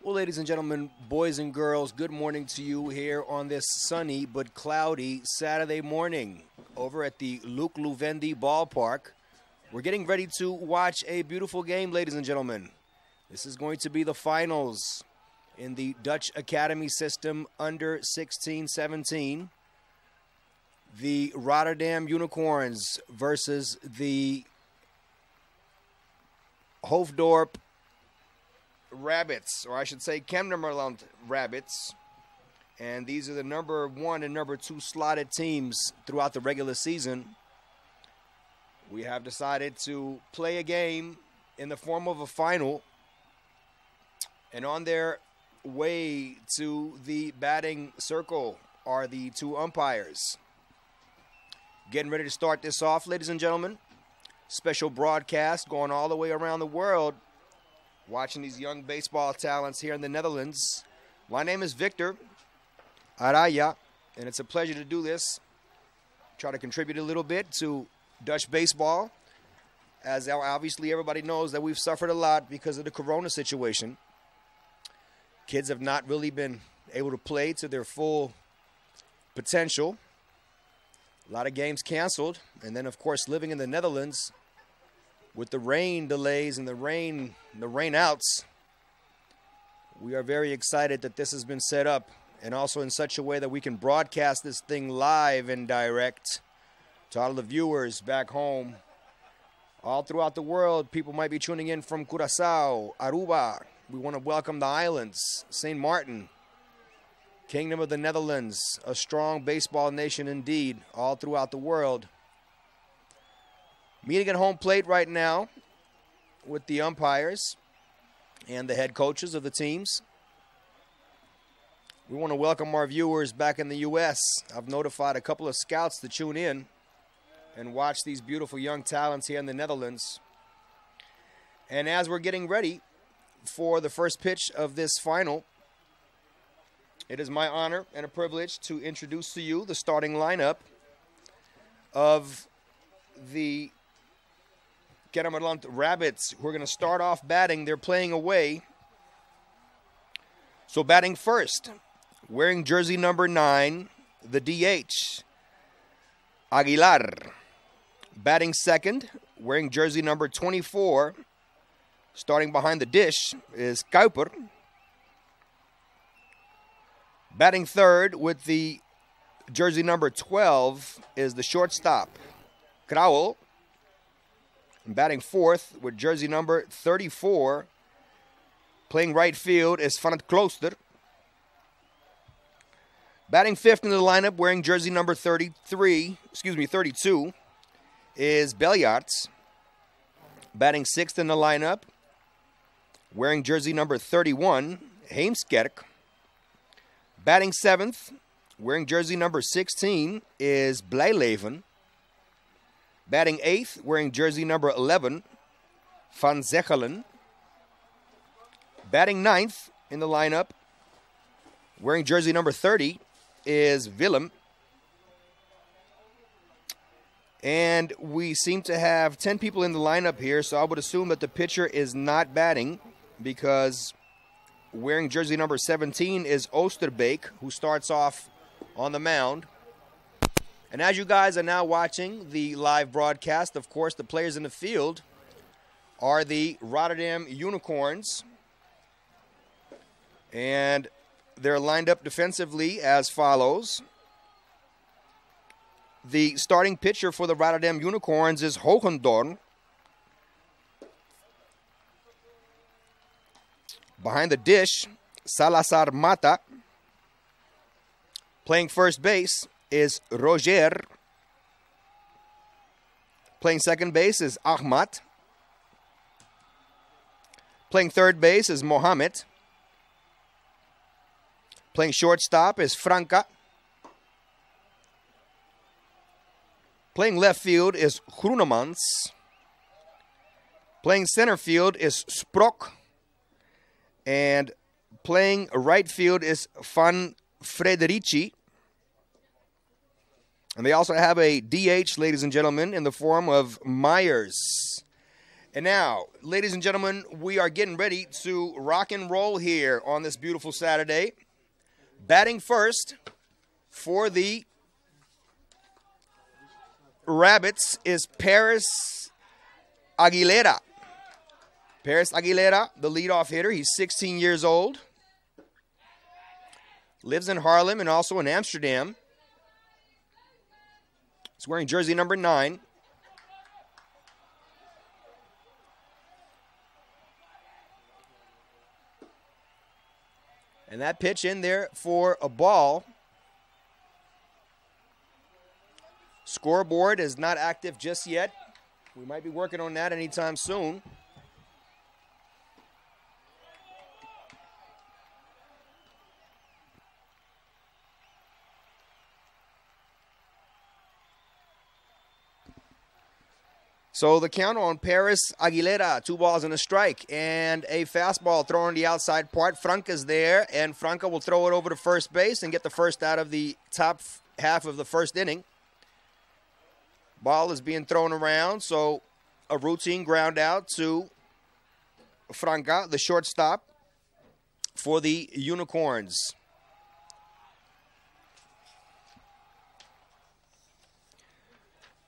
Well, ladies and gentlemen, boys and girls, good morning to you here on this sunny but cloudy Saturday morning over at the Loevendie Ballpark. We're getting ready to watch a beautiful game, ladies and gentlemen. This is going to be the finals in the Dutch Academy system under 16-17. The Rotterdam Unicorns versus the Hoofddorp Rabbits, or I should say Kennemerland Rabbits. And these are the number 1 and number 2 slotted teams throughout the regular season. We have decided to play a game in the form of a final. And on their way to the batting circle are the 2 umpires. Getting ready to start this off, ladies and gentlemen. Special broadcast going all the way around the world, watching these young baseball talents here in the Netherlands. My name is Victor Araya, and it's a pleasure to do this. Try to contribute a little bit to Dutch baseball, as obviously everybody knows that we've suffered a lot because of the corona situation. Kids have not really been able to play to their full potential. A lot of games canceled. And then, of course, living in the Netherlands with the rain delays and the rain outs, we are very excited that this has been set up, and also in such a way that we can broadcast this thing live and direct to all of the viewers back home. All throughout the world, people might be tuning in from Curaçao, Aruba. We want to welcome the islands, St. Martin, Kingdom of the Netherlands, a strong baseball nation indeed, all throughout the world. Meeting at home plate right now with the umpires and the head coaches of the teams. We want to welcome our viewers back in the U.S. I've notified a couple of scouts to tune in and watch these beautiful young talents here in the Netherlands. And as we're getting ready for the first pitch of this final, it is my honor and a privilege to introduce to you the starting lineup of the Kennemerland Rabbits, who are going to start off batting. They're playing away. So batting first, wearing jersey number 9, the DH, Aguilar. Batting second, wearing jersey number 24, starting behind the dish, is Kuiper. Batting third with the jersey number 12 is the shortstop, Krauwel. And batting fourth with jersey number 34, playing right field, is Van het Klooster. Batting fifth in the lineup, wearing jersey number 32, is Beljaarts. Batting sixth in the lineup, wearing jersey number 31, Heemskerk. Batting seventh, wearing jersey number 16, is Blijleven. Batting eighth, wearing jersey number 11, Van Zechelen. Batting ninth in the lineup, wearing jersey number 30, is Willem. And we seem to have 10 people in the lineup here, so I would assume that the pitcher is not batting, because wearing jersey number 17 is Oosterbeek, who starts off on the mound. And as you guys are now watching the live broadcast, of course, the players in the field are the Rotterdam Unicorns. And they're lined up defensively as follows. The starting pitcher for the Rotterdam Unicorns is Hogendoorn. Behind the dish, Salazar Mata. Playing first base is Roger. Playing second base is Ahmad. Playing third base is Mohammed. Playing shortstop is Franca. Playing left field is Groenemans. Playing center field is Sprok. And playing right field is Van Frederici. And they also have a DH, ladies and gentlemen, in the form of Myers. And now, ladies and gentlemen, we are getting ready to rock and roll here on this beautiful Saturday. Batting first for the Rabbits is Paris Aguilera. Paris Aguilera, the leadoff hitter. He's 16 years old. Lives in Harlem and also in Amsterdam. He's wearing jersey number 9. And that pitch in there for a ball. Scoreboard is not active just yet. We might be working on that anytime soon. So the count on Paris Aguilera, 2 balls and a strike, and a fastball thrown on the outside part. Franca's there, and Franca will throw it over to first base and get the first out of the top half of the first inning. Ball is being thrown around, so a routine ground out to Franca, the shortstop for the Unicorns.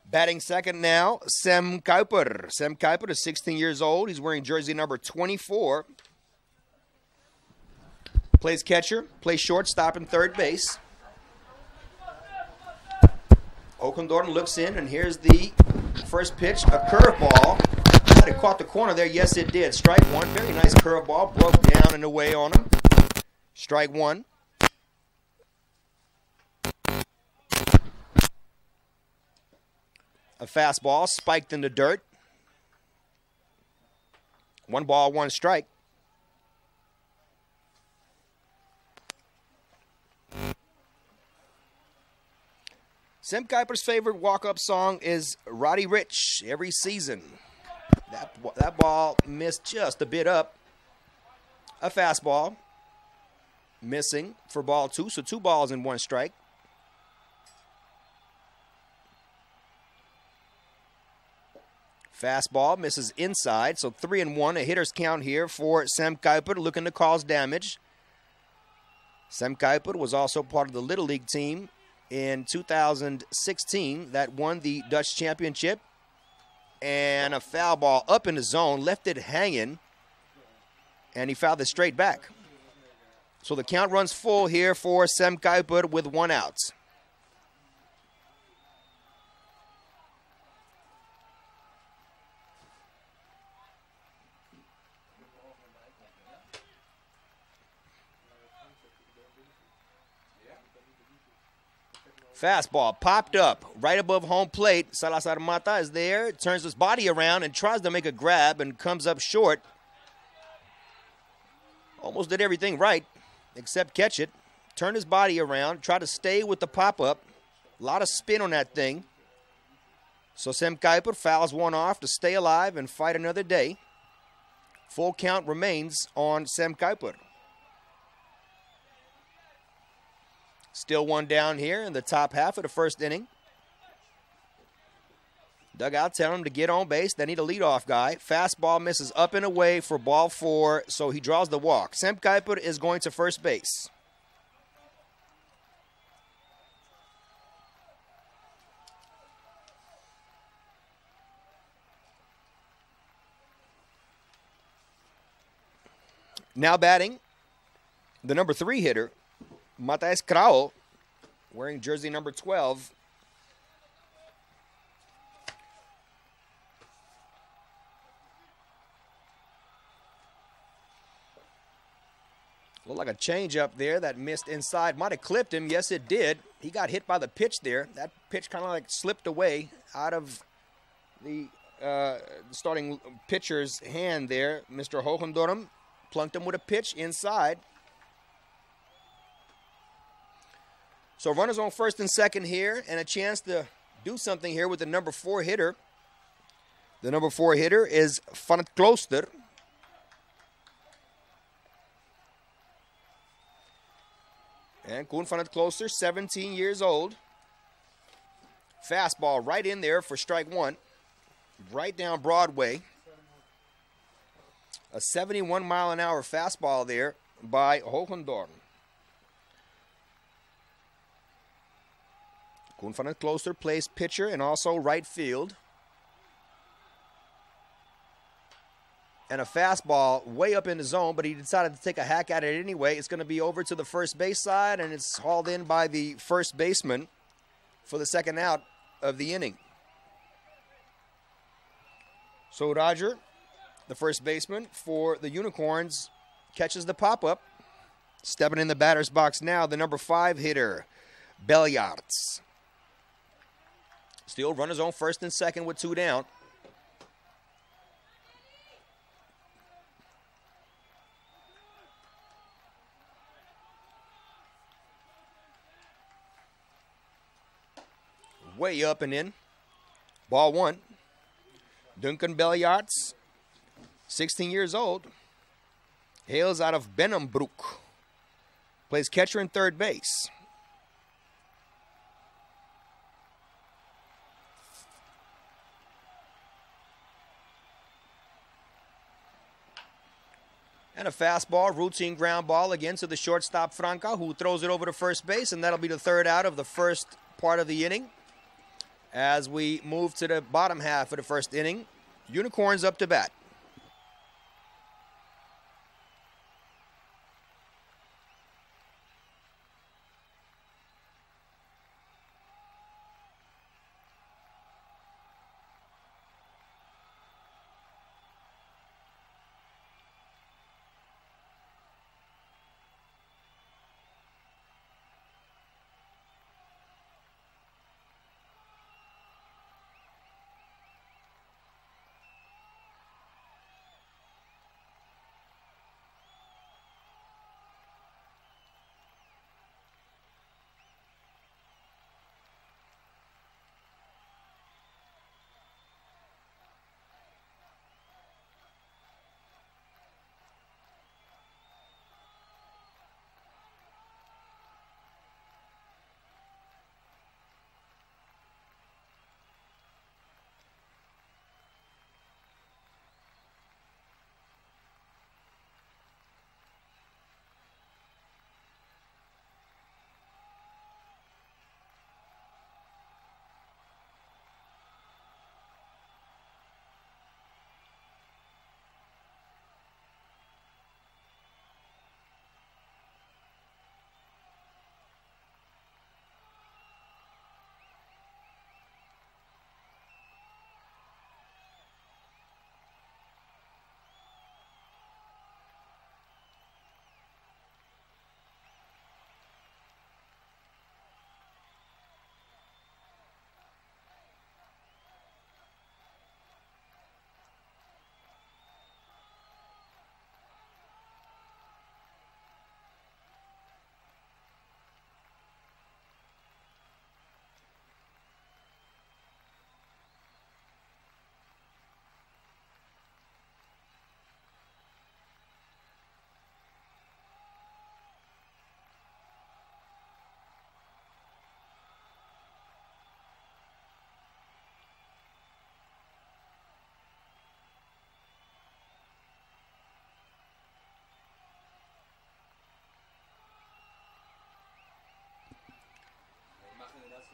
Batting second now, Sam Kuiper. Sam Kuiper is 16 years old. He's wearing jersey number 24. Plays catcher, plays shortstop and third base. Okendorn looks in, and here's the first pitch, a curveball. Might have caught the corner there. Yes, it did. Strike one. Very nice curveball. Broke down and away on him. Strike one. A fastball spiked in the dirt. 1 ball, 1 strike. Sam Kuiper's favorite walk-up song is Roddy Ricch, Every Season. That ball missed just a bit up. A fastball missing for ball 2, so 2 balls and 1 strike. Fastball misses inside, so 3-1. A hitter's count here for Sam Kuiper, looking to cause damage. Sam Kuiper was also part of the Little League team in 2016 that won the Dutch Championship. And a foul ball up in the zone, left it hanging, and he fouled it straight back. So the count runs full here for Sam Kuiper with 1 out. Fastball popped up right above home plate. Salazar Mata is there, turns his body around and tries to make a grab and comes up short. Almost did everything right except catch it. Turned his body around, tried to stay with the pop-up. A lot of spin on that thing. So Sam Kuiper fouls 1 off to stay alive and fight another day. Full count remains on Sam Kuiper. Still 1 down here in the top half of the first inning. Dugout telling him to get on base. They need a leadoff guy. Fastball misses up and away for ball 4, so he draws the walk. Sam Kuiper is going to first base. Now batting, the number 3 hitter, Matheus Krauel, wearing jersey number 12. Looked like a change up there that missed inside. Might have clipped him. Yes, it did. He got hit by the pitch there. That pitch kind of like slipped away out of the starting pitcher's hand there. Mr. Hogendorum plunked him with a pitch inside. So runners on first and second here, and a chance to do something here with the number 4 hitter. The number 4 hitter is Van het Klooster. And Koen van het Klooster, 17 years old. Fastball right in there for strike 1. Right down Broadway. A 71-mile-an-hour fastball there by Hogendorn. Koen van den Klooster plays pitcher and also right field. And a fastball way up in the zone, but he decided to take a hack at it anyway. It's going to be over to the first base side, and it's hauled in by the first baseman for the second out of the inning. So Roger, the first baseman for the Unicorns, catches the pop-up. Stepping in the batter's box now, the number 5 hitter, Beljaarts. Still runners on first and second with 2 down. Way up and in. Ball 1. Duncan Beljaarts, 16 years old, hails out of Benenbroek. Plays catcher and third base. And a fastball, routine ground ball again to the shortstop Franca, who throws it over to first base, and that'll be the third out of the first part of the inning. As we move to the bottom half of the first inning, Unicorns up to bat.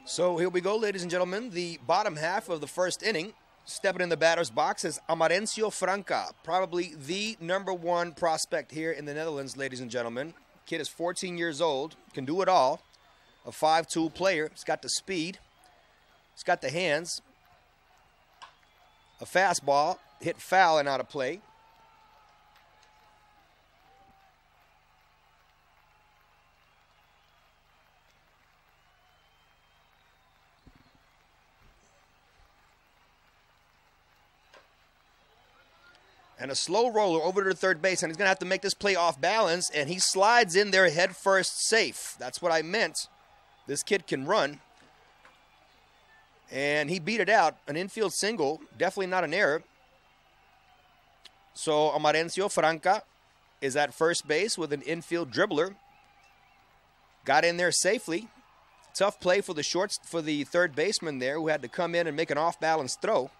So here we go, ladies and gentlemen. The bottom half of the first inning. Stepping in the batter's box is Amarencio Franca, probably the #1 prospect here in the Netherlands, ladies and gentlemen. Kid is 14 years old, can do it all. A 5'2" player. He's got the speed. He's got the hands. A fastball, hit foul and out of play. And a slow roller over to the third base, and he's going to have to make this play off balance, and he slides in there head first safe. That's what I meant. This kid can run. And he beat it out. An infield single, definitely not an error. So Amarencio Franca is at first base with an infield dribbler. Got in there safely. Tough play for the third baseman there, who had to come in and make an off-balance throw.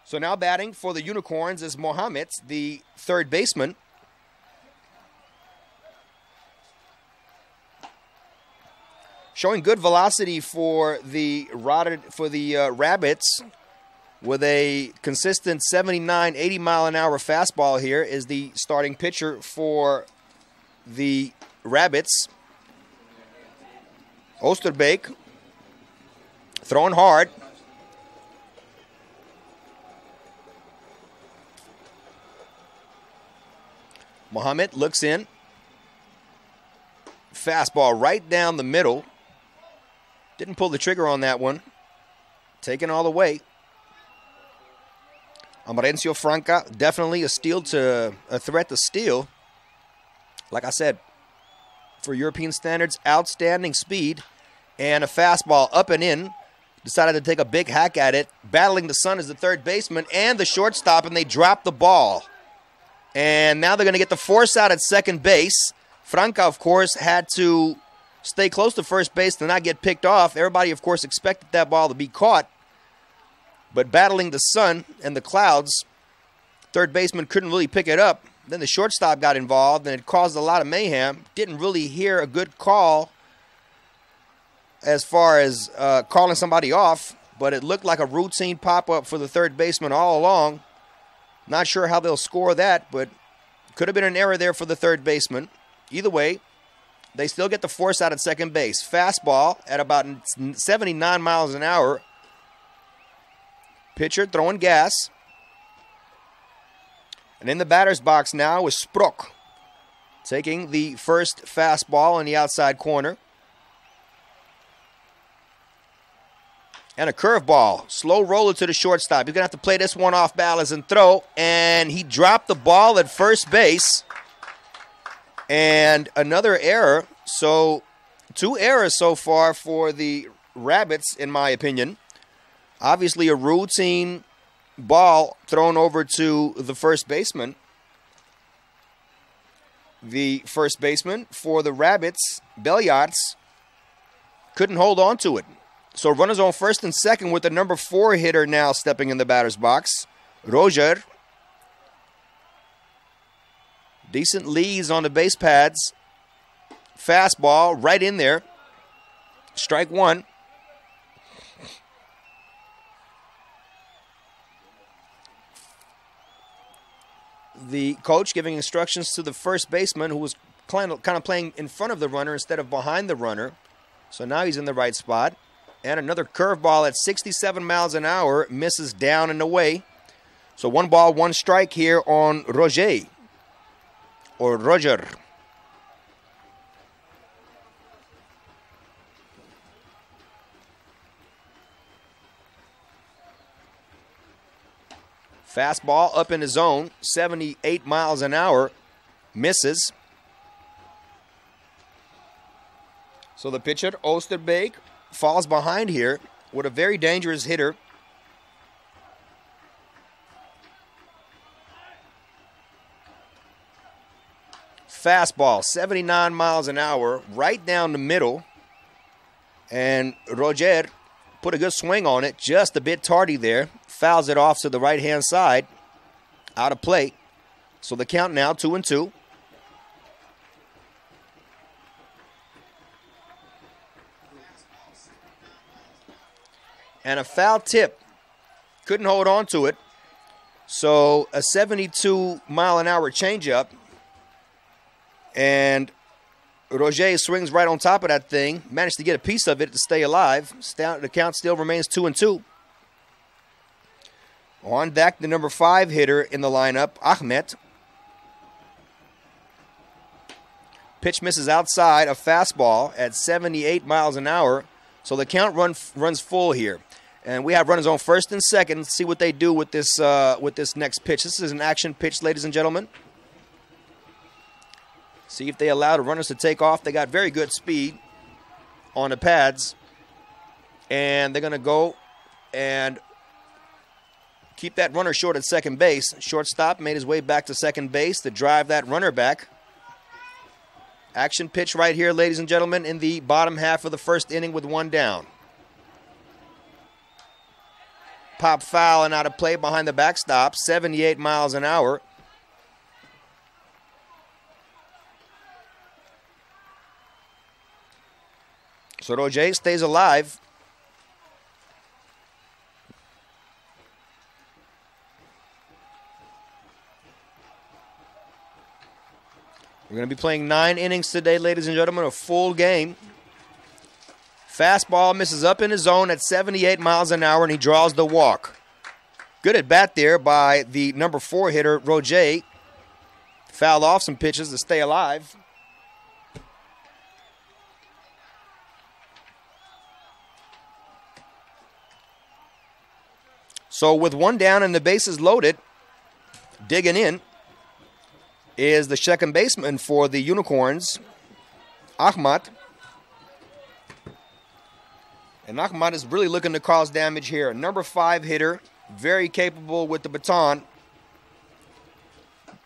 So now batting for the Unicorns is Mohammed, the third baseman. Showing good velocity for the Rabbits with a consistent 79, 80 mile an hour fastball here is the starting pitcher for the Rabbits. Oosterbeek throwing hard. Mohammed looks in. Fastball right down the middle. Didn't pull the trigger on that one. Taken all the way. Amarencio Franca, definitely a threat to steal. Like I said, for European standards, outstanding speed and a fastball up and in. Decided to take a big hack at it. Battling the sun is the third baseman and the shortstop, and they drop the ball. And now they're going to get the force out at second base. Franca, of course, had to stay close to first base to not get picked off. Everybody, of course, expected that ball to be caught. But battling the sun and the clouds, third baseman couldn't really pick it up. Then the shortstop got involved, and it caused a lot of mayhem. Didn't really hear a good call as far as calling somebody off, but it looked like a routine pop-up for the third baseman all along. Not sure how they'll score that, but could have been an error there for the third baseman. Either way, they still get the force out at second base. Fastball at about 79 miles an hour. Pitcher throwing gas. And in the batter's box now is Sprok, taking the first fastball in the outside corner. And a curveball. Slow roller to the shortstop. You're going to have to play this one off balance and throw. And he dropped the ball at first base. And another error. So 2 errors so far for the Rabbits, in my opinion. Obviously a routine ball thrown over to the first baseman. The first baseman for the Rabbits, Belyaerts, couldn't hold on to it. So runners on first and second with the number 4 hitter now stepping in the batter's box, Roger. Decent leads on the base pads. Fastball right in there. Strike 1. The coach giving instructions to the first baseman, who was kind of playing in front of the runner instead of behind the runner. So now he's in the right spot. And another curveball at 67 miles an hour misses down and away. So 1 ball, 1 strike here on Roger. Or Roger. Fastball up in the zone, 78 miles an hour, misses. So the pitcher, Oosterbeek, falls behind here with a very dangerous hitter. Fastball, 79 miles an hour, right down the middle. And Roger put a good swing on it, just a bit tardy there. Fouls it off to the right-hand side, out of play. So the count now 2-2. And a foul tip. Couldn't hold on to it. So a 72 mile an hour changeup. And Roger swings right on top of that thing. Managed to get a piece of it to stay alive. The count still remains 2-2. On deck, the number 5 hitter in the lineup, Ahmed. Pitch misses outside, a fastball at 78 miles an hour. So the count runs full here. And we have runners on first and second. Let's see what they do with this next pitch. This is an action pitch, ladies and gentlemen. See if they allow the runners to take off. They got very good speed on the pads. And they're going to go and keep that runner short at second base. Shortstop made his way back to second base to drive that runner back. Action pitch right here, ladies and gentlemen, in the bottom half of the first inning with 1 down. pop foul and out of play behind the backstop, 78 miles an hour. So Roger stays alive. We're going to be playing 9 innings today, ladies and gentlemen, a full game. Fastball misses up in his zone at 78 miles an hour, and he draws the walk. Good at bat there by the number 4 hitter, Roger. Fouled off some pitches to stay alive. So with 1 down and the bases loaded, digging in is the second baseman for the Unicorns, Ahmad. And Ahmad is really looking to cause damage here. Number 5 hitter, very capable with the baton.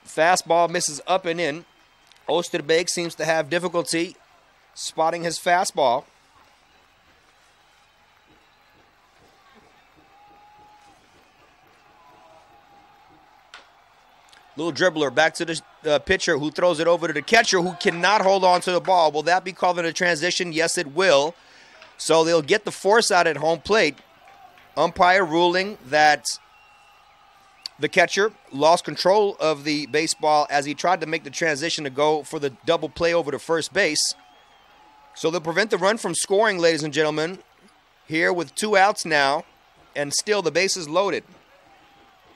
Fastball misses up and in. Oosterbeek seems to have difficulty spotting his fastball. Little dribbler back to the pitcher who throws it over to the catcher who cannot hold on to the ball. Will that be called a transition? Yes, it will. So they'll get the force out at home plate. Umpire ruling that the catcher lost control of the baseball as he tried to make the transition to go for the double play over to first base. So they'll prevent the run from scoring, ladies and gentlemen, here with 2 outs now, and still the bases loaded.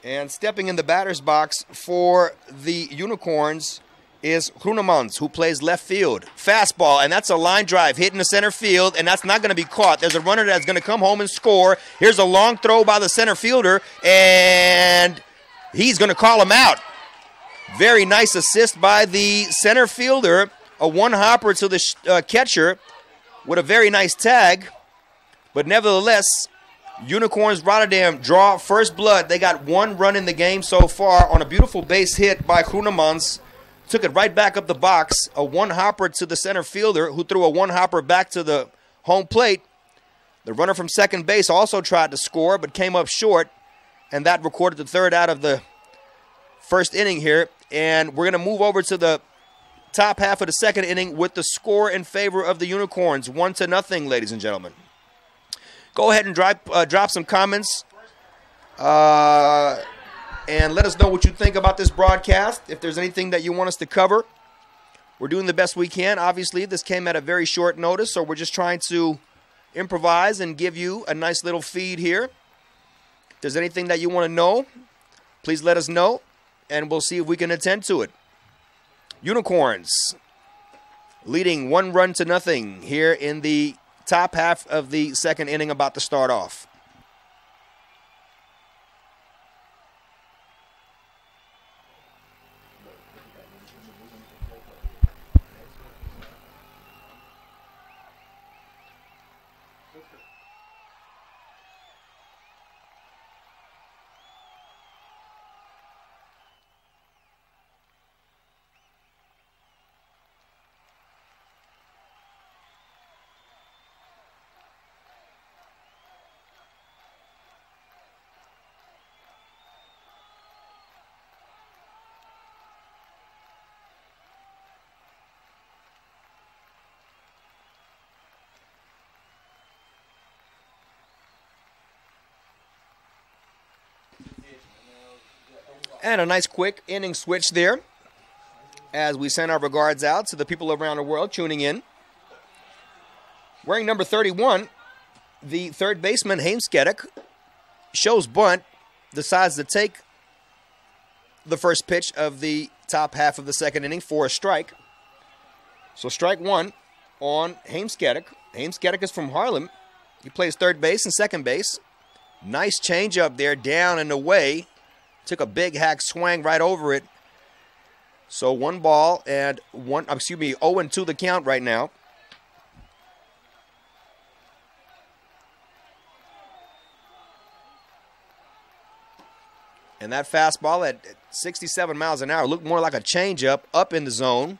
And stepping in the batter's box for the Unicorns is Groenemans, who plays left field. Fastball, and that's a line drive hitting the center field, and that's not going to be caught. There's a runner that's going to come home and score. Here's a long throw by the center fielder, and he's going to call him out. Very nice assist by the center fielder. A 1-hopper to the catcher with a very nice tag. But nevertheless, Unicorns Rotterdam draw first blood. They got 1 run in the game so far on a beautiful base hit by Groenemans. Took it right back up the box. A 1-hopper to the center fielder who threw a 1-hopper back to the home plate. The runner from second base also tried to score but came up short. And that recorded the 3rd out of the first inning here. And we're going to move over to the top half of the 2nd inning with the score in favor of the Unicorns. 1-0, ladies and gentlemen. Go ahead and drop some comments and let us know what you think about this broadcast. If there's anything that you want us to cover, we're doing the best we can. Obviously, this came at a very short notice, so we're just trying to improvise and give you a nice little feed here. If there's anything that you want to know, please let us know, and we'll see if we can attend to it. Unicorns leading 1-0 here in the top half of the 2nd inning, about to start off. And a nice quick inning switch there as we send our regards out to the people around the world tuning in. Wearing number 31, the 3rd baseman, Heemskerk, shows bunt, decides to take the first pitch of the top half of the 2nd inning for a strike. So strike 1 on Heemskerk. Heemskerk is from Haarlem. He plays 3rd base and 2nd base. Nice changeup there, down and away. Took a big hack swing right over it. So 1 ball and 0-2 the count right now. And that fastball at 67 miles an hour looked more like a changeup up in the zone.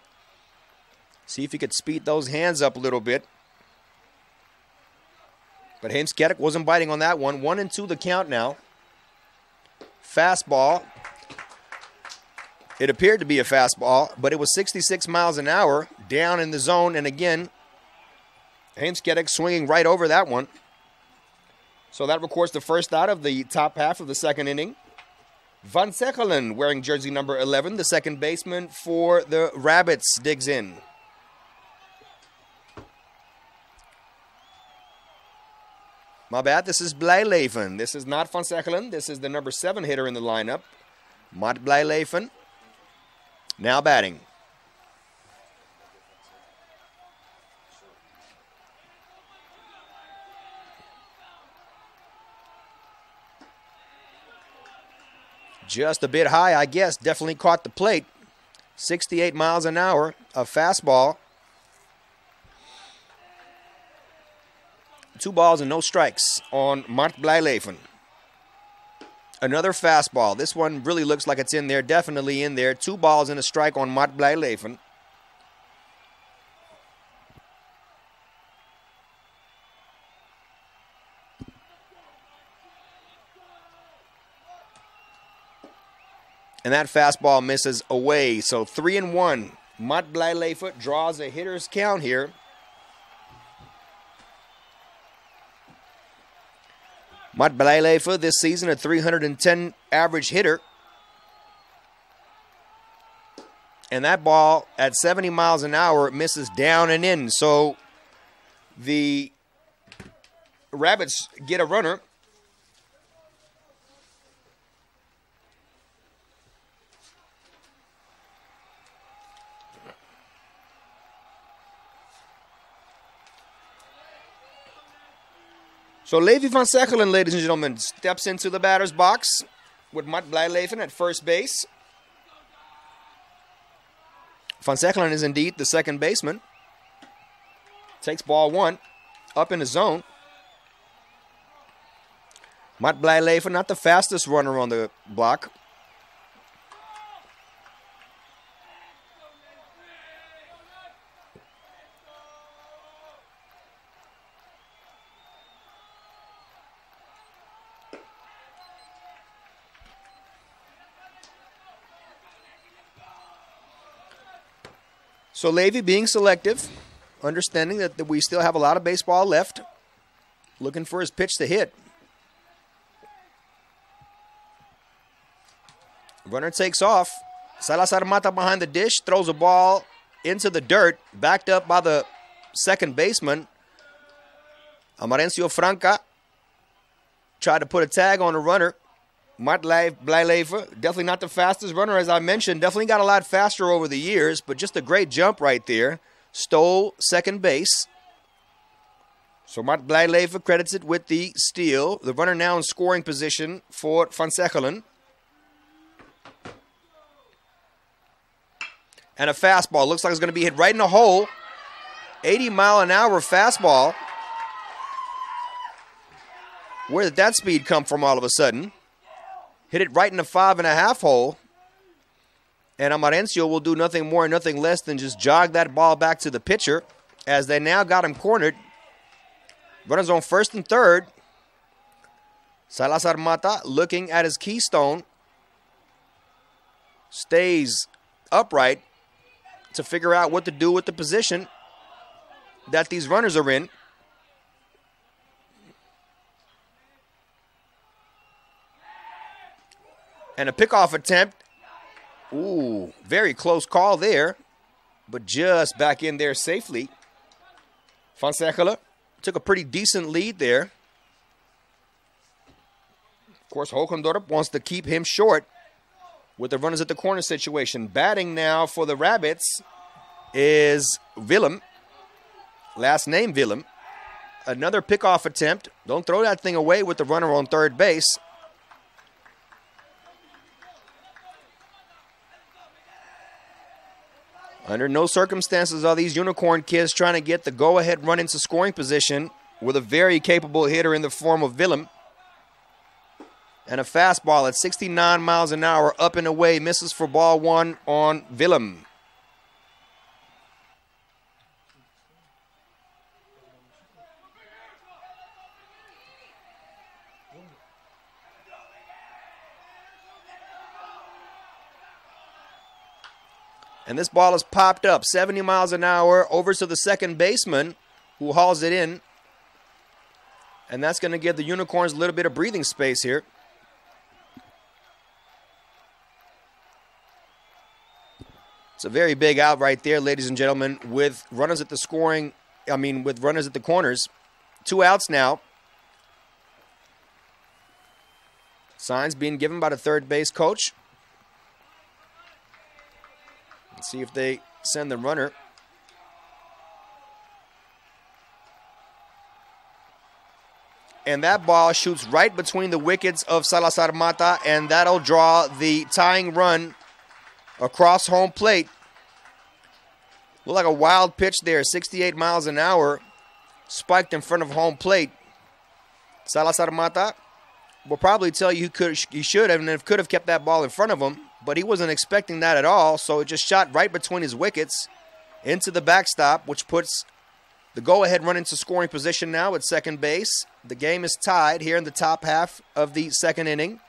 See if he could speed those hands up a little bit. But Heemskerk wasn't biting on that one. 1-2 the count now. fastball. It appeared to be a fastball, but it was 66 miles an hour down in the zone. And again, Heemskerk swinging right over that one. So that records the first out of the top half of the second inning. Van Zechelen, wearing jersey number 11, the second baseman for the Rabbits, digs in. My bad, this is Blijleven. This is not Van Zechelen. This is the number 7 hitter in the lineup, Mart Blijleven. Now batting. Just a bit high, I guess. Definitely caught the plate. 68 miles an hour, a fastball. 2 balls and no strikes on Mart Blijleven. Another fastball. This one really looks like it's in there, definitely in there. 2 balls and a strike on Mart Blijleven. And that fastball misses away. So 3-1. Mart Blijleven draws a hitter's count here. Mart Blijleven this season a 310 average hitter. And that ball at 70 miles an hour misses down and in. So the Rabbits get a runner. So Levi van Zechelen, ladies and gentlemen, steps into the batter's box with Mart Blijleven at first base. Van Zechelen is indeed the second baseman. Takes ball 1 up in the zone. Mart Blijleven, not the fastest runner on the block. So Levi being selective, understanding that we still have a lot of baseball left, looking for his pitch to hit. Runner takes off. Salazar Mata behind the dish, throws a ball into the dirt, backed up by the second baseman. Amarencio Franca tried to put a tag on the runner. Mart Blijleven, definitely not the fastest runner, as I mentioned. Definitely got a lot faster over the years, but just a great jump right there. Stole second base. So Mart Blijleven credits it with the steal. The runner now in scoring position for Van Zechelen. And a fastball. Looks like it's going to be hit right in the hole. 80-mile-an-hour fastball. Where did that speed come from all of a sudden? Hit it right in the 5.5 hole. And Amarencio will do nothing more and nothing less than just jog that ball back to the pitcher as they now got him cornered. Runners on first and third. Salazar Mata looking at his keystone. Stays upright to figure out what to do with the position that these runners are in. And a pickoff attempt. Ooh, very close call there, but just back in there safely. Van Zechelen took a pretty decent lead there. Of course, Hogendorp wants to keep him short with the runners at the corner situation. Batting now for the Rabbits is Willem. Last name Willem. Another pickoff attempt. Don't throw that thing away with the runner on third base. Under no circumstances are these Unicorn kids trying to get the go-ahead run into scoring position with a very capable hitter in the form of Willem. And a fastball at 69 miles an hour up and away, misses for ball 1 on Willem. And this ball is popped up 70 miles an hour over to the second baseman, who hauls it in. And that's going to give the Unicorns a little bit of breathing space here. It's a very big out right there, ladies and gentlemen, with runners at the with runners at the corners. 2 outs now. Signs being given by the third base coach. Let's see if they send the runner. And that ball shoots right between the wickets of Salazar Mata, and that'll draw the tying run across home plate. Looked like a wild pitch there, 68 miles an hour, spiked in front of home plate. Salazar Mata will probably tell you he should have and could have kept that ball in front of him, but he wasn't expecting that at all, so it just shot right between his wickets into the backstop, which puts the go-ahead run into scoring position now at second base. The game is tied here in the top half of the second inning.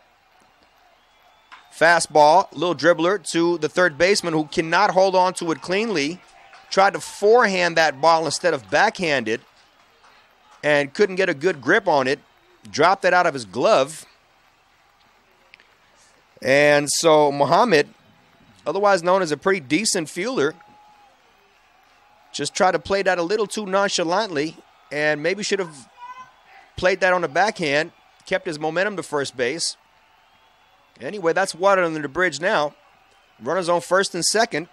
Fastball, little dribbler to the third baseman, who cannot hold on to it cleanly. Tried to forehand that ball instead of backhand it and couldn't get a good grip on it. Dropped it out of his glove. And so Muhammad, otherwise known as a pretty decent fielder, just tried to play that a little too nonchalantly and maybe should have played that on the backhand, kept his momentum to first base. Anyway, that's water under the bridge now. Runners on first and second.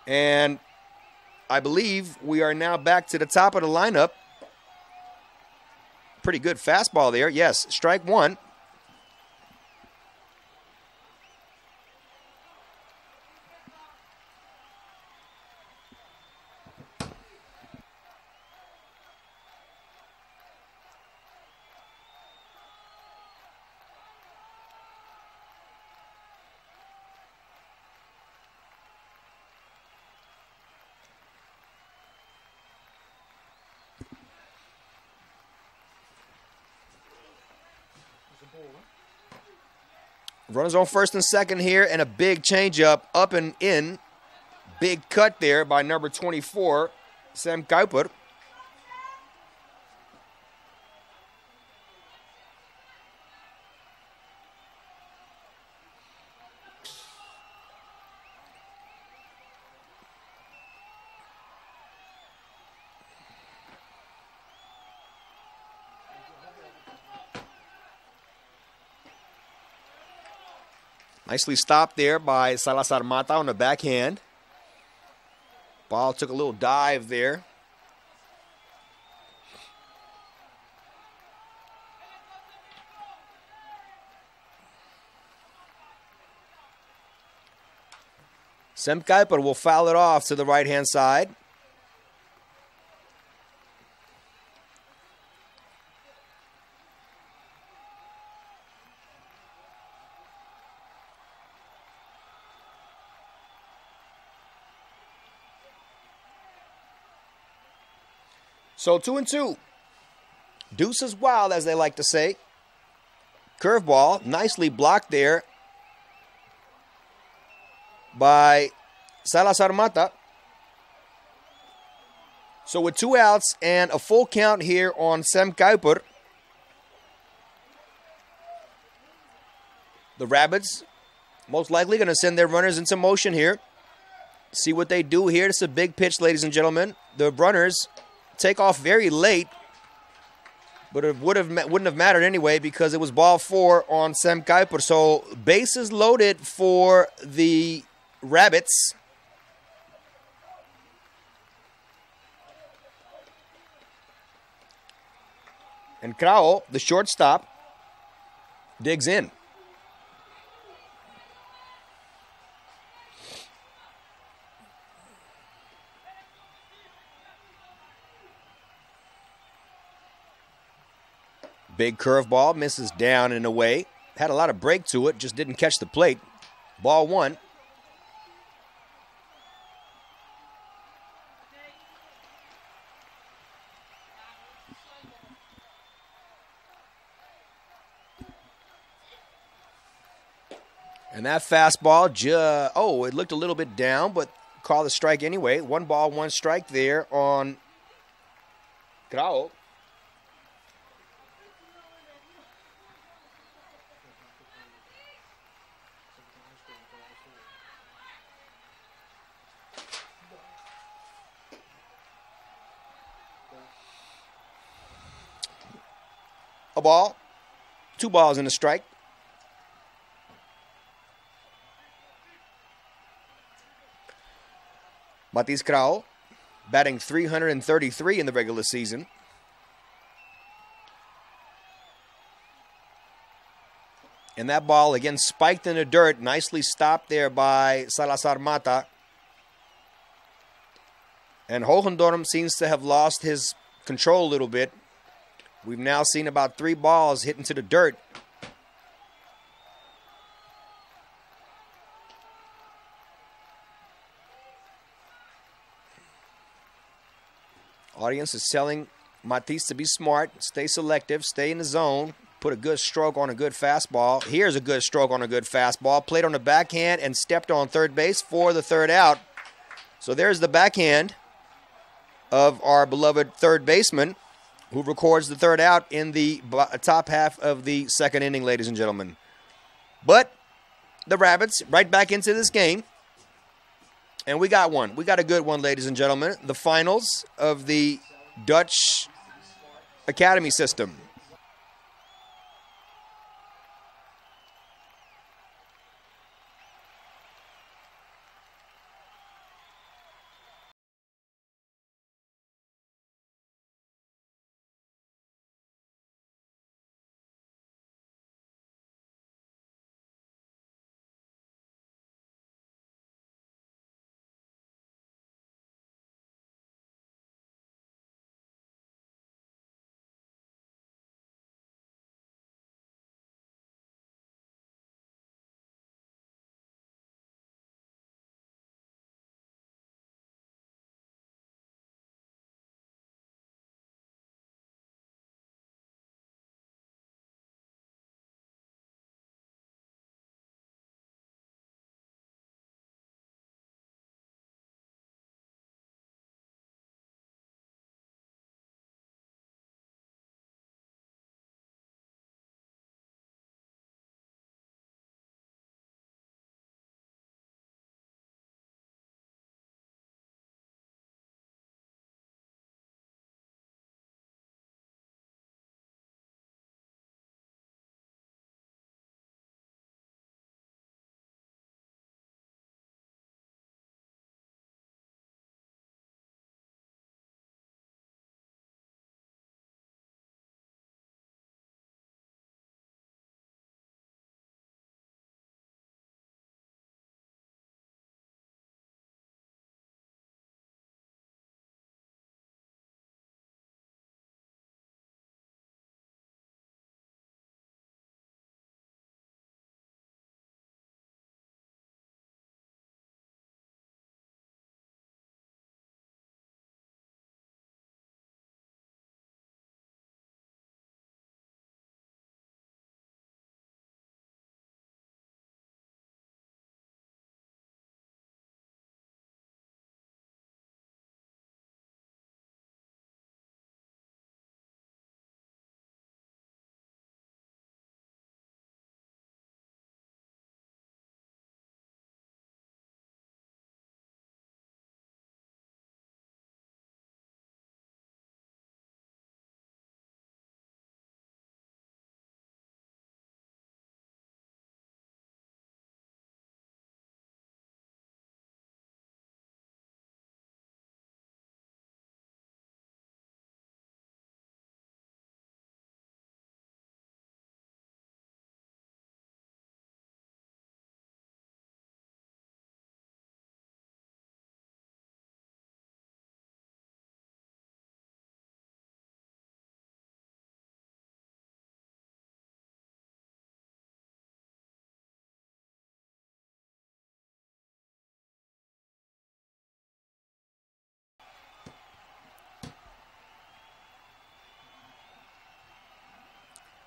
And I believe we are now back to the top of the lineup. Pretty good fastball there. Yes, strike one. Runners on first and second here, and a big changeup up and in. Big cut there by number 24, Sam Kuiper. Nicely stopped there by Salazar Mata on the backhand. Ball took a little dive there. Sam Kuiper will foul it off to the right-hand side. So 2-2. Deuce is wild, as they like to say. Curveball, nicely blocked there by Salazar Mata. So with 2 outs and a full count here on Sam Kuiper, the Rabbits most likely going to send their runners into motion here. See what they do here. It's a big pitch, ladies and gentlemen. The runners take off very late, but it wouldn't have mattered anyway because it was ball 4 on Sam Kuiper. So bases loaded for the Rabbits. And Krao, the shortstop, digs in. Big curveball, misses down and away. Had a lot of break to it, just didn't catch the plate. Ball 1. And that fastball, it looked a little bit down, but call the strike anyway. 1 ball, 1 strike there on Grau. A ball, 2 balls and a strike. Matis Grau batting .333 in the regular season. And that ball again spiked in the dirt, nicely stopped there by Salazar Mata. And Hogendorm seems to have lost his control a little bit. We've now seen about 3 balls hit into the dirt. Audience is telling Matis to be smart, stay selective, stay in the zone, put a good stroke on a good fastball. Here's a good stroke on a good fastball. Played on the backhand and stepped on third base for the 3rd out. So there's the backhand of our beloved third baseman, who records the 3rd out in the top half of the 2nd inning, ladies and gentlemen. But the Rabbits right back into this game. And we got one. We got a good one, ladies and gentlemen. The finals of the Dutch Academy system.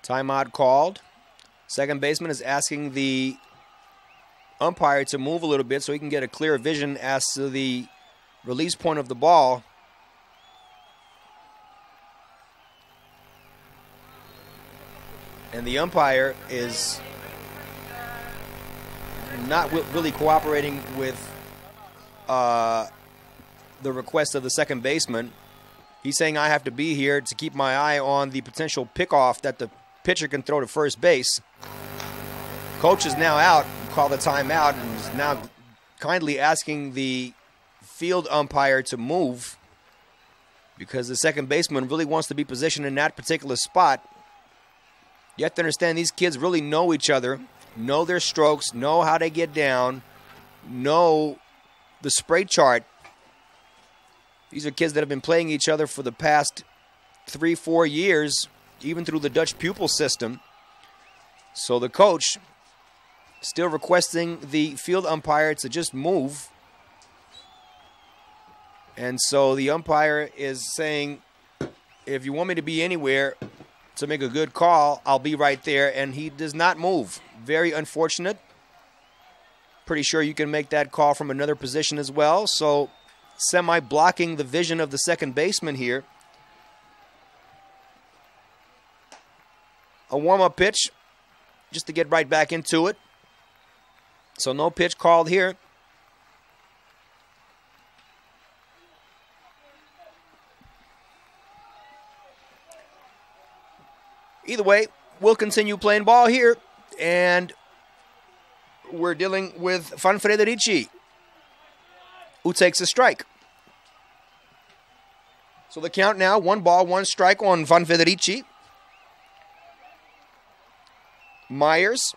Timeout called. Second baseman is asking the umpire to move a little bit so he can get a clear vision as to the release point of the ball. And the umpire is not really cooperating with the request of the second baseman. He's saying, I have to be here to keep my eye on the potential pickoff that the pitcher can throw to first base. Coach is now out, called a timeout, and is now kindly asking the field umpire to move because the second baseman really wants to be positioned in that particular spot. You have to understand these kids really know each other, know their strokes, know how they get down, know the spray chart. These are kids that have been playing each other for the past 3-4 years, even through the Dutch pupil system. So the coach still requesting the field umpire to just move. And so the umpire is saying, if you want me to be anywhere to make a good call, I'll be right there. And he does not move. Very unfortunate. Pretty sure you can make that call from another position as well. So semi-blocking the vision of the second baseman here. A warm-up pitch just to get right back into it. So no pitch called here. Either way, we'll continue playing ball here. And we're dealing with Van Frederici, who takes a strike. So the count now, 1-1 on Van Frederici. Myers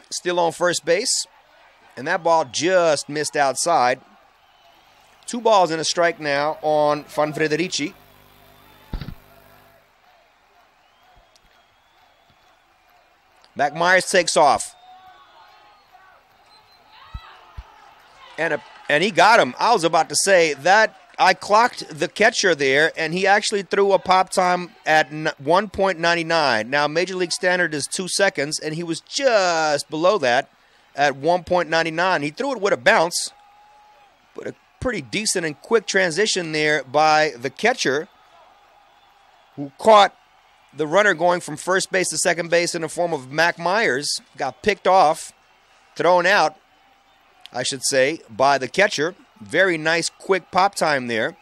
still on first base. And that ball just missed outside. 2 balls and a strike now on Van Frederici. Mac Myers takes off. And he got him. I was about to say that I clocked the catcher there, and he actually threw a pop time at 1.99. Now, Major League Standard is 2 seconds, and he was just below that at 1.99. He threw it with a bounce, but a pretty decent and quick transition there by the catcher, who caught the runner going from first base to second base in the form of Mac Myers. Got picked off, thrown out, I should say, by the catcher. Very nice, quick pop time there.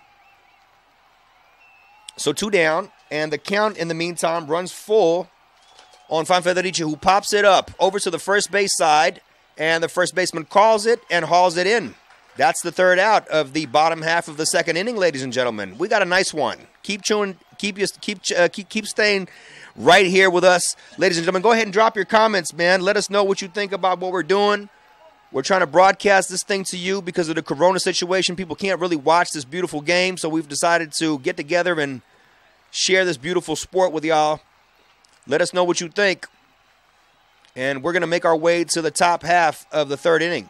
So 2 down, and the count in the meantime runs full on Van Frederici, who pops it up over to the first base side, and the first baseman calls it and hauls it in. That's the 3rd out of the bottom half of the 2nd inning, ladies and gentlemen. We got a nice one. Keep chewing, keep staying right here with us, ladies and gentlemen. Go ahead and drop your comments, man. Let us know what you think about what we're doing. We're trying to broadcast this thing to you because of the corona situation. People can't really watch this beautiful game, so we've decided to get together and share this beautiful sport with y'all. Let us know what you think. And we're going to make our way to the top half of the 3rd inning.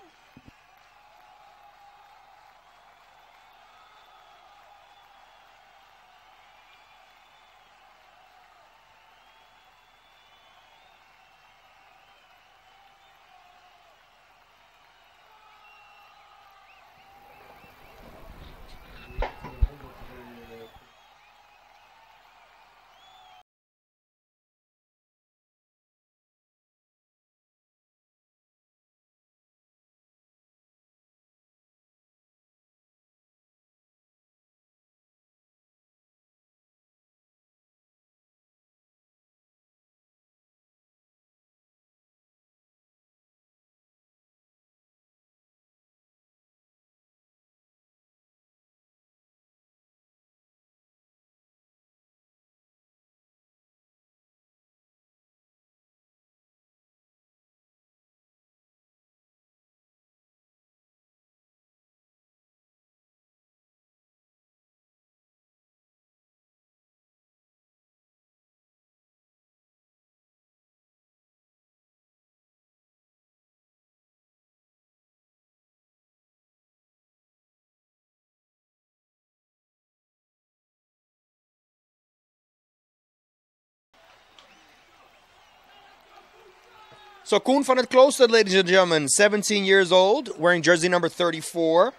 So Koen van het Klooster, ladies and gentlemen, 17 years old, wearing jersey number 34.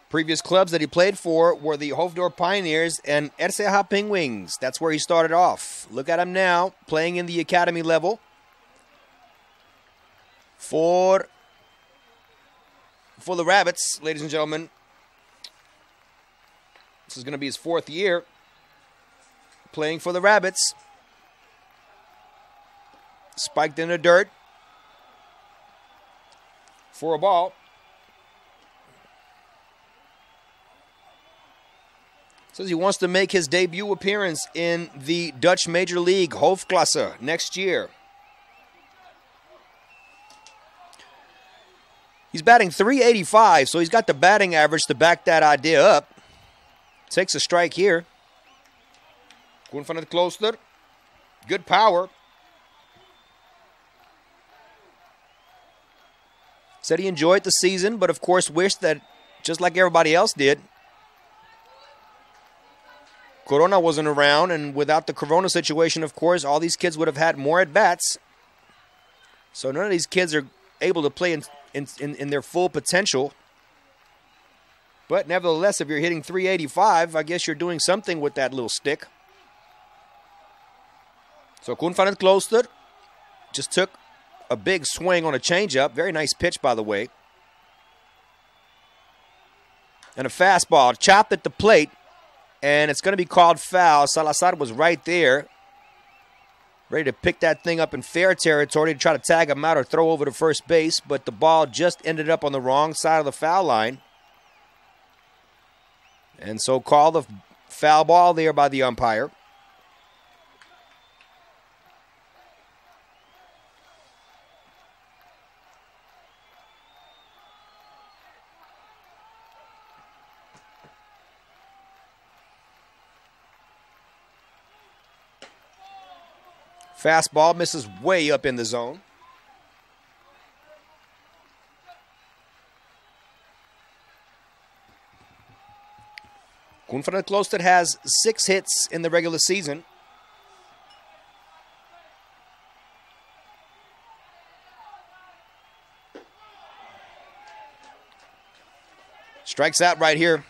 Previous clubs that he played for were the Hoofddorp Pioneers and RCH Penguins. That's where he started off. Look at him now, playing in the academy level for the Rabbits, ladies and gentlemen. This is going to be his 4th year playing for the Rabbits. Spiked in the dirt for a ball. Says he wants to make his debut appearance in the Dutch Major League Hoofdklasse next year. He's batting .385, so he's got the batting average to back that idea up. Takes a strike here. Koen van het Klooster. Good power. Said he enjoyed the season, but of course wished that, just like everybody else did, Corona wasn't around, and without the Corona situation, of course, all these kids would have had more at-bats. So none of these kids are able to play in their full potential. But nevertheless, if you're hitting .385, I guess you're doing something with that little stick. So Koen van het Klooster just took a big swing on a changeup. Very nice pitch, by the way. And a fastball chopped at the plate. And it's going to be called foul. Salazar was right there, ready to pick that thing up in fair territory to try to tag him out or throw over to first base. But the ball just ended up on the wrong side of the foul line. And so called the foul ball there by the umpire. Fastball misses way up in the zone. Koen van het Klooster has 6 hits in the regular season. Strikes out right here.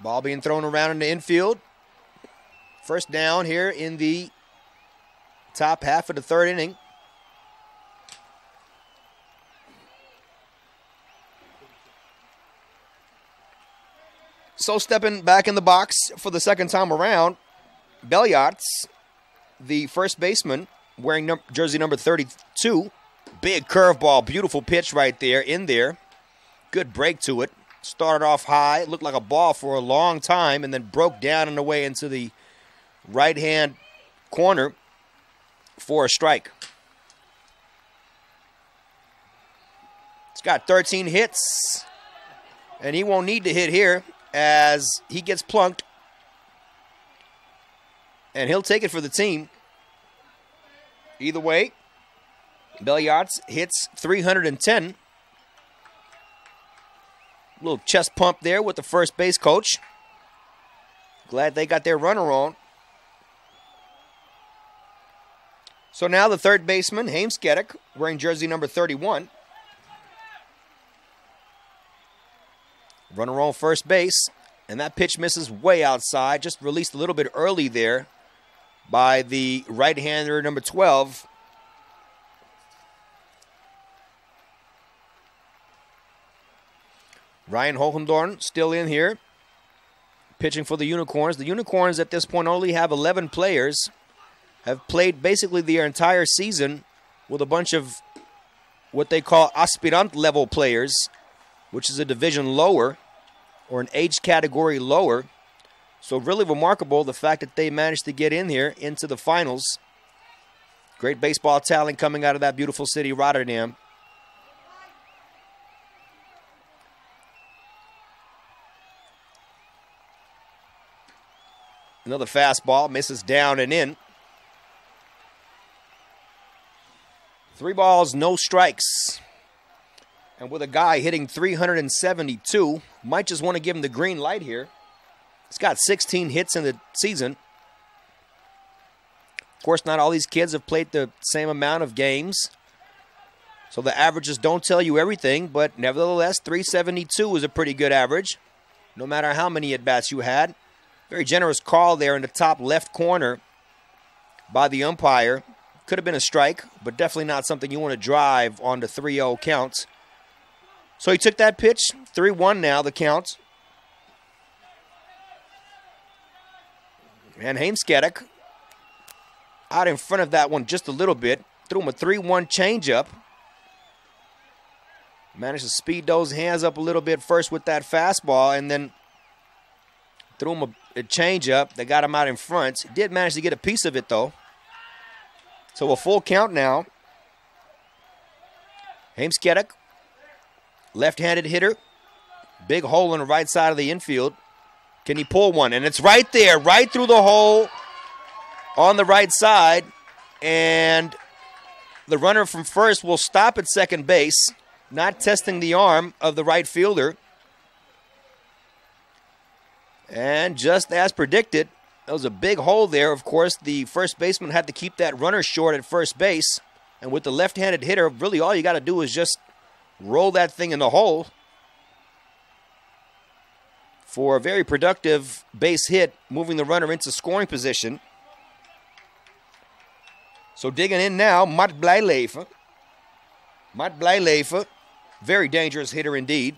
Ball being thrown around in the infield. First down here in the top half of the 3rd inning. So stepping back in the box for the 2nd time around, Beljarts, the first baseman, wearing jersey number 32. Big curveball, beautiful pitch right there, in there. Good break to it. Started off high, looked like a ball for a long time, and then broke down and away into the right-hand corner for a strike. He's got 13 hits, and he won't need to hit here as he gets plunked, and he'll take it for the team. Either way, Beljarts hits 310. Little chest pump there with the first base coach. Glad they got their runner on. So now the 3rd baseman, Heemskerk, wearing jersey number 31. Runner on first base, and that pitch misses way outside. Just released a little bit early there by the right-hander number 12. Ryan Hogendoorn still in here, pitching for the Unicorns. The Unicorns at this point only have 11 players. Have played basically the entire season with a bunch of what they call aspirant level players, which is a division lower or an age category lower. So really remarkable the fact that they managed to get in here into the finals. Great baseball talent coming out of that beautiful city, Rotterdam. Another fastball misses down and in. 3 balls, no strikes. And with a guy hitting 372, might just want to give him the green light here. He's got 16 hits in the season. course, not all these kids have played the same amount of games, so the averages don't tell you everything, but nevertheless, 372 is a pretty good average, no matter how many at-bats you had. Very generous call there in the top left corner by the umpire. Could have been a strike, but definitely not something you want to drive on the 3-0 count. So he took that pitch, 3-1 now, the count. And Heemskerk out in front of that one just a little bit. Threw him a 3-1 changeup. Managed to speed those hands up a little bit first with that fastball, and then threw him a changeup that got him out in front. He did manage to get a piece of it, though. So a full count now. Heemskerk, left-handed hitter. Big hole on the right side of the infield. Can he pull one? And it's right there, right through the hole on the right side. And the runner from first will stop at second base, not testing the arm of the right fielder. And just as predicted, there was a big hole there. Of course, the first baseman had to keep that runner short at first base. And with the left-handed hitter, really all you got to do is just roll that thing in the hole for a very productive base hit, moving the runner into scoring position. So digging in now, Matt Blijleven. Matt Blijleven, very dangerous hitter indeed.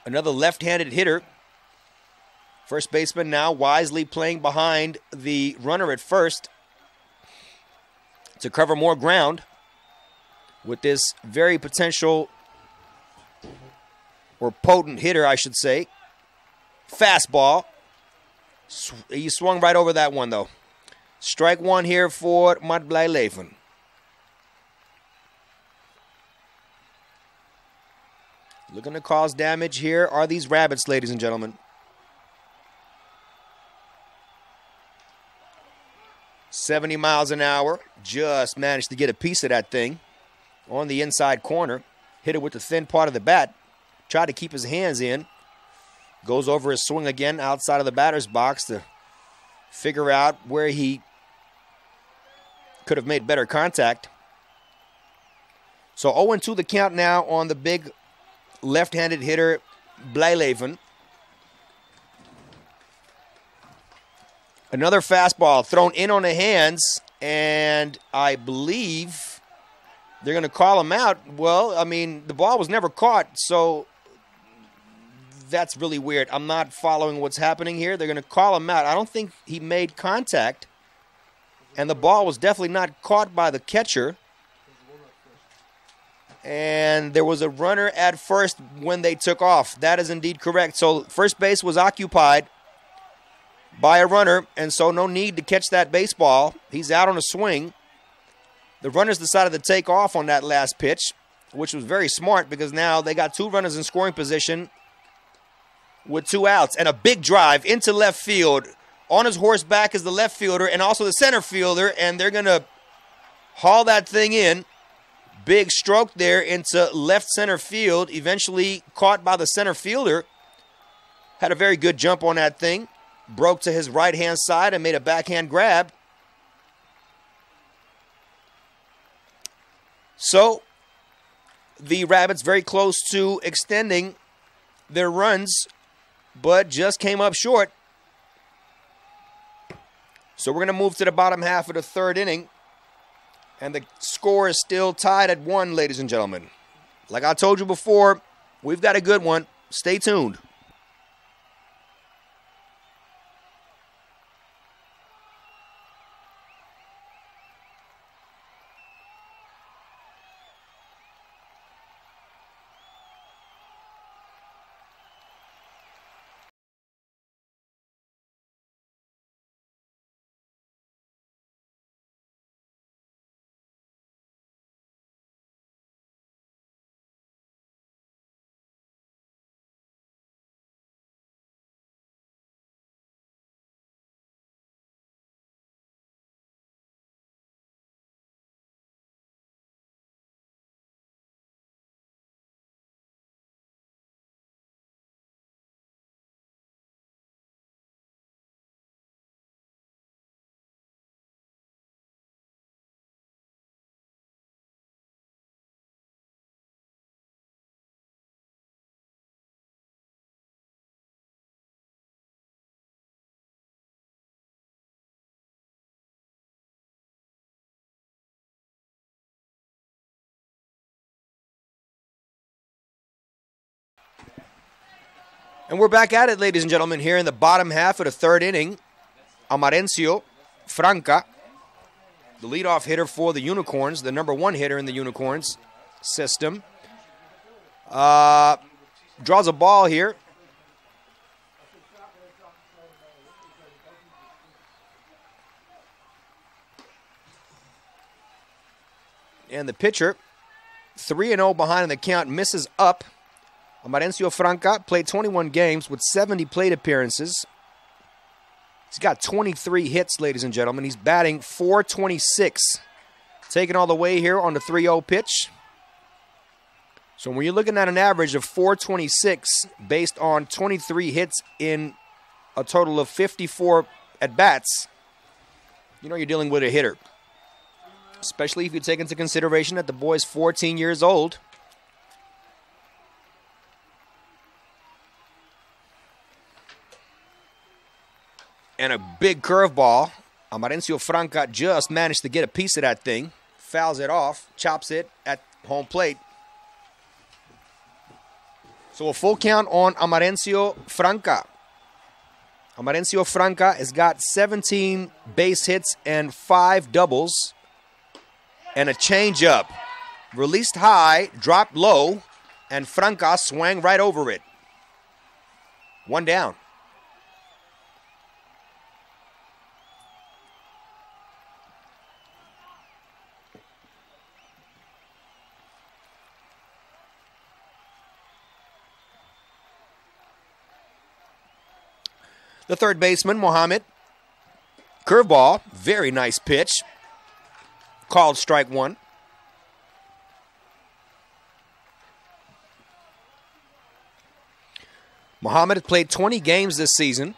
Another left-handed hitter. First baseman now wisely playing behind the runner at first to cover more ground with this very potential or potent hitter, I should say. Fastball. He swung right over that one, though. Strike one here for Matt Blijleven. Looking to cause damage here are these rabbits, ladies and gentlemen. 70 miles an hour. Just managed to get a piece of that thing on the inside corner. Hit it with the thin part of the bat. Tried to keep his hands in. Goes over his swing again outside of the batter's box to figure out where he could have made better contact. So 0-2 the count now on the big left-handed hitter, Blijleven. Another fastball thrown in on the hands, and I believe they're going to call him out. Well, I mean, the ball was never caught, so that's really weird. I'm not following what's happening here. They're going to call him out. I don't think he made contact, and the ball was definitely not caught by the catcher. And there was a runner at first when they took off. That is indeed correct. So first base was occupied by a runner, and so no need to catch that baseball. He's out on a swing. The runners decided to take off on that last pitch, which was very smart because now they got two runners in scoring position with 2 outs. And a big drive into left field. On his horseback is the left fielder and also the center fielder, and they're going to haul that thing in. Big stroke there into left center field, eventually caught by the center fielder. Had a very good jump on that thing. Broke to his right-hand side and made a backhand grab. So, the Rabbits very close to extending their runs, but just came up short. So we're going to move to the bottom half of the third inning. And the score is still tied at 1, ladies and gentlemen. Like I told you before, we've got a good one. Stay tuned. And we're back at it, ladies and gentlemen, here in the bottom half of the third inning. Amarencio Franca, the leadoff hitter for the Unicorns, the number 1 hitter in the Unicorns system. Draws a ball here. And the pitcher, 3-0 behind in the count, misses up. Amarencio Franca played 21 games with 70 plate appearances. He's got 23 hits, ladies and gentlemen. He's batting .426. Taken all the way here on the 3-0 pitch. So when you're looking at an average of .426 based on 23 hits in a total of 54 at-bats, you know you're dealing with a hitter. Especially if you take into consideration that the boy's 14 years old. And a big curveball. Amarencio Franca just managed to get a piece of that thing. Fouls it off, chops it at home plate. So a full count on Amarencio Franca. Amarencio Franca has got 17 base hits and 5 doubles. And a changeup. Released high, dropped low, and Franca swung right over it. 1 down. The third baseman, Mohammed. Curveball, very nice pitch. Called strike 1. Mohammed has played 20 games this season.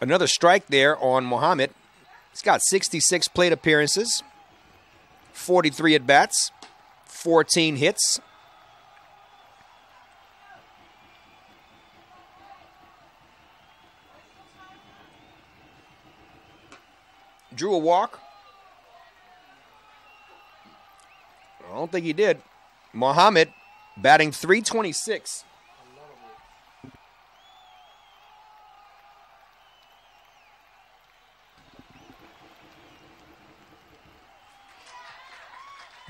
Another strike there on Mohammed. He's got 66 plate appearances, 43 at-bats, 14 hits. Drew a walk. I don't think he did. Mohammed batting .326.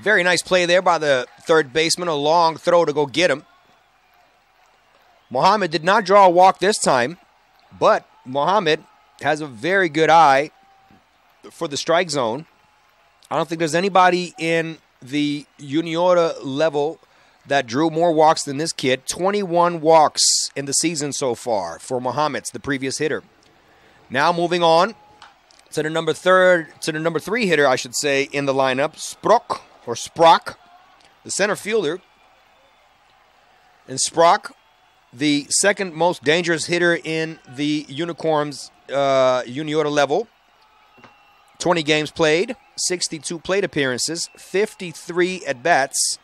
Very nice play there by the third baseman. A long throw to go get him. Mohammed did not draw a walk this time, but Mohammed has a very good eye for the strike zone. I don't think there's anybody in the Juniora level that drew more walks than this kid. 21 walks in the season so far for Mohammed, the previous hitter. Now moving on to the number 3 hitter, I should say, in the lineup, Sprock, the center fielder. And Sprock, the second most dangerous hitter in the Unicorns Juniora level. 20 games played, 62 plate appearances, 53 at-bats,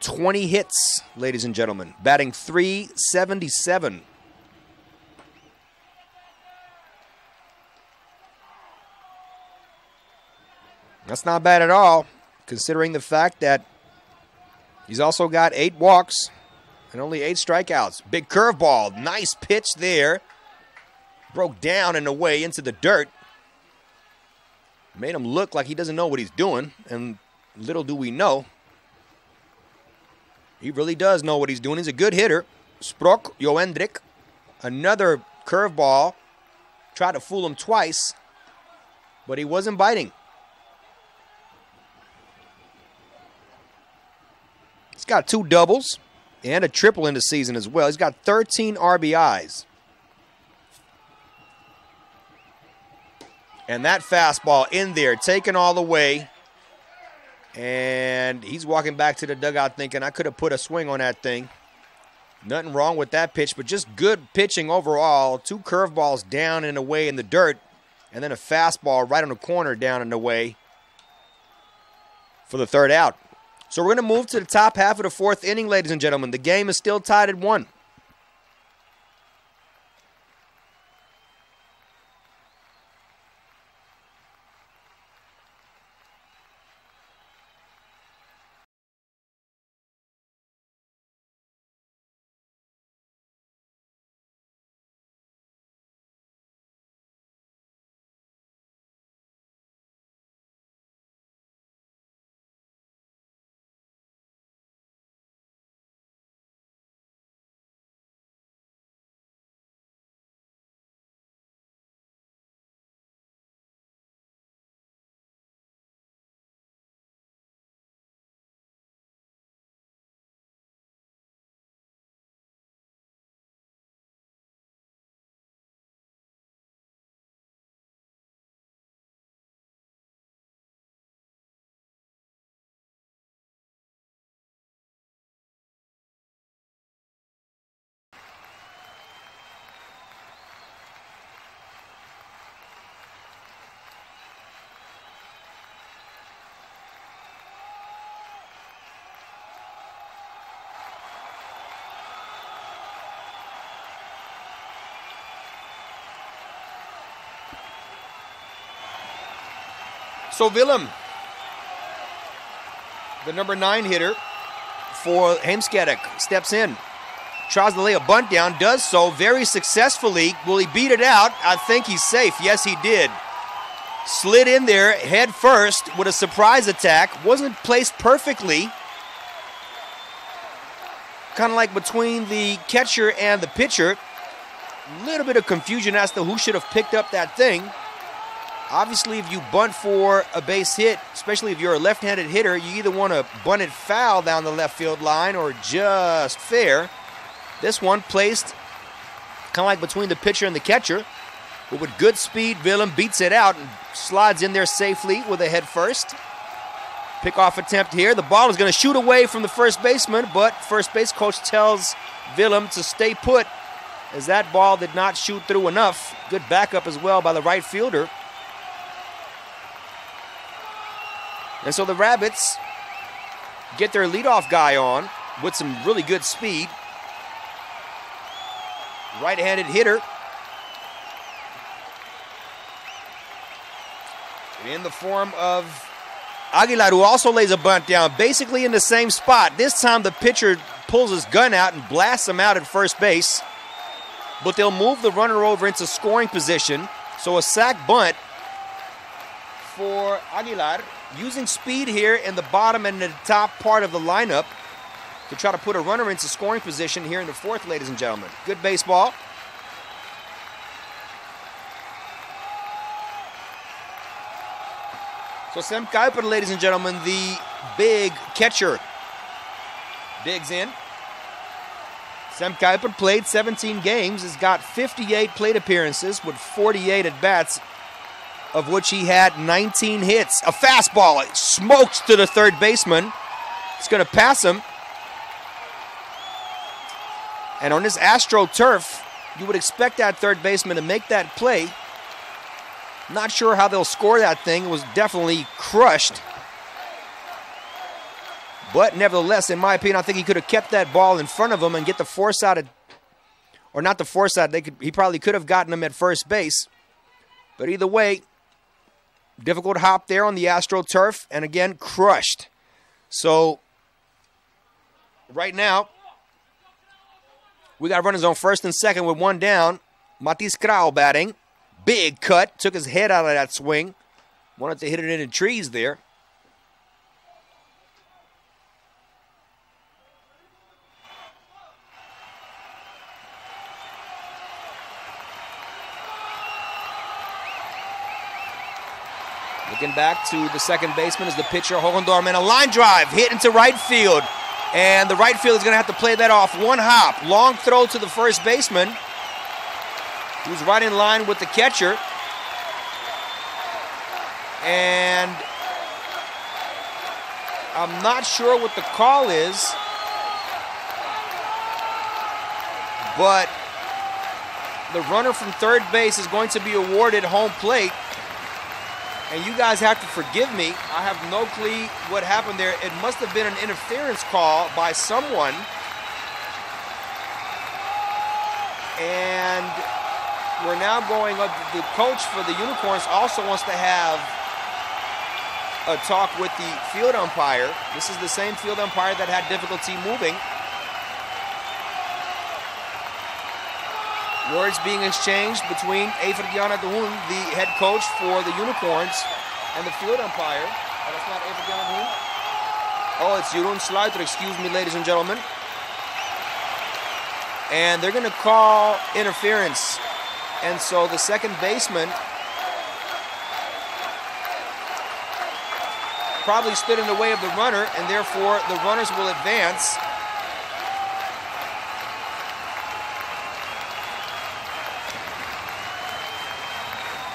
20 hits, ladies and gentlemen. Batting .377. That's not bad at all, considering the fact that he's also got 8 walks and only 8 strikeouts. Big curveball, nice pitch there. Broke down and away into the dirt. Made him look like he doesn't know what he's doing, and little do we know, he really does know what he's doing. He's a good hitter. Sprock Joendrik, another curveball. Tried to fool him twice, but he wasn't biting. He's got 2 doubles and a triple in the season as well. He's got 13 RBIs. And that fastball in there, taken all the way. And he's walking back to the dugout thinking, I could have put a swing on that thing. Nothing wrong with that pitch, but just good pitching overall. 2 curveballs down and away in the dirt. And then a fastball right on the corner down and away for the 3rd out. So we're going to move to the top half of the 4th inning, ladies and gentlemen. The game is still tied at 1. So Willem, the number 9 hitter for Heemskerk, steps in. Tries to lay a bunt down, does so very successfully. Will he beat it out? I think he's safe. Yes, he did. Slid in there head first with a surprise attack. Wasn't placed perfectly. Kind of like between the catcher and the pitcher. A little bit of confusion as to who should have picked up that thing. Obviously, if you bunt for a base hit, especially if you're a left-handed hitter, you either want to bunt it foul down the left field line or just fair. This one placed kind of like between the pitcher and the catcher. But with good speed, Willem beats it out and slides in there safely with a head first. Pickoff attempt here. The ball is going to shoot away from the first baseman, but first base coach tells Willem to stay put as that ball did not shoot through enough. Good backup as well by the right fielder. And so the Rabbits get their leadoff guy on with some really good speed. Right-handed hitter in the form of Aguilar, who also lays a bunt down, basically in the same spot. This time the pitcher pulls his gun out and blasts him out at first base. But they'll move the runner over into scoring position. So a sac bunt for Aguilar, using speed here in the bottom and the top part of the lineup to try to put a runner into scoring position here in the fourth, ladies and gentlemen. Good baseball. So Sam Kuiper, ladies and gentlemen, the big catcher, digs in. Sam Kuiper played 17 games, has got 58 plate appearances with 48 at-bats, of which he had 19 hits. A fastball, it smokes to the third baseman. It's going to pass him. And on this Astro turf, you would expect that third baseman to make that play. Not sure how they'll score that thing. It was definitely crushed. But nevertheless, in my opinion, I think he could have kept that ball in front of him and get the force-out, or not the force-out. He probably could have gotten him at first base. But either way, difficult hop there on the Astro turf, and again, crushed. So, right now, we got runners on first and second with one down. Matisse Krau batting. Big cut, took his head out of that swing. Wanted to hit it in the trees there. Looking back to the second baseman is the pitcher, Hogendorm, and a line drive hit into right field. And the right field is going to have to play that off. One hop, long throw to the first baseman, who's right in line with the catcher. And I'm not sure what the call is, but the runner from third base is going to be awarded home plate. And you guys have to forgive me. I have no clue what happened there. It must have been an interference call by someone. And we're now going up. The coach for the Unicorns also wants to have a talk with the field umpire. This is the same field umpire that had difficulty moving. Words being exchanged between Evert-Jan de Hoen, the head coach for the Unicorns, and the field umpire. Oh, that's not Evert-Jan de Hoen. Oh, it's Jeroen Sluiter, excuse me, ladies and gentlemen. And they're going to call interference. And so the second baseman probably stood in the way of the runner, and therefore the runners will advance.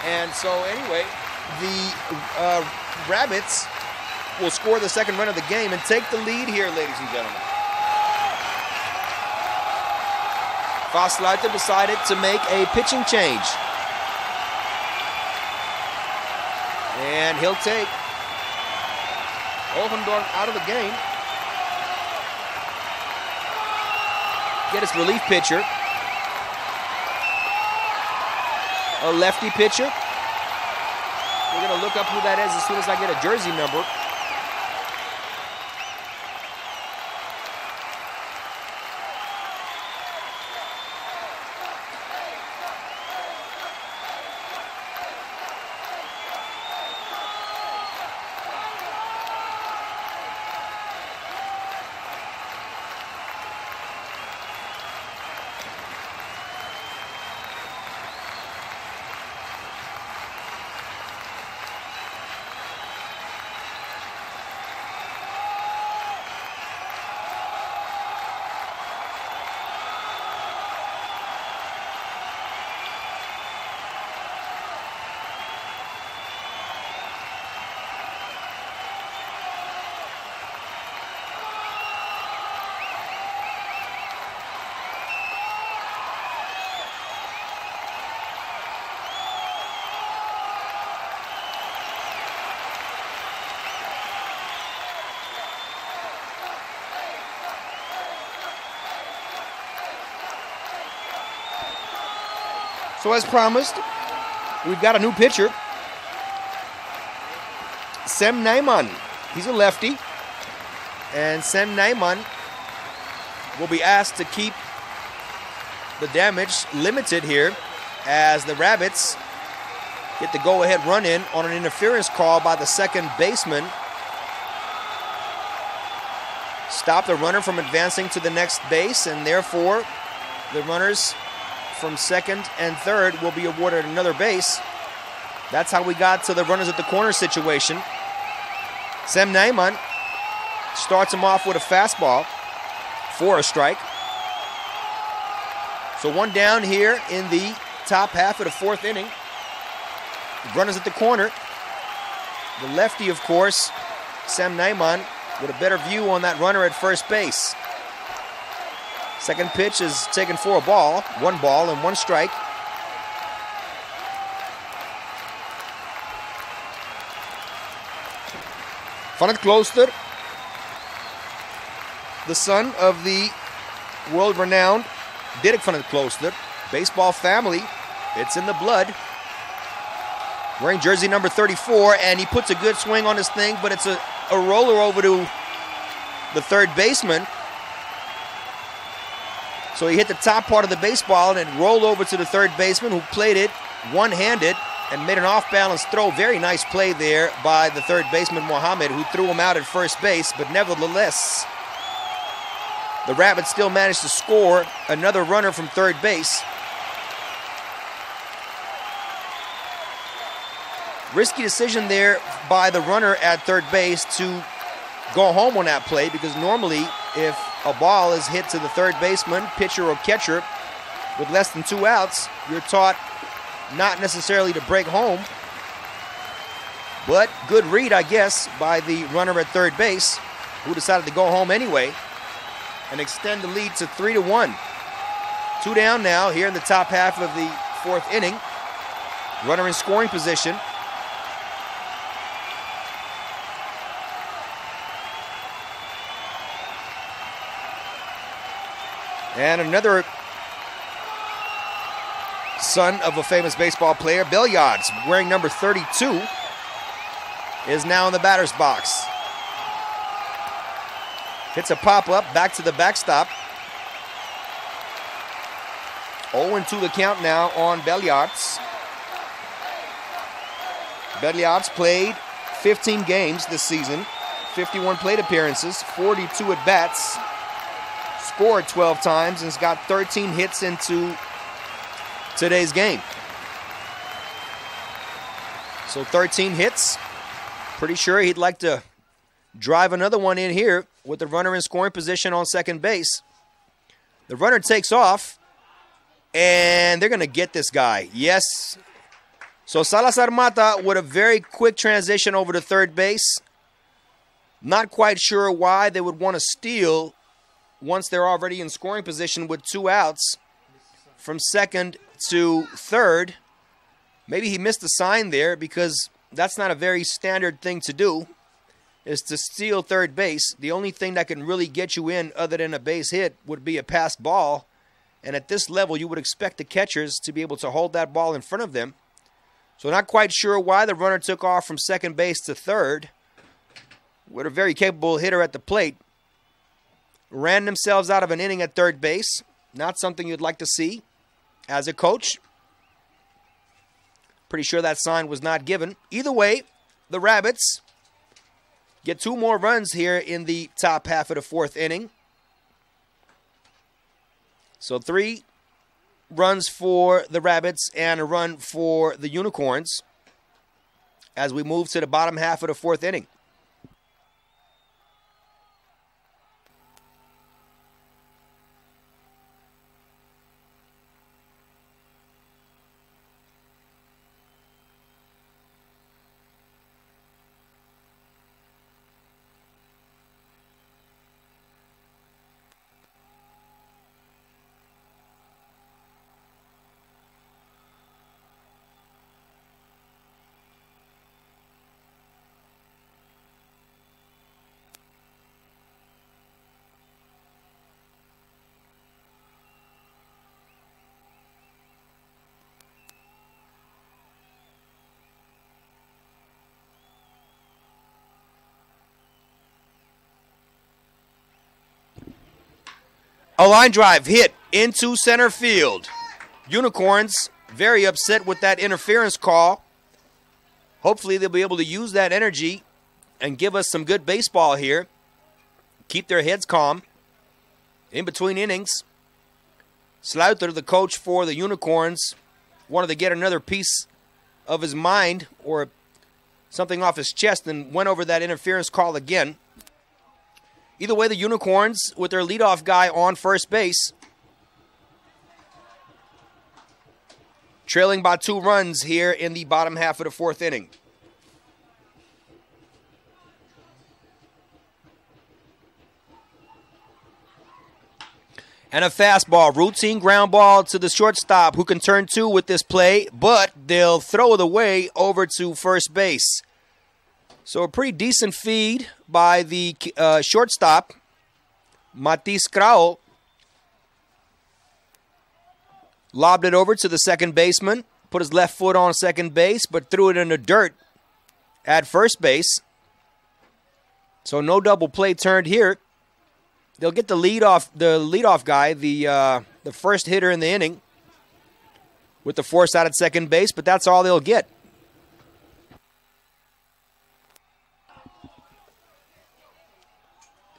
And so anyway, the Rabbits will score the second run of the game and take the lead here, ladies and gentlemen. Vosluiter decided to make a pitching change. And he'll take Hogendorp out of the game. Get his relief pitcher. A lefty pitcher We're going to look up who that is as soon as I get a jersey number. So as promised, we've got a new pitcher. Sam Nijman. He's a lefty. And Sam Nijman will be asked to keep the damage limited here as the Rabbits get the go-ahead run-in on an interference call by the second baseman. Stop the runner from advancing to the next base, and therefore the runners from second and third will be awarded another base. That's how we got to the runners at the corner situation. Sam Nijman starts him off with a fastball for a strike. So one down here in the top half of the fourth inning. Runners at the corner. The lefty, of course, Sam Nijman, with a better view on that runner at first base. Second pitch is taken for a ball. 1 ball and 1 strike. Van het Klooster, the son of the world-renowned Dirk van het Klooster. Baseball family, it's in the blood. Wearing jersey number 34, and he puts a good swing on this thing, but it's a roller over to the third baseman. So he hit the top part of the baseball and it rolled over to the third baseman, who played it one-handed and made an off-balance throw. Very nice play there by the third baseman, Mohammed, who threw him out at first base. But nevertheless, the Rabbits still managed to score another runner from third base. Risky decision there by the runner at third base to go home on that play, because normally if a ball is hit to the third baseman, pitcher or catcher, with less than 2 outs, you're taught not necessarily to break home. But good read, I guess, by the runner at third base, who decided to go home anyway and extend the lead to 3-1. 2 down now here in the top half of the fourth inning. Runner in scoring position. And another son of a famous baseball player, Belliards, wearing number 32, is now in the batter's box. Hits a pop-up back to the backstop. 0-2 the count now on Belliards. Belliards played 15 games this season, 51 plate appearances, 42 at-bats. Scored 12 times and has got 13 hits into today's game. So 13 hits. Pretty sure he'd like to drive another one in here with the runner in scoring position on second base. The runner takes off, and they're going to get this guy. Yes. So Salazar Mata with a very quick transition over to third base. Not quite sure why they would want to steal once they're already in scoring position with 2 outs from second to third. Maybe he missed a sign there, because that's not a very standard thing to do, is to steal third base. The only thing that can really get you in other than a base hit would be a passed ball. And at this level, you would expect the catchers to be able to hold that ball in front of them. So not quite sure why the runner took off from second base to third. With a very capable hitter at the plate. Ran themselves out of an inning at third base. Not something you'd like to see as a coach. Pretty sure that sign was not given. Either way, the Rabbits get 2 more runs here in the top half of the 4th inning. So 3 runs for the Rabbits and a run for the Unicorns as we move to the bottom half of the 4th inning. A line drive hit into center field. Unicorns very upset with that interference call. Hopefully they'll be able to use that energy and give us some good baseball here. Keep their heads calm. In between innings, Sluiter, the coach for the Unicorns, wanted to get another piece of his mind or something off his chest and went over that interference call again. Either way, the Unicorns, with their leadoff guy on first base, trailing by 2 runs here in the bottom half of the 4th inning. And a fastball, routine ground ball to the shortstop, who can turn 2 with this play, but they'll throw it away over to first base. So a pretty decent feed by the shortstop, Matisse Krauel. Lobbed it over to the second baseman, put his left foot on second base, but threw it in the dirt at first base. So no double play turned here. They'll get the leadoff guy, the first hitter in the inning, with the force out at second base, but that's all they'll get.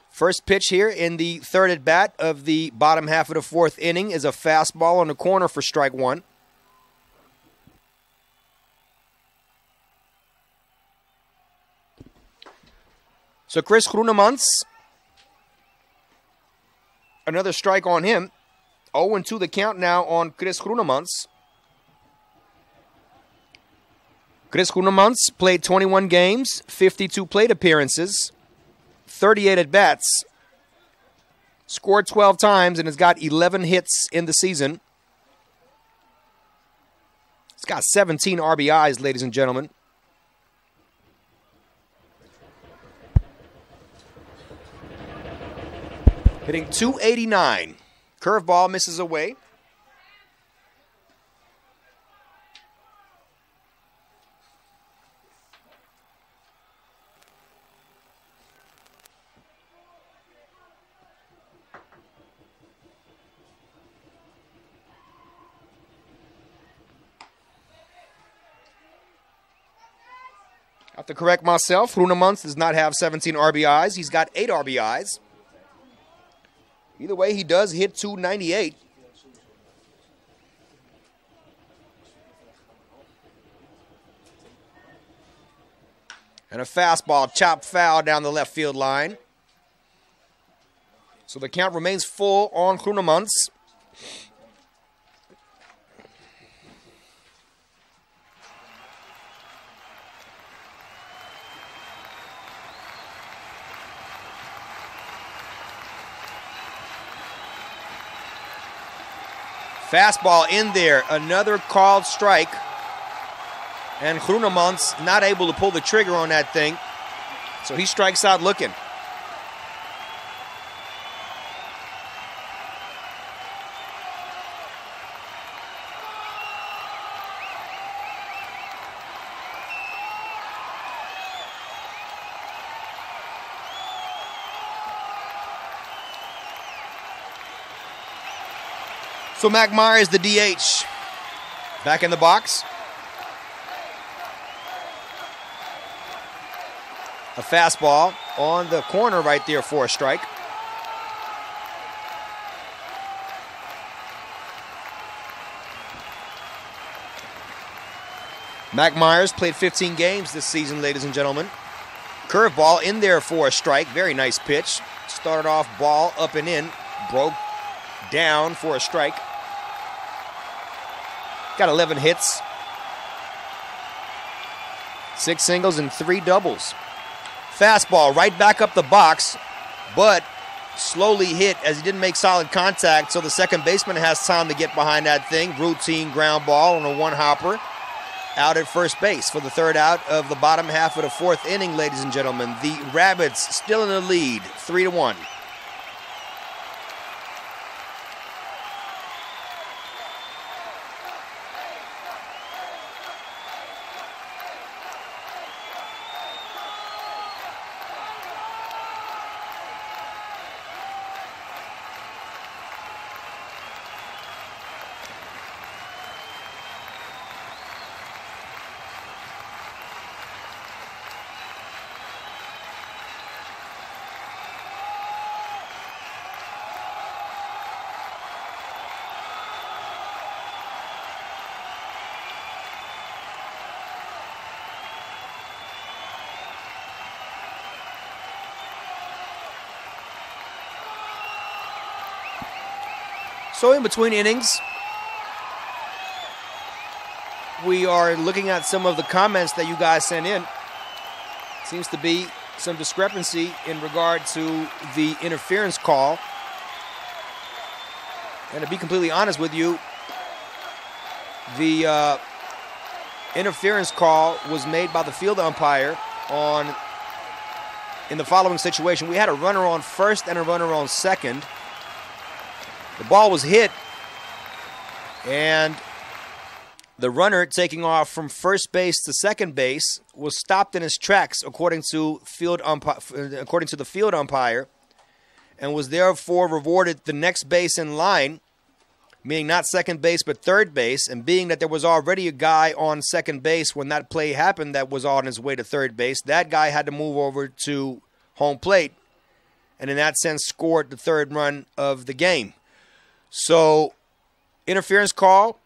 First pitch here in the 3rd at bat of the bottom half of the 4th inning is a fastball on the corner for strike 1. So Chris Groenemans, another strike on him. 0-2 the count now on Chris Groenemans. Chris Groenemans played 21 games, 52 plate appearances, 38 at-bats, scored 12 times, and has got 11 hits in the season. He's got 17 RBIs, ladies and gentlemen. Hitting .289. Curveball misses away. I have to correct myself. Groenemans does not have 17 RBIs. He's got 8 RBIs. Either way, he does hit .298. And a fastball chopped foul down the left field line. So the count remains full on Groenemans. Fastball in there, another called strike. And Groenemans not able to pull the trigger on that thing. So he strikes out looking. So Mac Myers, the DH, back in the box. A fastball on the corner right there for a strike. Mac Myers played 15 games this season, ladies and gentlemen. Curveball in there for a strike. Very nice pitch. Started off ball up and in. Broke down for a strike. Got 11 hits. 6 singles and 3 doubles. Fastball right back up the box, but slowly hit as he didn't make solid contact, so the second baseman has time to get behind that thing. Routine ground ball on a one-hopper. Out at first base for the third out of the bottom half of the fourth inning, ladies and gentlemen. The Rabbits still in the lead, 3-1. So in between innings, we are looking at some of the comments that you guys sent in. Seems to be some discrepancy in regard to the interference call. And to be completely honest with you, the interference call was made by the field umpire in the following situation. We had a runner on first and a runner on second. The ball was hit, and the runner taking off from first base to second base was stopped in his tracks, according to the field umpire, and was therefore rewarded the next base in line, meaning not second base but third base. And being that there was already a guy on second base when that play happened that was on his way to third base, that guy had to move over to home plate, and in that sense scored the third run of the game. So, interference call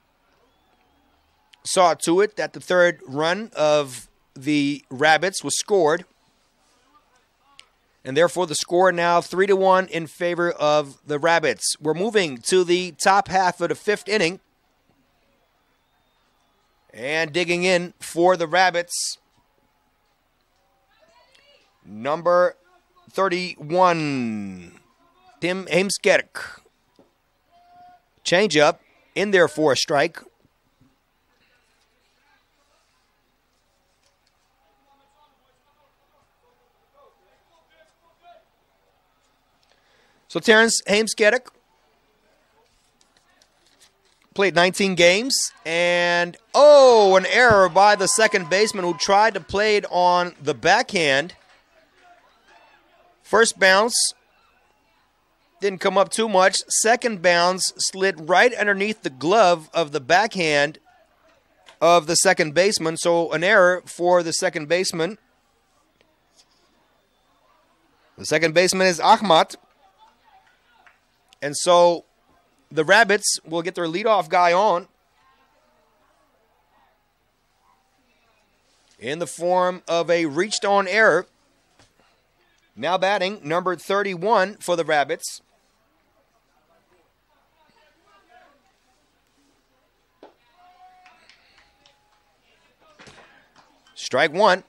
saw to it that the third run of the Rabbits was scored. And therefore, the score now 3-1 in favor of the Rabbits. We're moving to the top half of the fifth inning. And digging in for the Rabbits, number 31, Tim Heemskerk. Changeup in there for a strike. So Terrence Heemskerk played 19 games, and an error by the second baseman who tried to play it on the backhand. First bounce didn't come up too much. Second bounce slid right underneath the glove of the backhand of the second baseman. So an error for the second baseman. The second baseman is Ahmad. And so the Rabbits will get their leadoff guy on in the form of a reached-on error. Now batting, number 31 for the Rabbits. Strike one.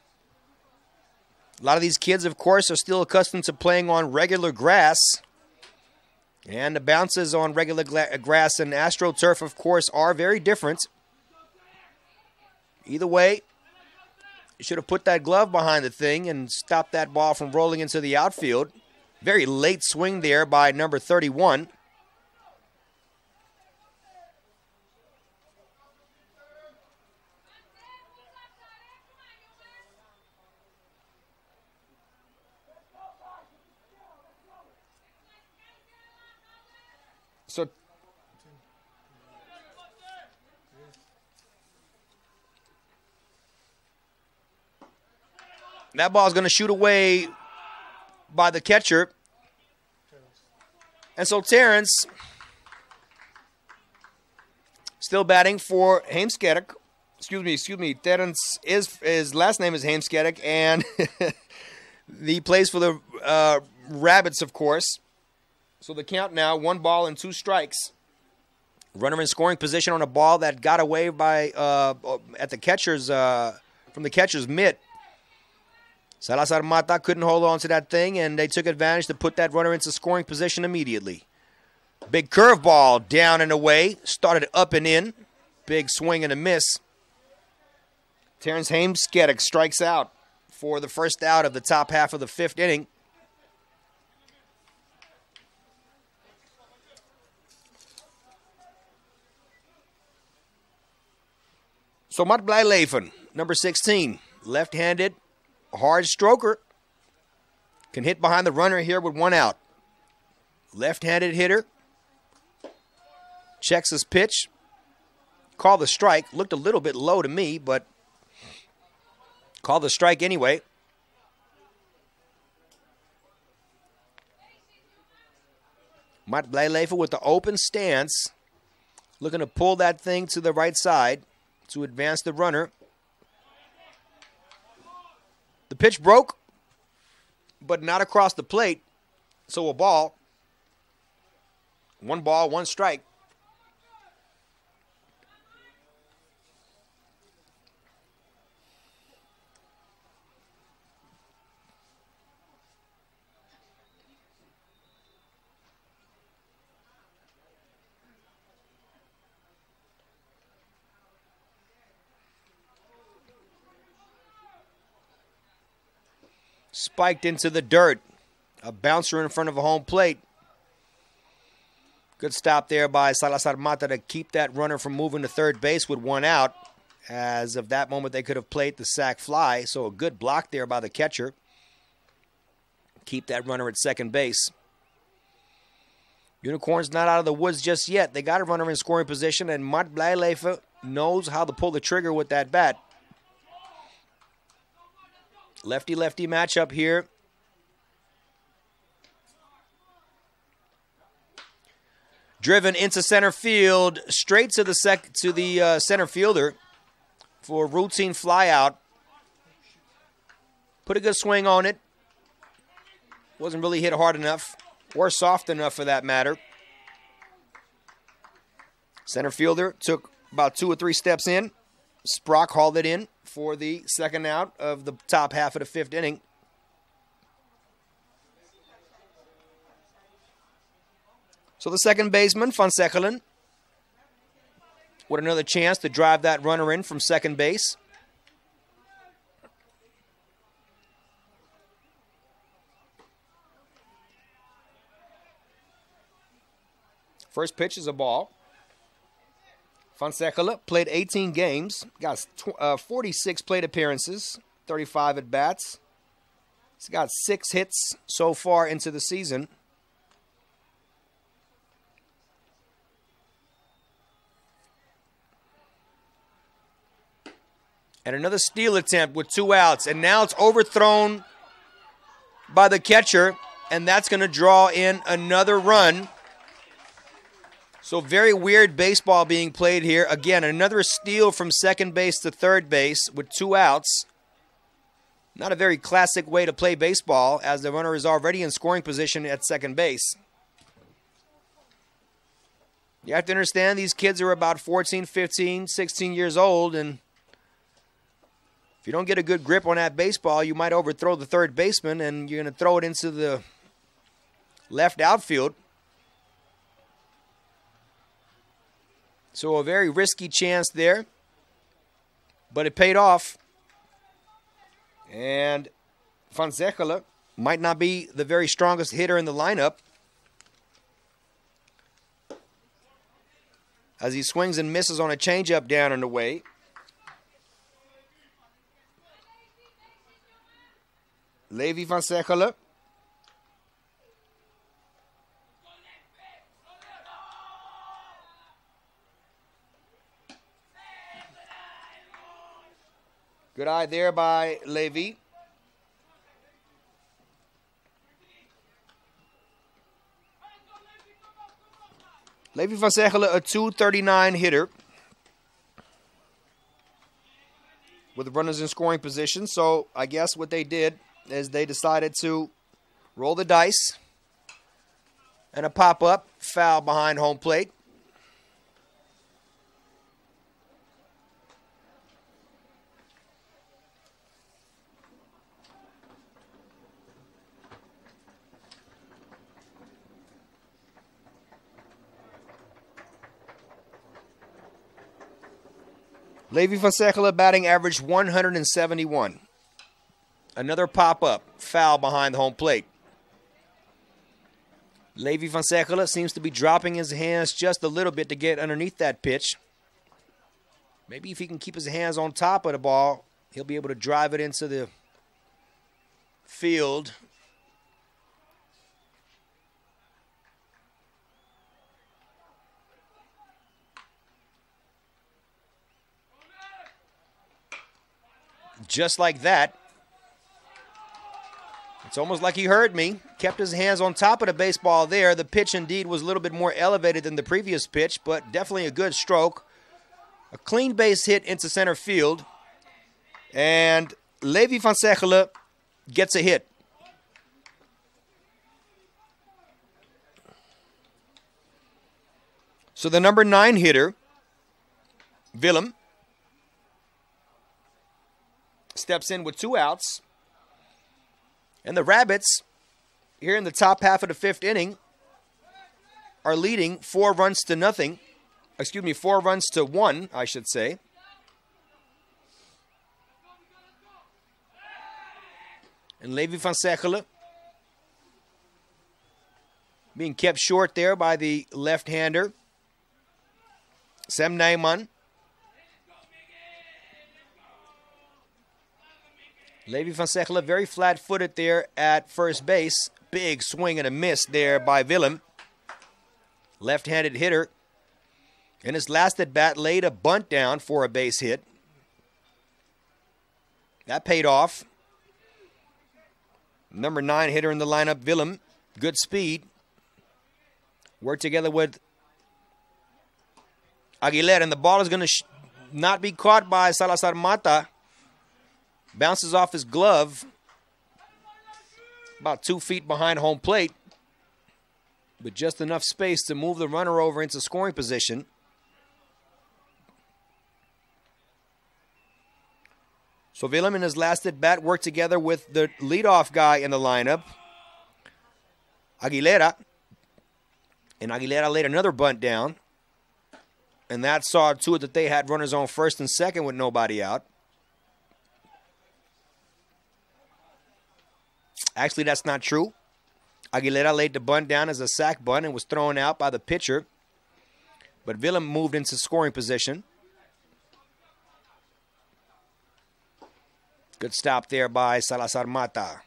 A lot of these kids, of course, are still accustomed to playing on regular grass. And the bounces on regular grass and AstroTurf, of course, are very different. Either way, you should have put that glove behind the thing and stopped that ball from rolling into the outfield. Very late swing there by number 31. So That ball is going to shoot away by the catcher. And so Terrence, still batting for Heemskerk. Excuse me. Terrence, his last name is Heemskerk, and he plays for the Rabbits, of course. So the count now, 1 ball and 2 strikes. Runner in scoring position on a ball that got away by at the catcher's from the catcher's mitt. Salazar Mata couldn't hold on to that thing, and they took advantage to put that runner into scoring position immediately. Big curveball down and away. Started up and in. Big swing and a miss. Terrence Heemskerk strikes out for the first out of the top half of the 5th inning. So Matt Blijleven, number 16, left-handed, hard stroker, can hit behind the runner here with 1 out. Left-handed hitter, checks his pitch, called the strike. Looked a little bit low to me, but called the strike anyway. Matt Blijleven with the open stance, looking to pull that thing to the right side to advance the runner. The pitch broke, but not across the plate, so a ball. 1 ball, 1 strike. Spiked into the dirt. A bouncer in front of a home plate. Good stop there by Salazar Mata to keep that runner from moving to third base with 1 out. As of that moment, they could have played the sac fly. So a good block there by the catcher. Keep that runner at second base. Unicorns not out of the woods just yet. They got a runner in scoring position, and Matt Blijleven knows how to pull the trigger with that bat. Lefty-lefty matchup here. Driven into center field, straight to the center fielder for a routine flyout. Put a good swing on it. Wasn't really hit hard enough, or soft enough for that matter. Center fielder took about 2 or 3 steps in. Sprock hauled it in for the second out of the top half of the 5th inning. So the second baseman, Van Zegelen, with another chance to drive that runner in from second base. First pitch is a ball. Van Zegelen played 18 games, got 46 plate appearances, 35 at-bats. He's got 6 hits so far into the season. And another steal attempt with 2 outs. And now it's overthrown by the catcher, and that's going to draw in another run. So very weird baseball being played here. Again, another steal from second base to third base with 2 outs. Not a very classic way to play baseball, as the runner is already in scoring position at second base. You have to understand these kids are about 14, 15, 16 years old, and if you don't get a good grip on that baseball, you might overthrow the third baseman, and you're going to throw it into the left outfield. So a very risky chance there, but it paid off. And Van Zegelen might not be the very strongest hitter in the lineup, as he swings and misses on a changeup down and away. Levi Van Zegelen. Good eye there by Levi. Levi van Zegelen, a .239 hitter with runners in scoring position. So I guess what they did is they decided to roll the dice and a pop-up foul behind home plate. Levi van Zegelen batting average 171. Another pop-up foul behind home plate. Levi van Zegelen seems to be dropping his hands just a little bit to get underneath that pitch. Maybe if he can keep his hands on top of the ball, he'll be able to drive it into the field. Just like that. It's almost like he heard me. Kept his hands on top of the baseball there. The pitch indeed was a little bit more elevated than the previous pitch, but definitely a good stroke. A clean base hit into center field. And Levi van Zegelen gets a hit. So the number 9 hitter, Willem, steps in with 2 outs. And the Rabbits, here in the top half of the 5th inning, are leading 4 runs to nothing. Excuse me, 4 runs to 1, I should say. And Levi van Zegelen being kept short there by the left-hander, Sam Nijman. Levi van Zegelen very flat-footed there at first base. Big swing and a miss there by Willem. Left-handed hitter. In his last at-bat, laid a bunt down for a base hit. That paid off. Number 9 hitter in the lineup, Willem. Good speed. Worked together with Aguilera, and the ball is going to not be caught by Salazar Mata. Bounces off his glove about 2 feet behind home plate, with just enough space to move the runner over into scoring position. So Willem in his last at-bat worked together with the leadoff guy in the lineup, Aguilera. And Aguilera laid another bunt down. And that saw to it that they had runners on first and second with nobody out. Actually, that's not true. Aguilera laid the bunt down as a sac bunt and was thrown out by the pitcher. But Willem moved into scoring position. Good stop there by Salazar Mata.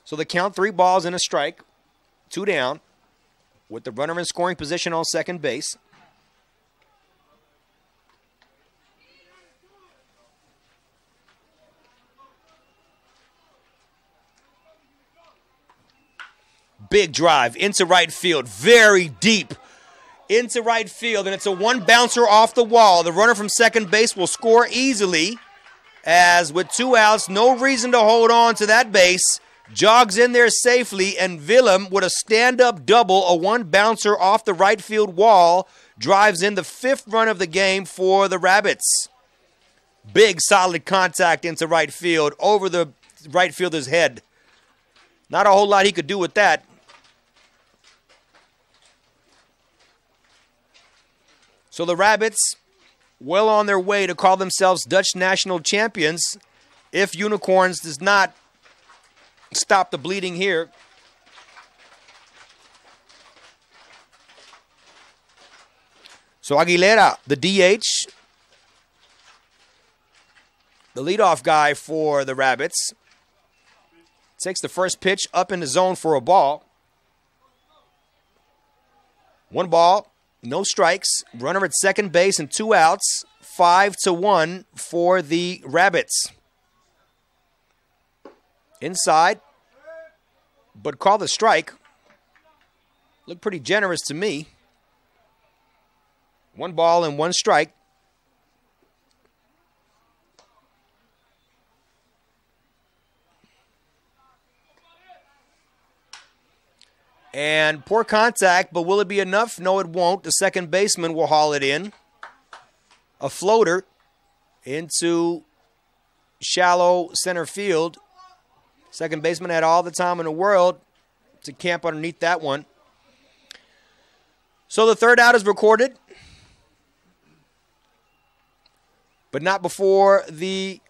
So the count, 3 balls and a strike, 2 down, with the runner in scoring position on second base. Big drive into right field, very deep into right field, and it's a 1 bouncer off the wall. The runner from second base will score easily, as with 2 outs, no reason to hold on to that base. Jogs in there safely, and Willem, with a stand-up double, a 1 bouncer off the right field wall, drives in the 5th run of the game for the Rabbits. Big, solid contact into right field, over the right fielder's head. Not a whole lot he could do with that. So the Rabbits, well on their way to call themselves Dutch national champions, if Unicorns does not stop the bleeding here. So Aguilera, the DH, the leadoff guy for the Rabbits, takes the first pitch up in the zone for a ball. 1 ball, no strikes. Runner at second base and 2 outs. 5-1 for the Rabbits. Inside, but call the strike. Looked pretty generous to me. 1 ball and 1 strike. And poor contact, but will it be enough? No, it won't. The second baseman will haul it in. A floater into shallow center field. Second baseman had all the time in the world to camp underneath that one. So the third out is recorded, but not before the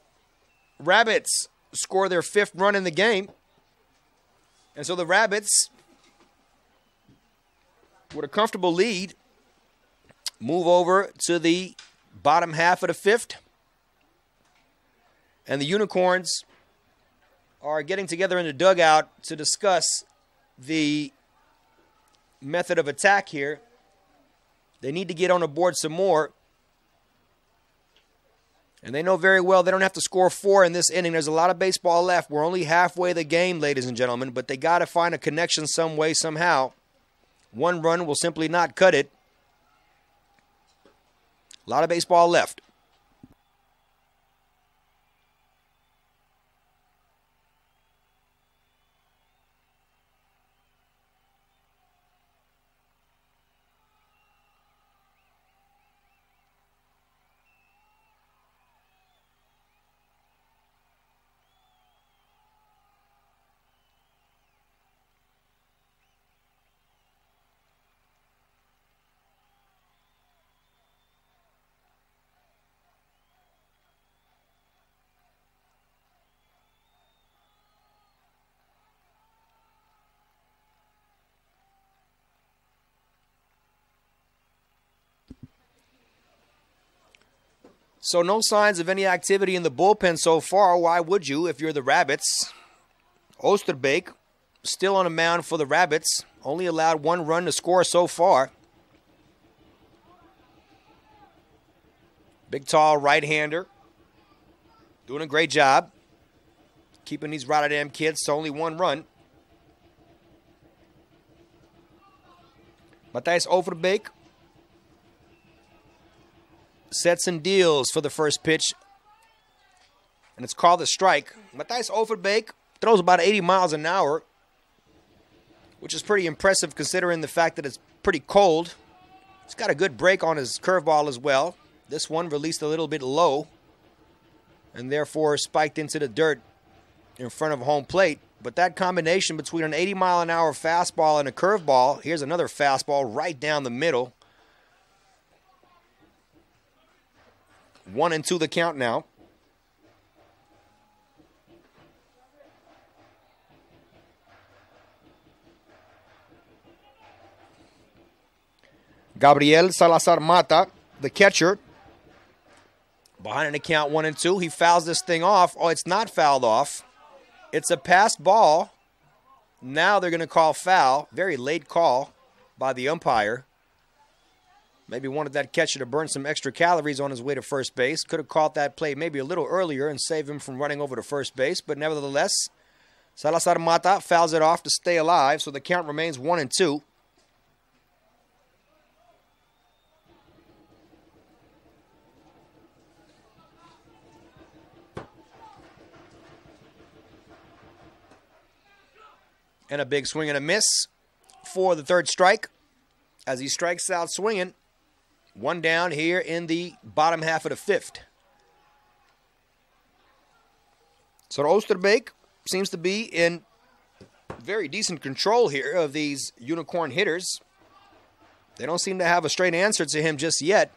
Rabbits score their 5th run in the game. And so the Rabbits, with a comfortable lead, move over to the bottom half of the 5th. And the Unicorns are getting together in the dugout to discuss the method of attack here. They need to get on the board some more. And they know very well they don't have to score 4 in this inning. There's a lot of baseball left. We're only halfway the game, ladies and gentlemen, but they got to find a connection some way, somehow. 1 run will simply not cut it. A lot of baseball left. So no signs of any activity in the bullpen so far. Why would you if you're the Rabbits? Oosterbeek still on the mound for the Rabbits. Only allowed 1 run to score so far. Big, tall right-hander. Doing a great job. Keeping these Rotterdam kids to only 1 run. Matthijs Oosterbeek sets and deals for the first pitch. And it's called a strike. Matthijs Oosterbeek throws about 80 miles an hour, which is pretty impressive considering the fact that it's pretty cold. He's got a good break on his curveball as well. This one released a little bit low and therefore spiked into the dirt in front of home plate. But that combination between an 80-mile-an-hour fastball and a curveball, here's another fastball right down the middle. 1-2 the count now. Gabriel Salazar Mata, the catcher, behind an account 1-2. He fouls this thing off. Oh, it's not fouled off. It's a passed ball. Now they're going to call foul. Very late call by the umpire. Maybe wanted that catcher to burn some extra calories on his way to first base. Could have caught that play maybe a little earlier and saved him from running over to first base. But nevertheless, Salazar Mata fouls it off to stay alive. So the count remains 1-2. And a big swing and a miss for the third strike as he strikes out swinging. 1 down here in the bottom half of the 5th. So Oosterbeek seems to be in very decent control here of these Unicorn hitters. They don't seem to have a straight answer to him just yet.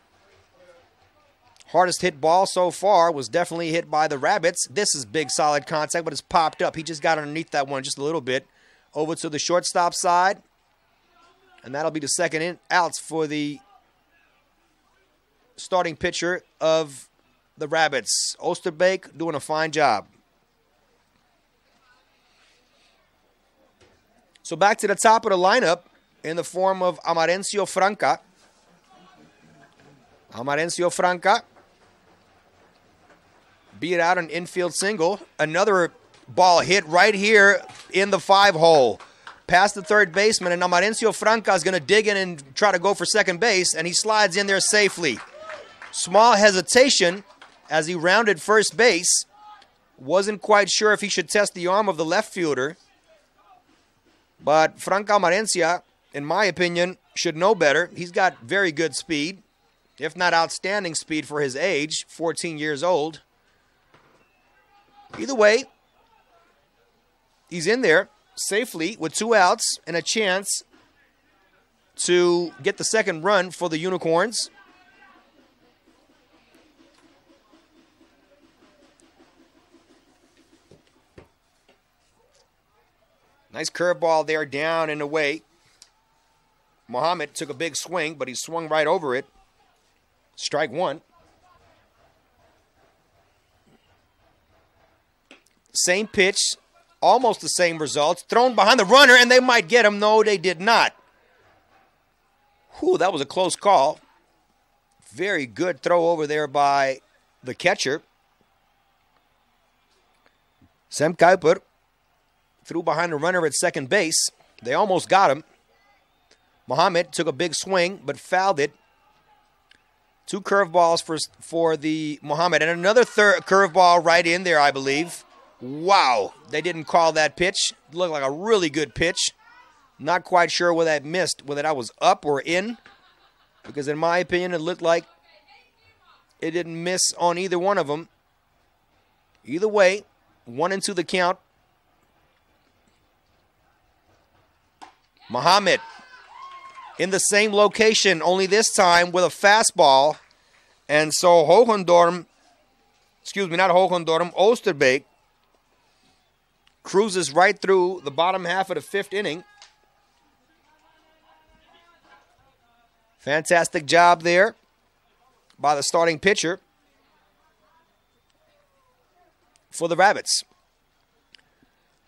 Hardest hit ball so far was definitely hit by the Rabbits. This is big, solid contact, but it's popped up. He just got underneath that one just a little bit. Over to the shortstop side. And that'll be the second outs for the starting pitcher of the Rabbits. Oosterbeek doing a fine job. So back to the top of the lineup in the form of Amarencio Franca. Amarencio Franca beat out an infield single. Another ball hit right here in the 5-hole. Past the third baseman, and now Mauricio Franca is going to dig in and try to go for second base, and he slides in there safely. Small hesitation as he rounded first base. Wasn't quite sure if he should test the arm of the left fielder. But Franca Mauricio, in my opinion, should know better. He's got very good speed, if not outstanding speed for his age, 14 years old. Either way, he's in there safely with 2 outs and a chance to get the second run for the Unicorns. Nice curveball there, down and away. Muhammad took a big swing, but he swung right over it. Strike 1. Same pitch. Almost the same results. Thrown behind the runner, and they might get him. No, they did not. Whew, that was a close call. Very good throw over there by the catcher. Sam Kuiper threw behind the runner at second base. They almost got him. Muhammad took a big swing, but fouled it. 2 curveballs for the Muhammad, and another curveball right in there, I believe. Wow, they didn't call that pitch. It looked like a really good pitch. Not quite sure whether that missed, whether that was up or in. Because in my opinion, it looked like it didn't miss on either one of them. Either way, 1-2 the count. Muhammad in the same location, only this time with a fastball. And so Oosterdorp cruises right through the bottom half of the 5th inning. Fantastic job there by the starting pitcher for the Rabbits.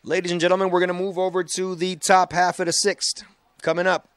Ladies and gentlemen, we're going to move over to the top half of the 6th coming up.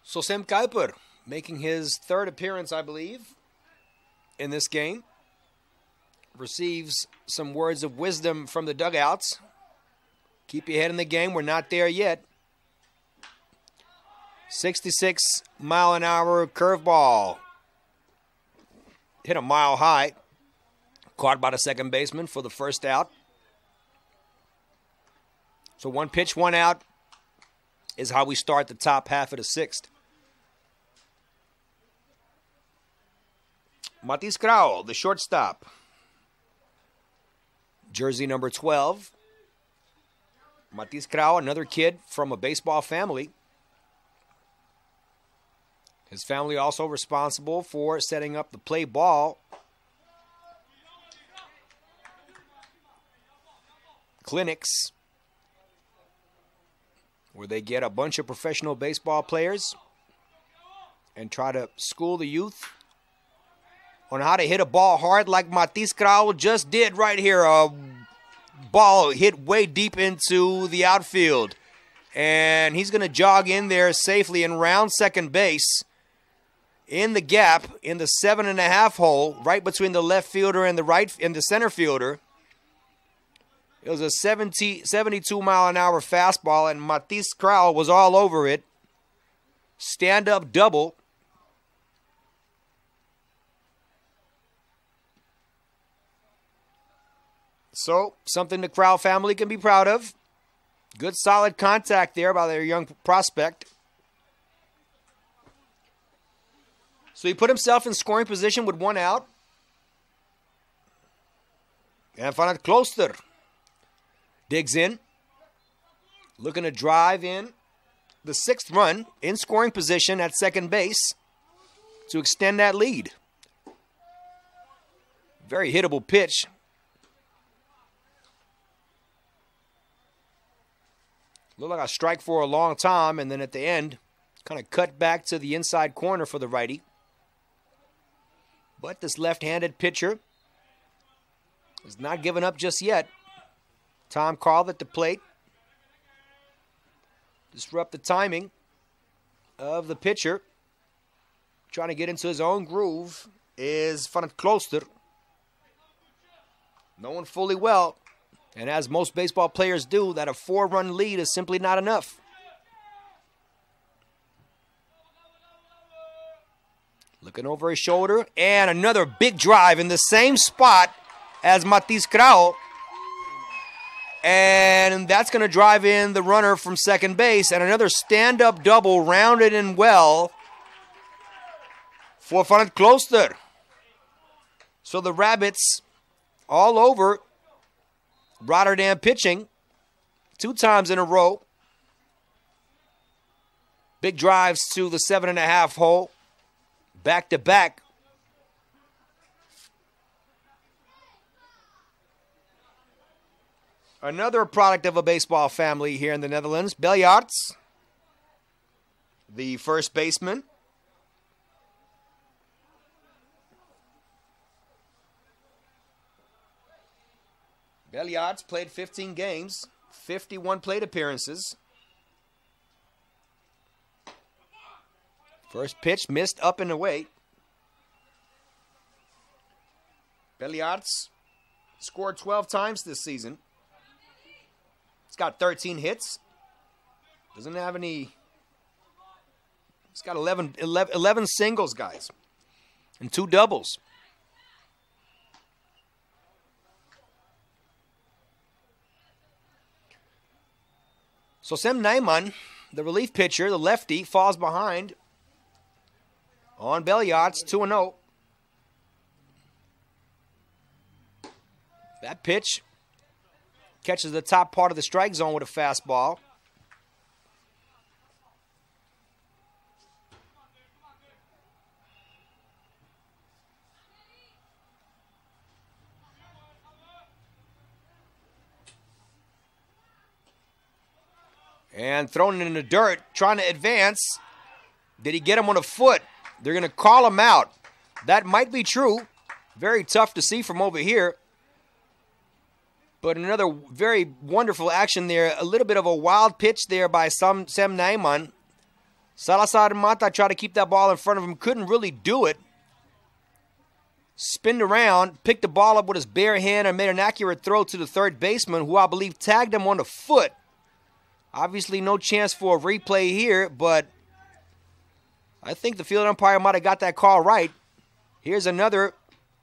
So Sam Kuiper making his 3rd appearance, I believe, in this game. Receives some words of wisdom from the dugouts. Keep your head in the game. We're not there yet. 66-mile-an-hour curveball. Hit a mile high. Caught by the second baseman for the first out. So 1 pitch, 1 out is how we start the top half of the 6th. Matis Krauel, the shortstop. Jersey number 12. Matis Krauel, another kid from a baseball family. His family also responsible for setting up the play ball clinics, where they get a bunch of professional baseball players and try to school the youth on how to hit a ball hard like Matis Krauel just did right here. A ball hit way deep into the outfield. And he's going to jog in there safely and round second base in the gap in the 7.5 hole, right between the left fielder and the center fielder. It was a 72-mile-an-hour fastball, and Matisse Krau was all over it. Stand-up double. So, something the Krau family can be proud of. Good, solid contact there by their young prospect. So he put himself in scoring position with 1 out. And Van het Klooster digs in. Looking to drive in the 6th run in scoring position at second base to extend that lead. Very hittable pitch. Looked like a strike for a long time, and then at the end, kind of cut back to the inside corner for the righty. But this left-handed pitcher is not giving up just yet. Tom Carl at the plate. Disrupt the timing of the pitcher. Trying to get into his own groove is Van het Klooster. Knowing fully well, and as most baseball players do, that a 4-run lead is simply not enough. Looking over his shoulder, and another big drive in the same spot as Matisse Krau. And that's going to drive in the runner from second base, and another stand-up double, rounded and well for Van het Klooster. So the Rabbits all over Rotterdam pitching 2 times in a row. Big drives to the 7.5 hole. Back to back. Another product of a baseball family here in the Netherlands. Beljarts, the first baseman. Beljarts played 15 games, 51 plate appearances. First pitch missed up and away. Beljarts scored 12 times this season. He's got 13 hits. Doesn't have any. He's got 11 singles, guys, and 2 doubles. So Sam Nijman, the relief pitcher, the lefty, falls behind on Beljarts, 2-0. That pitch catches the top part of the strike zone with a fastball. And thrown in the dirt, trying to advance. Did he get him on a foot? They're going to call him out. That might be true. Very tough to see from over here. But another very wonderful action there. A little bit of a wild pitch there by Sam Nijman. Salazar Mata tried to keep that ball in front of him. Couldn't really do it. Spinned around, picked the ball up with his bare hand and made an accurate throw to the third baseman, who I believe tagged him on the foot. Obviously, no chance for a replay here, but I think the field umpire might have got that call right. Here's another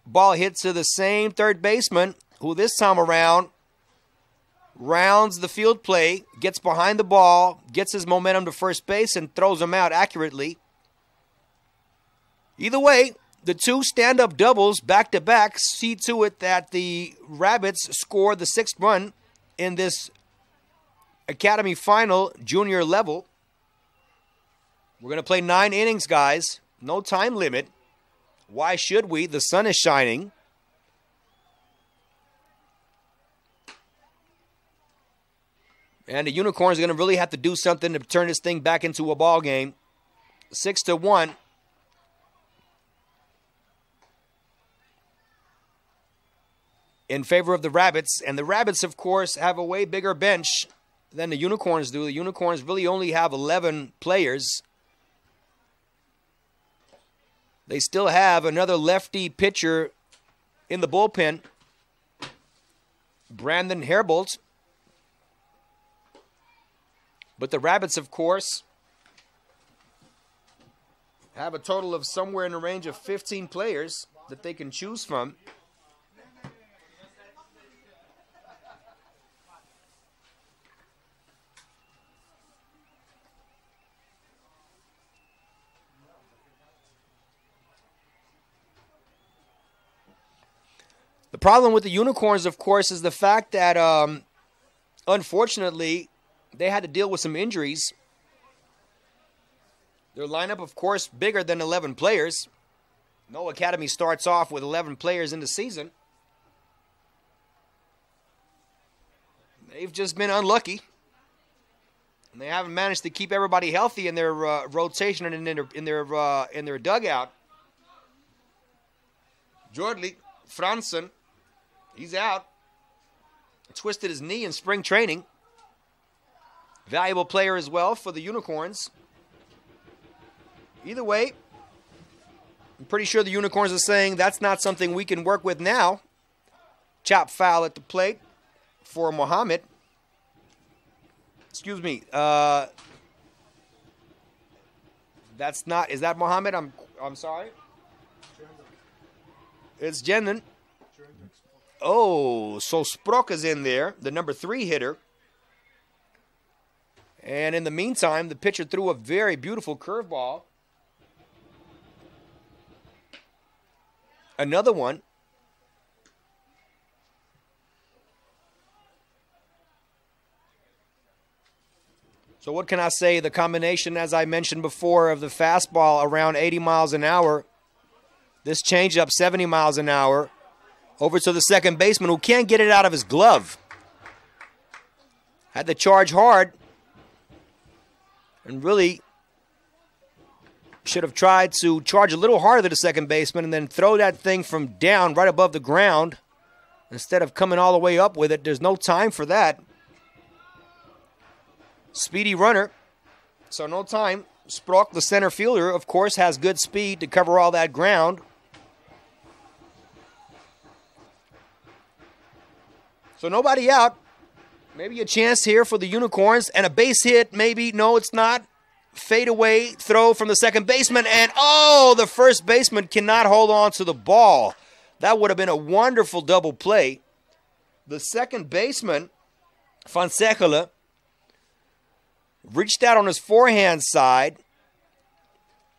ball hit to the same third baseman, who this time around rounds the field play, gets behind the ball, gets his momentum to first base, and throws him out accurately. Either way, the 2 stand-up doubles back-to-back see to it that the Rabbits score the 6th run in this Academy Final junior level. We're going to play 9 innings, guys. No time limit. Why should we? The sun is shining. And the Unicorns are going to really have to do something to turn this thing back into a ball game. 6-1. in favor of the Rabbits. And the Rabbits, of course, have a way bigger bench than the Unicorns do. The Unicorns really only have 11 players. They still have another lefty pitcher in the bullpen, Brandon Herbold. But the Rabbits, of course, have a total of somewhere in the range of 15 players that they can choose from. The problem with the Unicorns, of course, is the fact that, unfortunately, they had to deal with some injuries. Their lineup, of course, bigger than 11 players. No academy starts off with 11 players in the season. They've just been unlucky. And they haven't managed to keep everybody healthy in their rotation and in their dugout. Jordley Fransen, he's out. Twisted his knee in spring training. Valuable player as well for the Unicorns. Either way, I'm pretty sure the Unicorns are saying that's not something we can work with now. Chop foul at the plate for Mohammed. Excuse me. That's not. Is that Mohammed? I'm sorry. It's Jenden. Oh, so Sprok is in there, the number 3 hitter. And in the meantime, the pitcher threw a very beautiful curveball. Another one. So what can I say? The combination, as I mentioned before, of the fastball around 80 miles an hour, this changeup 70 miles an hour, over to the second baseman who can't get it out of his glove. Had to charge hard and really should have tried to charge a little harder to the second baseman and then throw that thing from down right above the ground instead of coming all the way up with it. There's no time for that. Speedy runner, so no time. Sprok, the center fielder, of course, has good speed to cover all that ground. So nobody out. Maybe a chance here for the Unicorns and a base hit. Maybe. No, it's not. Fade away throw from the second baseman. And, oh, the first baseman cannot hold on to the ball. That would have been a wonderful double play. The second baseman, Van Zegelen, reached out on his forehand side,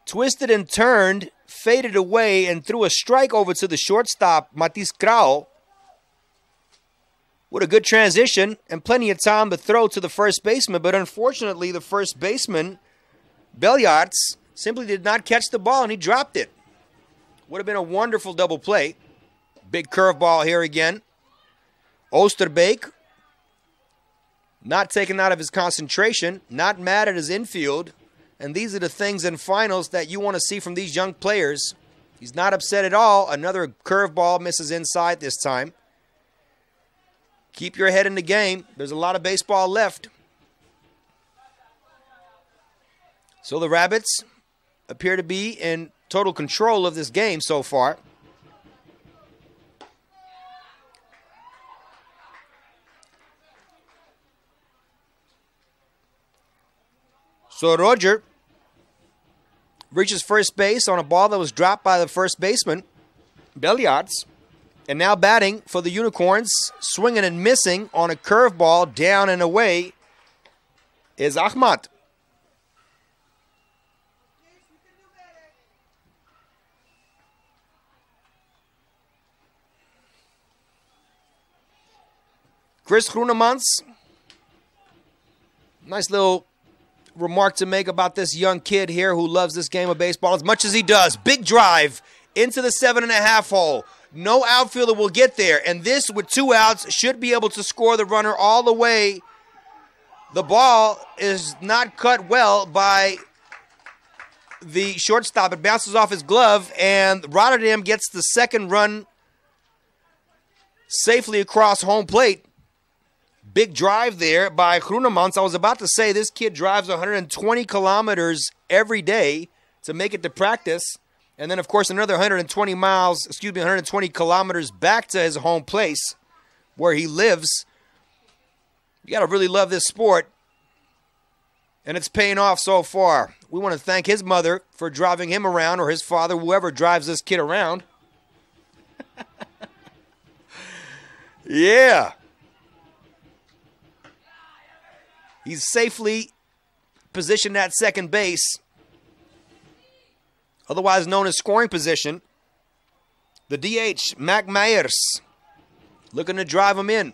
twisted and turned, faded away, and threw a strike over to the shortstop, Matthijs Krauw. With a good transition and plenty of time to throw to the first baseman, but unfortunately the first baseman, Beljarts, simply did not catch the ball and he dropped it. Would have been a wonderful double play. Big curveball here again. Oosterbeek, not taken out of his concentration, not mad at his infield, and these are the things in finals that you want to see from these young players. He's not upset at all. Another curveball misses inside this time. Keep your head in the game. There's a lot of baseball left. So the Rabbits appear to be in total control of this game so far. So Roger reaches first base on a ball that was dropped by the first baseman, Beljarts. And now batting for the Unicorns, swinging and missing on a curveball down and away, is Ahmad. Chris Groenemans, nice little remark to make about this young kid here who loves this game of baseball as much as he does. Big drive into the 7.5 hole. No outfielder will get there. And this, with 2 outs, should be able to score the runner all the way. The ball is not cut well by the shortstop. It bounces off his glove, and Rotterdam gets the second run safely across home plate. Big drive there by Groenemans. I was about to say this kid drives 120 kilometers every day to make it to practice. And then, of course, another 120 kilometers back to his home place where he lives. You got to really love this sport. And it's paying off so far. We want to thank his mother for driving him around, or his father, whoever drives this kid around. Yeah. He's safely positioned at second base, otherwise known as scoring position. The DH, Mac Myers, looking to drive him in.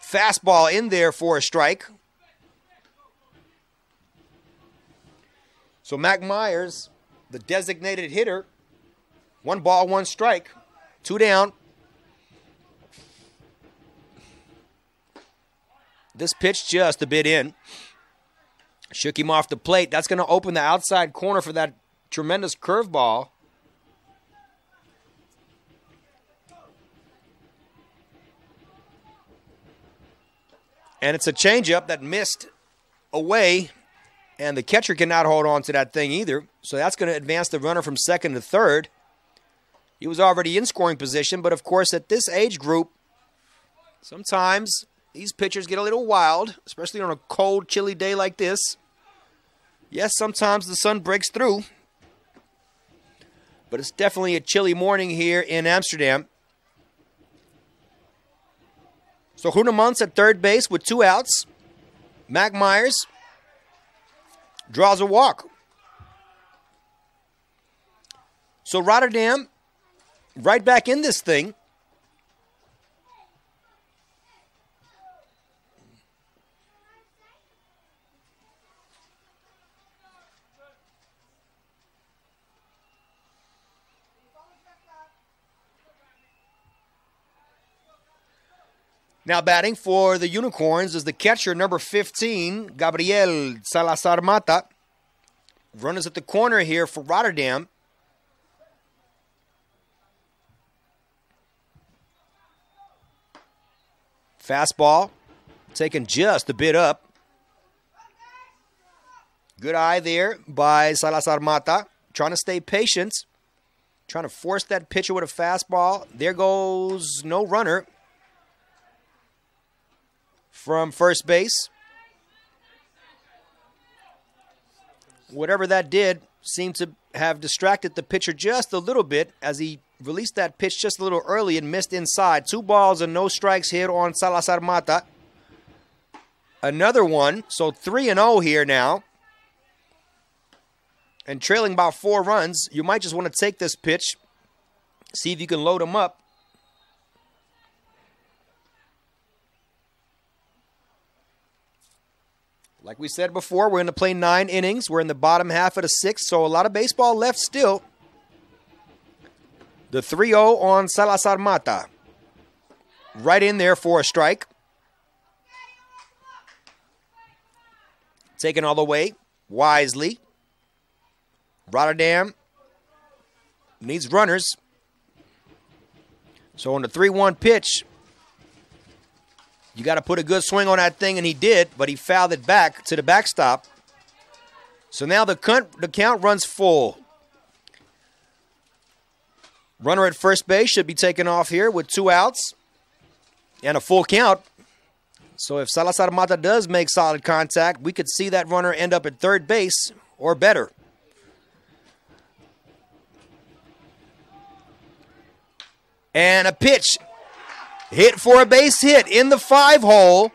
Fastball in there for a strike. So Mac Myers, the designated hitter, 1 ball, 1 strike, 2 down. This pitch just a bit in. Shook him off the plate. That's going to open the outside corner for that tremendous curveball. And it's a changeup that missed away, and the catcher cannot hold on to that thing either. So that's going to advance the runner from second to third. He was already in scoring position, but of course at this age group, sometimes these pitchers get a little wild, especially on a cold, chilly day like this. Yes, sometimes the sun breaks through, but it's definitely a chilly morning here in Amsterdam. So Groenemans at third base with 2 outs. Mac Myers draws a walk. So Rotterdam right back in this thing. Now batting for the Unicorns is the catcher, number 15, Gabriel Salazar Mata. Runners at the corner here for Rotterdam. Fastball taken just a bit up. Good eye there by Salazar Mata. Trying to stay patient. Trying to force that pitcher with a fastball. There goes no runner from first base. Whatever that did seemed to have distracted the pitcher just a little bit as he released that pitch just a little early and missed inside. 2 balls and no strikes here on Salazar Mata. Another one, so 3-0 here now. And trailing about 4 runs, you might just want to take this pitch, see if you can load him up. Like we said before, we're going to play 9 innings. We're in the bottom half of the 6th, so a lot of baseball left still. The 3-0 on Salazar Mata. Right in there for a strike. Taken all the way wisely. Rotterdam needs runners. So on the 3-1 pitch, you got to put a good swing on that thing, and he did, but he fouled it back to the backstop. So now the count runs full. Runner at first base should be taken off here with 2 outs and a full count. So if Salazar Mata does make solid contact, we could see that runner end up at third base or better. And a pitch. Hit for a base hit in the 5-hole.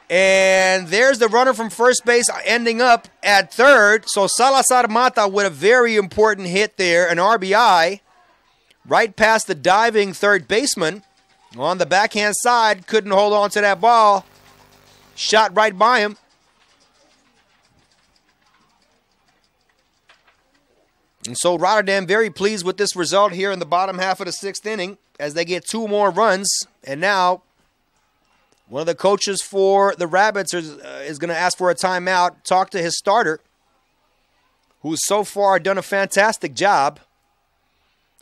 And there's the runner from first base ending up at third. So Salazar Mata with a very important hit there, an RBI. Right past the diving third baseman. On the backhand side, couldn't hold on to that ball. Shot right by him. And so Rotterdam very pleased with this result here in the bottom half of the 6th inning as they get 2 more runs. And now one of the coaches for the Rabbits is going to ask for a timeout, talk to his starter, who's so far done a fantastic job.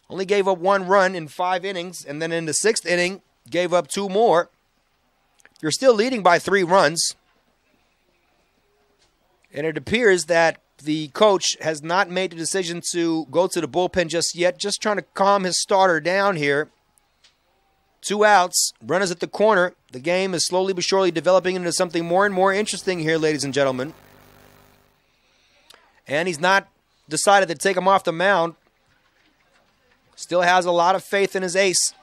Only gave up 1 run in 5 innings, and then in the 6th inning, gave up 2 more. You're still leading by 3 runs. And it appears that the coach has not made the decision to go to the bullpen just yet, just trying to calm his starter down here. 2 outs, runners at the corner. The game is slowly but surely developing into something more and more interesting here, ladies and gentlemen. And he's not decided to take him off the mound. Still has a lot of faith in his ace.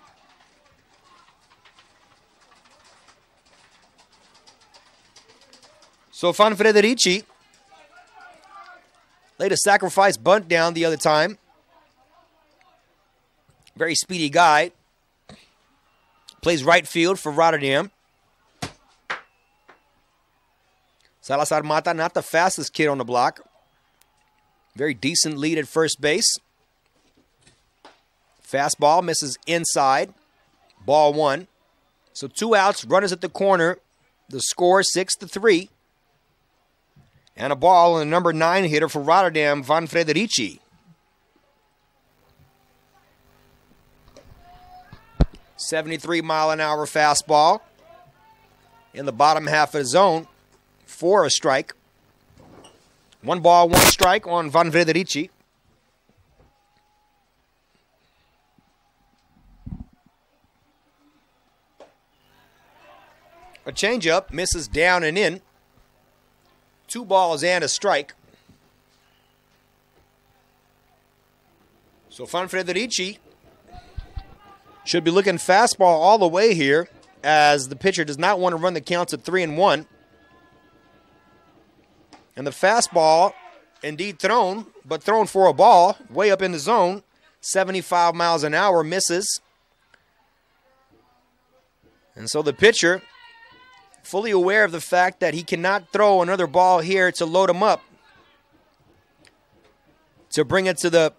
So Fan Frederici laid a sacrifice bunt down the other time. Very speedy guy. Plays right field for Rotterdam. Salazar Mata, not the fastest kid on the block. Very decent lead at first base. Fastball misses inside. Ball 1. So 2 outs, runners at the corner. The score 6-3. And a ball and a number 9 hitter for Rotterdam, Van Frederici. 73-mile-an-hour fastball in the bottom half of the zone for a strike. 1 ball, 1 strike on Van Frederici. A changeup misses down and in. 2 balls and a strike. So Van Frederici should be looking fastball all the way here, as the pitcher does not want to run the counts at 3-1. And the fastball, indeed thrown, but thrown for a ball, way up in the zone. 75 miles an hour, misses. And so the pitcher, fully aware of the fact that he cannot throw another ball here to load him up, to bring it to the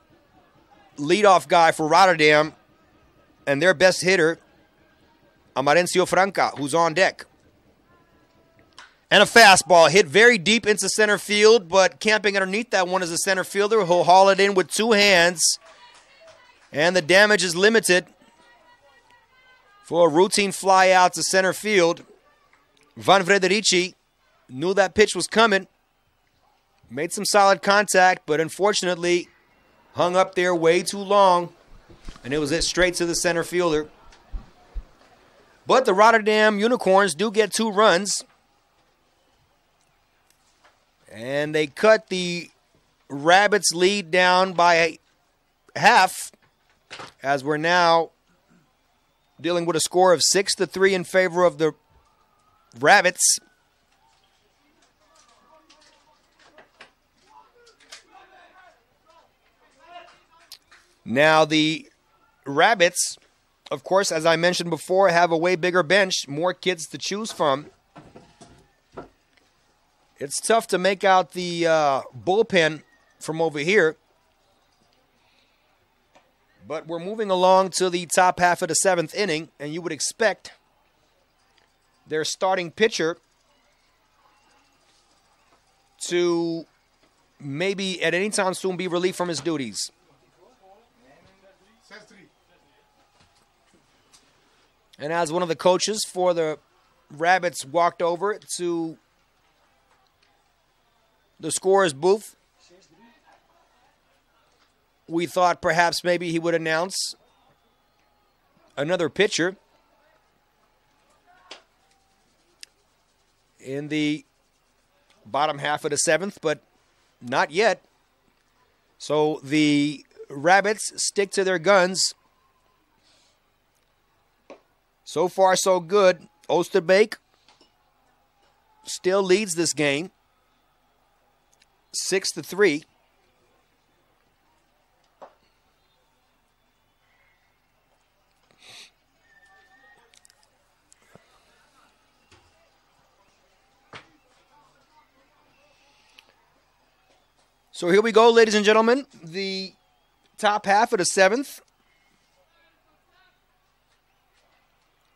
leadoff guy for Rotterdam, and their best hitter, Amarencio Franca, who's on deck. And a fastball hit very deep into center field, but camping underneath that one is a center fielder who'll haul it in with 2 hands. And the damage is limited for a routine fly out to center field. Van Frederici knew that pitch was coming. Made some solid contact, but unfortunately hung up there way too long. And it was hit straight to the center fielder. But the Rotterdam Unicorns do get 2 runs. And they cut the Rabbits' lead down by half, as we're now dealing with a score of 6-3 in favor of the Rabbits. Now the Rabbits, of course, as I mentioned before, have a way bigger bench, more kids to choose from. It's tough to make out the bullpen from over here. But we're moving along to the top half of the 7th inning, and you would expect their starting pitcher to maybe at any time soon be relieved from his duties. And as one of the coaches for the Rabbits walked over to the scorer's booth, we thought perhaps maybe he would announce another pitcher in the bottom half of the 7th, but not yet. So the Rabbits stick to their guns. So far, so good. Oosterbeek still leads this game, 6-3. So here we go, ladies and gentlemen. The top half of the 7th.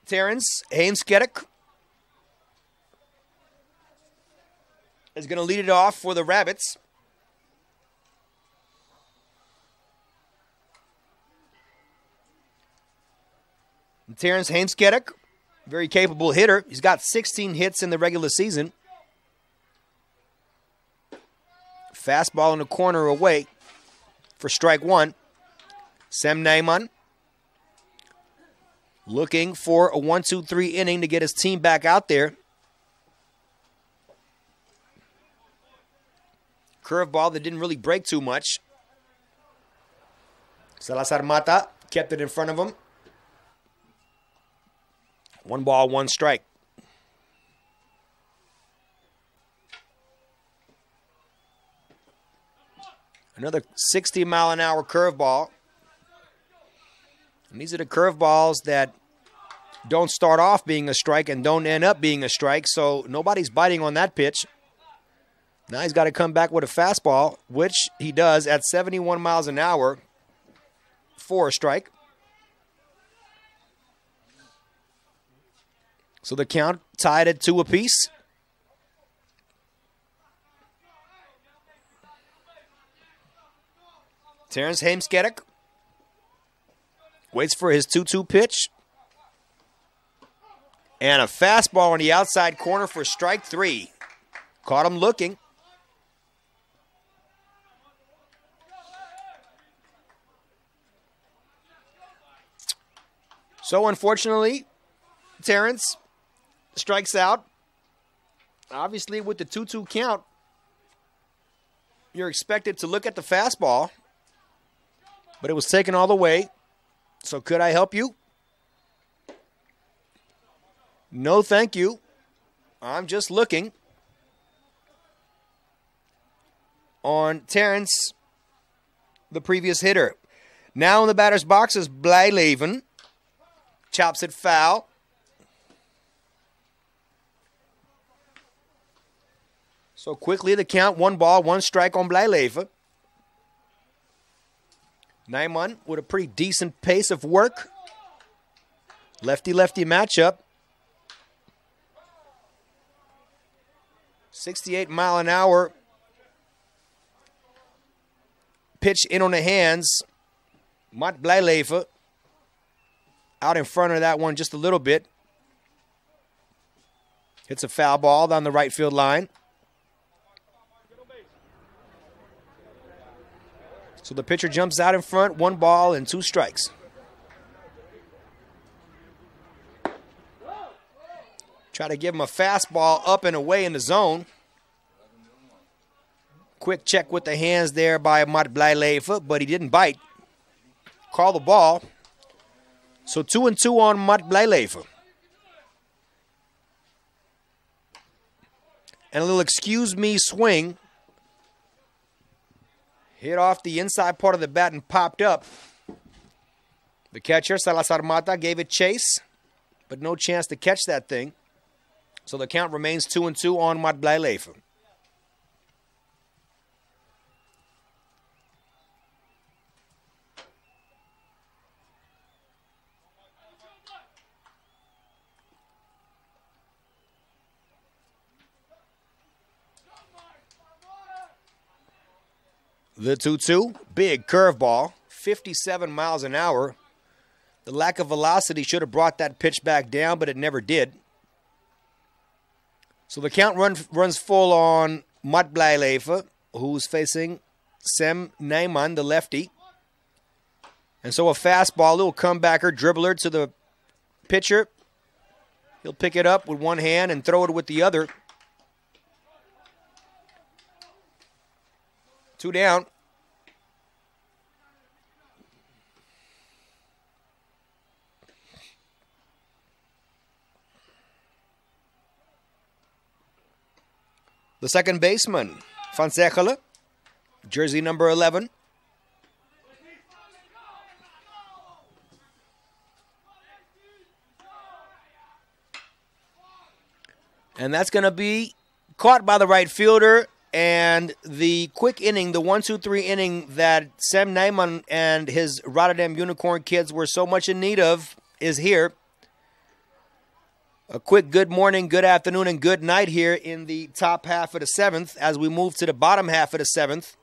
Terrence Heemskerk is going to lead it off for the Rabbits. Terrence Heemskerk, very capable hitter. He's got 16 hits in the regular season. Fastball in the corner away for strike one. Sam Nijman looking for a 1-2-3 inning to get his team back out there. Curveball that didn't really break too much. Salazar Mata kept it in front of him. 1 ball, 1 strike. Another 60-mile-an-hour curveball. And these are the curveballs that don't start off being a strike and don't end up being a strike, so nobody's biting on that pitch. Now he's got to come back with a fastball, which he does at 71 miles an hour for a strike. So the count tied at 2 apiece. Terrence Heemskerk waits for his 2-2 pitch. And a fastball on the outside corner for strike 3. Caught him looking. So unfortunately, Terrence strikes out. Obviously, with the 2-2 count, you're expected to look at the fastball, but it was taken all the way. So could I help you? No, thank you. I'm just looking. On Terrence, the previous hitter. Now in the batter's box is Blijleven. Chops it foul. So quickly the count, 1 ball, 1 strike on Blijleven. Nijman with a pretty decent pace of work. Lefty-lefty matchup. 68-mile-an-hour pitch in on the hands. Matt Blijleven out in front of that one just a little bit. Hits a foul ball down the right field line. So the pitcher jumps out in front, 1 ball and 2 strikes. Try to give him a fastball up and away in the zone. Quick check with the hands there by Matt Blijleven, but he didn't bite. Call the ball. So 2-2 on Matt Blijleven. And a little excuse me swing. Hit off the inside part of the bat and popped up. The catcher, Salazar Mata, gave it chase, but no chance to catch that thing. So the count remains 2-2 on Matt Blijleven. The 2-2, big curveball, 57 miles an hour. The lack of velocity should have brought that pitch back down, but it never did. So the count runs full on Matt Blijleven, who's facing Sam Nijman, the lefty. And so a fastball, little comebacker, dribbler to the pitcher. He'll pick it up with one hand and throw it with the other. 2 down. The second baseman, Van Zegelen, jersey number 11. And that's going to be caught by the right fielder. And the quick inning, the 1-2-3 inning that Sam Nijman and his Rotterdam Unicorn kids were so much in need of is here. A quick good morning, good afternoon, and good night here in the top half of the 7th as we move to the bottom half of the 7th.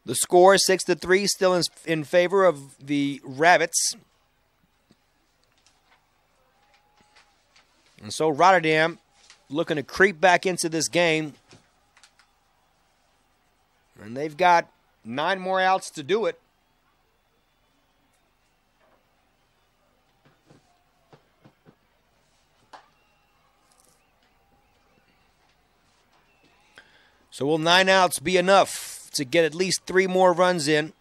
The score, 6-3, still in favor of the Rabbits. And so Rotterdam looking to creep back into this game. And they've got 9 more outs to do it. So will 9 outs be enough to get at least 3 more runs in?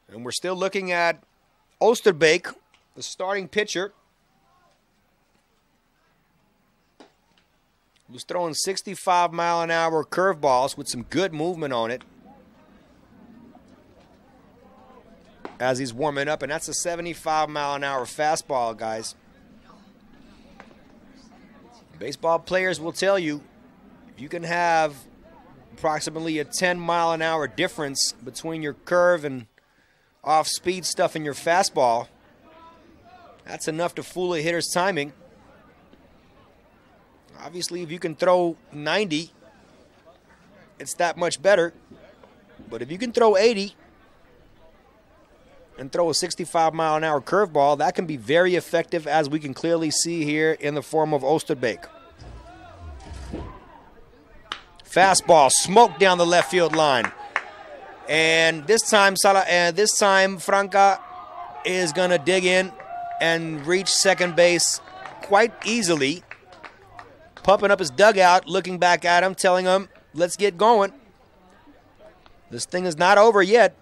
And we're still looking at Oosterbeek, the starting pitcher, who's throwing 65-mile-an-hour curveballs with some good movement on it as he's warming up, and that's a 75-mile-an-hour fastball, guys. Baseball players will tell you you can have approximately a 10-mile-an-hour difference between your curve and off-speed stuff in your fastball. That's enough to fool a hitter's timing. Obviously, if you can throw 90, it's that much better. But if you can throw 80 and throw a 65-mile-an-hour curveball, that can be very effective, as we can clearly see here in the form of Oosterbeek. Fastball smoked down the left field line. And this time Franca is going to dig in and reach second base quite easily. Pumping up his dugout, looking back at him, telling him, let's get going. This thing is not over yet.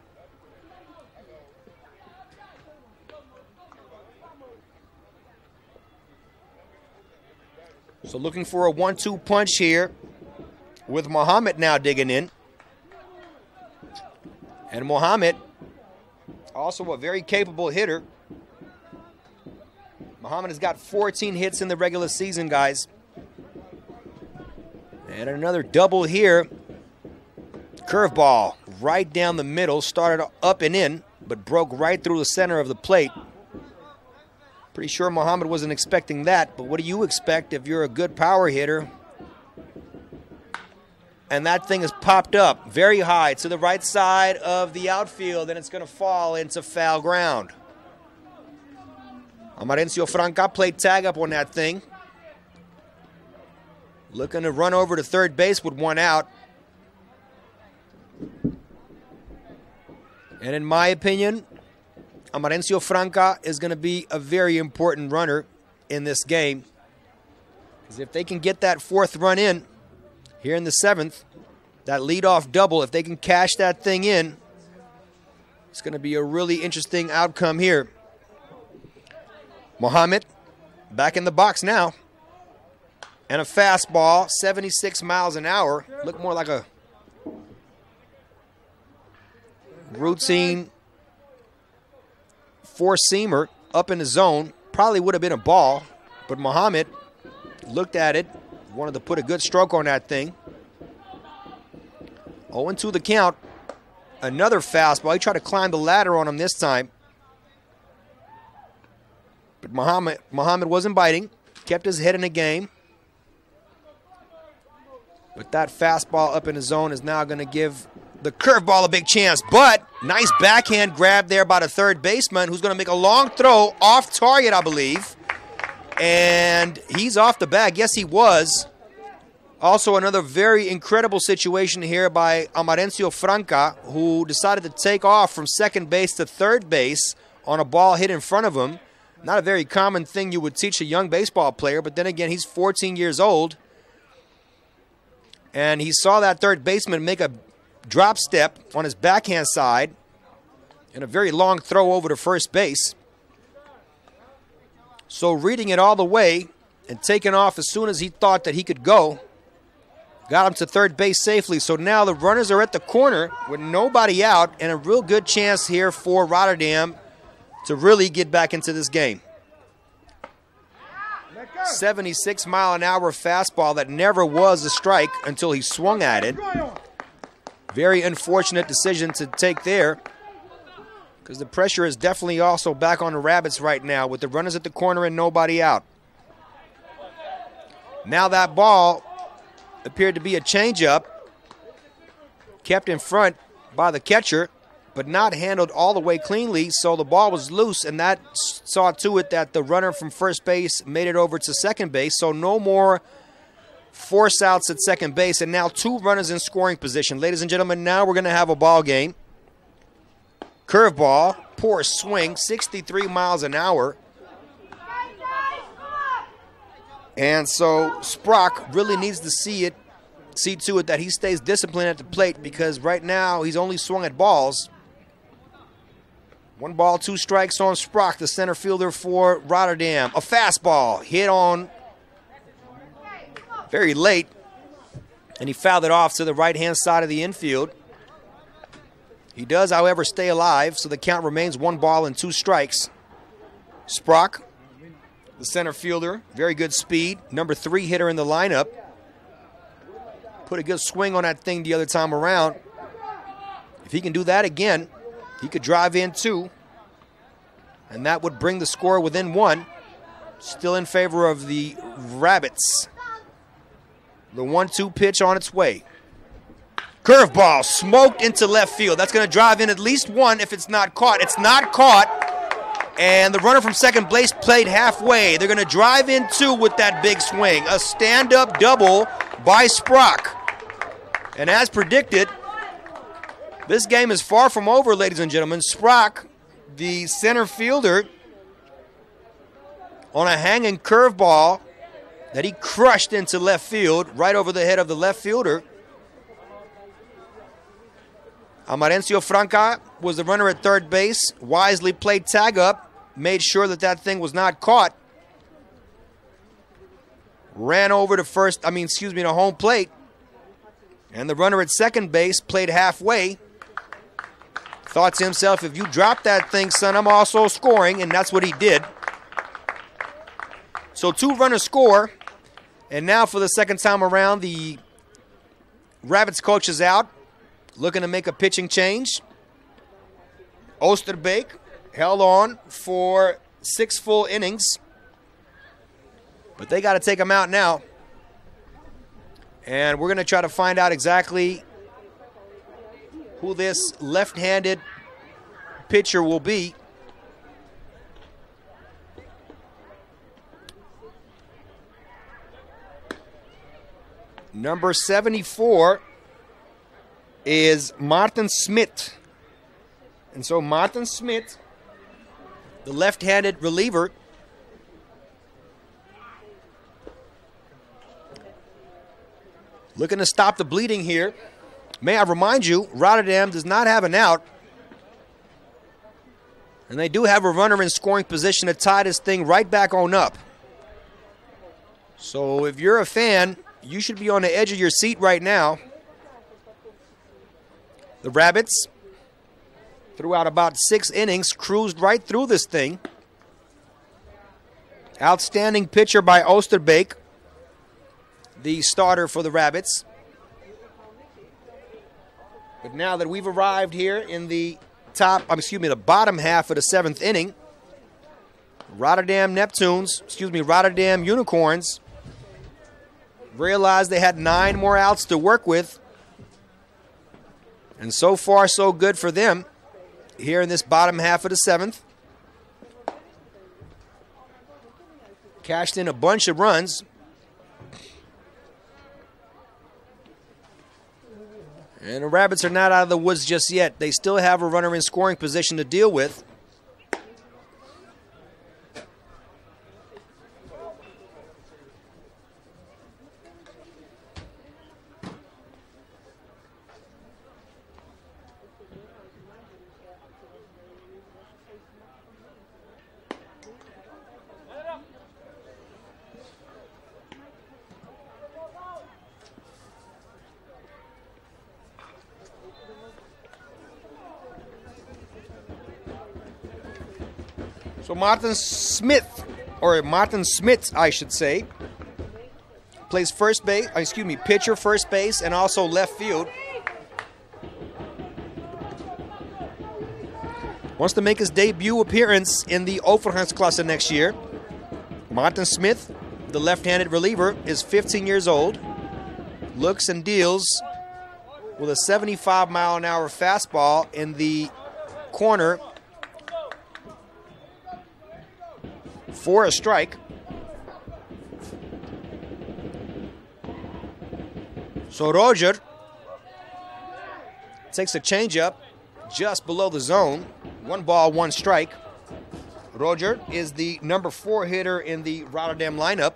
So looking for a 1-2 punch here with Muhammad now digging in. And Muhammad, also a very capable hitter. Muhammad has got 14 hits in the regular season, guys. And another double here. Curveball right down the middle. Started up and in, but broke right through the center of the plate. Pretty sure Muhammad wasn't expecting that, but what do you expect if you're a good power hitter? And that thing is popped up very high to the right side of the outfield, and it's going to fall into foul ground. Amarencio Franca played tag up on that thing. Looking to run over to third base with 1 out. And in my opinion, Amarencio Franca is going to be a very important runner in this game. Because if they can get that 4th run in here in the 7th, that leadoff double, if they can cash that thing in, it's going to be a really interesting outcome here. Muhammad back in the box now. And a fastball, 76 miles an hour. Look more like a routine 4-seamer up in the zone. Probably would have been a ball, but Muhammad looked at it, wanted to put a good stroke on that thing. 0-2 the count. Another fastball. He tried to climb the ladder on him this time. But Muhammad wasn't biting. Kept his head in the game. But that fastball up in the zone is now going to give the curveball a big chance. But nice backhand grab there by the third baseman, who's going to make a long throw off target, I believe. And he's off the bag. Yes, he was. Also, another very incredible situation here by Amarencio Franca, who decided to take off from second base to third base on a ball hit in front of him. Not a very common thing you would teach a young baseball player, but then again, he's 14 years old. And he saw that third baseman make a drop step on his backhand side and a very long throw over to first base. So reading it all the way and taking off as soon as he thought that he could go, got him to third base safely. So now the runners are at the corner with nobody out, and a real good chance here for Rotterdam to really get back into this game. 76-mile-an-hour fastball that never was a strike until he swung at it. Very unfortunate decision to take there, because the pressure is definitely also back on the Rabbits right now with the runners at the corner and nobody out. Now that ball appeared to be a changeup, kept in front by the catcher, but not handled all the way cleanly, so the ball was loose, and that saw to it that the runner from first base made it over to second base, so no more force outs at second base, and now 2 runners in scoring position. Ladies and gentlemen, now we're going to have a ball game. Curveball, poor swing, 63 miles an hour. And so Sprock really needs to see to it that he stays disciplined at the plate, because right now he's only swung at balls. 1 ball, 2 strikes on Sprock, the center fielder for Rotterdam. A fastball hit on very late, and he fouled it off to the right-hand side of the infield. He does, however, stay alive, so the count remains 1 ball and 2 strikes. Sprock, the center fielder, very good speed, number 3 hitter in the lineup. Put a good swing on that thing the other time around. If he can do that again, he could drive in 2, and that would bring the score within 1. Still in favor of the Rabbits. The 1-2 pitch on its way. Curveball smoked into left field. That's going to drive in at least 1 if it's not caught. It's not caught, and the runner from second base played halfway. They're going to drive in 2 with that big swing. A stand-up double by Sprock. And as predicted, this game is far from over, ladies and gentlemen. Sprock, the center fielder, on a hanging curveball that he crushed into left field, right over the head of the left fielder. Amarencio Franca was the runner at third base, wisely played tag up, made sure that that thing was not caught. Ran over to to home plate. And the runner at second base played halfway. Thought to himself, if you drop that thing, son, I'm also scoring, and that's what he did. So 2 runners score, and now for the second time around, the Rabbits coach is out, looking to make a pitching change. Oosterbeek held on for 6 full innings, but they got to take him out now. And we're going to try to find out exactly who this left-handed pitcher will be. Number 74 is Martin Smit. And so Martin Smit, the left-handed reliever, looking to stop the bleeding here. May I remind you, Rotterdam does not have an out. And they do have a runner in scoring position to tie this thing right back on up. So if you're a fan, you should be on the edge of your seat right now. The Rabbits, throughout about 6 innings, cruised right through this thing. Outstanding pitcher by Oosterbeek, the starter for the Rabbits. But now that we've arrived here in the bottom half of the 7th inning, Rotterdam Unicorns realized they had 9 more outs to work with. And so far, so good for them here in this bottom half of the 7th. Cashed in a bunch of runs. And the Rabbits are not out of the woods just yet. They still have a runner in scoring position to deal with. So Martin Smit, I should say, plays pitcher, first base, and also left field. Wants to make his debut appearance in the Overgangsklasse next year. Martin Smit, the left-handed reliever, is 15 years old. looks and deals with a 75-mile-an-hour fastball in the corner for a strike. So Roger takes a changeup just below the zone. 1 ball, 1 strike. Roger is the number 4 hitter in the Rotterdam lineup.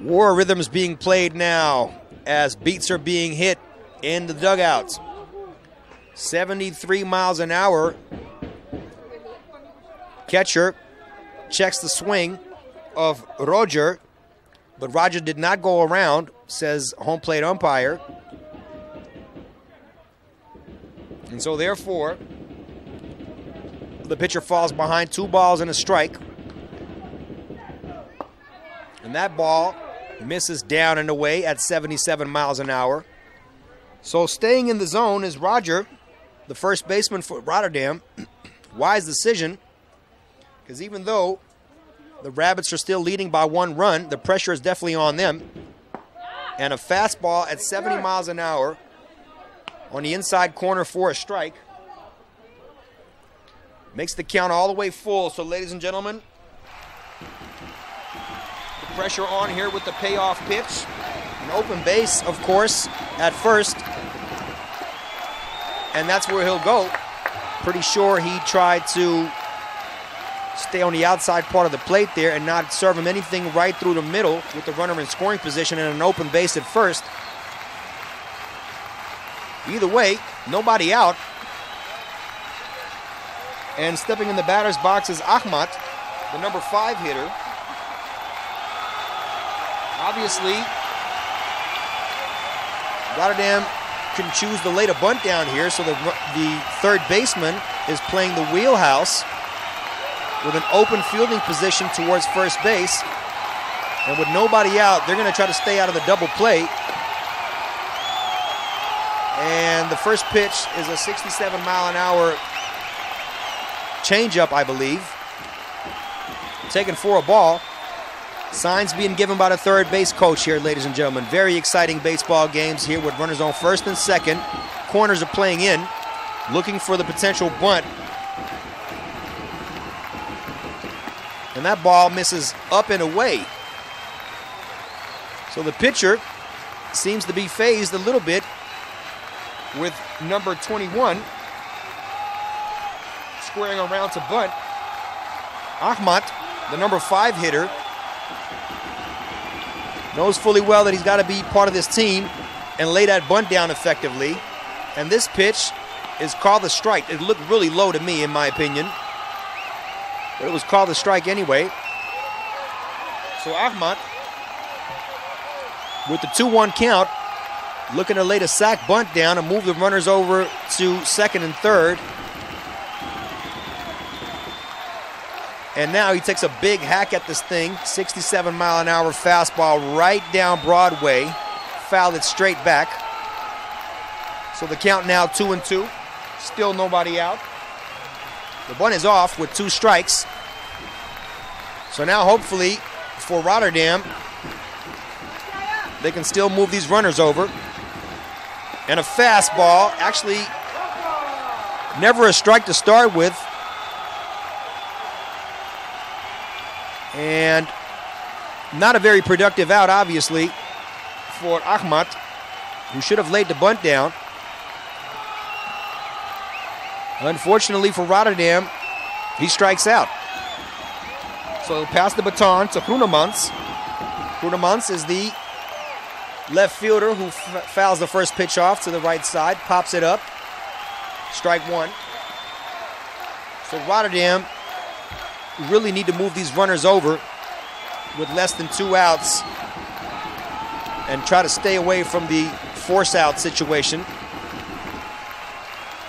War rhythms being played now as beats are being hit in the dugouts. 73 miles an hour. Catcher checks the swing of Roger, but Roger did not go around, says home plate umpire. And so therefore, the pitcher falls behind 2 balls and a strike. And that ball misses down and away at 77 miles an hour. So staying in the zone is Roger, the first baseman for Rotterdam. Wise decision, because even though the Rabbits are still leading by 1 run, the pressure is definitely on them. And a fastball at 70 miles an hour on the inside corner for a strike makes the count all the way full. So ladies and gentlemen, pressure on here with the payoff pitch. An open base, of course, at first. And that's where he'll go. Pretty sure he tried to stay on the outside part of the plate there and not serve him anything right through the middle with the runner in scoring position and an open base at first. Either way, nobody out. And stepping in the batter's box is Ahmad, the number 5 hitter. Obviously, Rotterdam can choose to lay the bunt down here, so the third baseman is playing the wheelhouse with an open fielding position towards first base. And with nobody out, they're going to try to stay out of the double play. And the first pitch is a 67-mile-an-hour changeup, I believe. Taken for a ball. Signs being given by the third base coach here, ladies and gentlemen. Very exciting baseball games here with runners on first and second. Corners are playing in, looking for the potential bunt. And that ball misses up and away. So the pitcher seems to be phased a little bit with number 21 squaring around to bunt. Ahmad, the number 5 hitter, knows fully well that he's got to be part of this team and lay that bunt down effectively. And this pitch is called a strike. It looked really low to me, in my opinion, but it was called a strike anyway. So Ahmad, with the 2-1 count, looking to lay the sack bunt down and move the runners over to second and third. And now he takes a big hack at this thing. 67-mile-an-hour fastball right down Broadway. Fouled it straight back. So the count now 2-2. Still nobody out. The bunt is off with 2 strikes. So now hopefully for Rotterdam, they can still move these runners over. And a fastball, actually never a strike to start with. And not a very productive out, obviously, for Ahmad, who should have laid the bunt down. Unfortunately for Rotterdam, he strikes out. So he'll pass the baton to Groenemans. Groenemans is the left fielder who fouls the first pitch off to the right side, pops it up. Strike 1. So Rotterdam really need to move these runners over with less than 2 outs and try to stay away from the force out situation.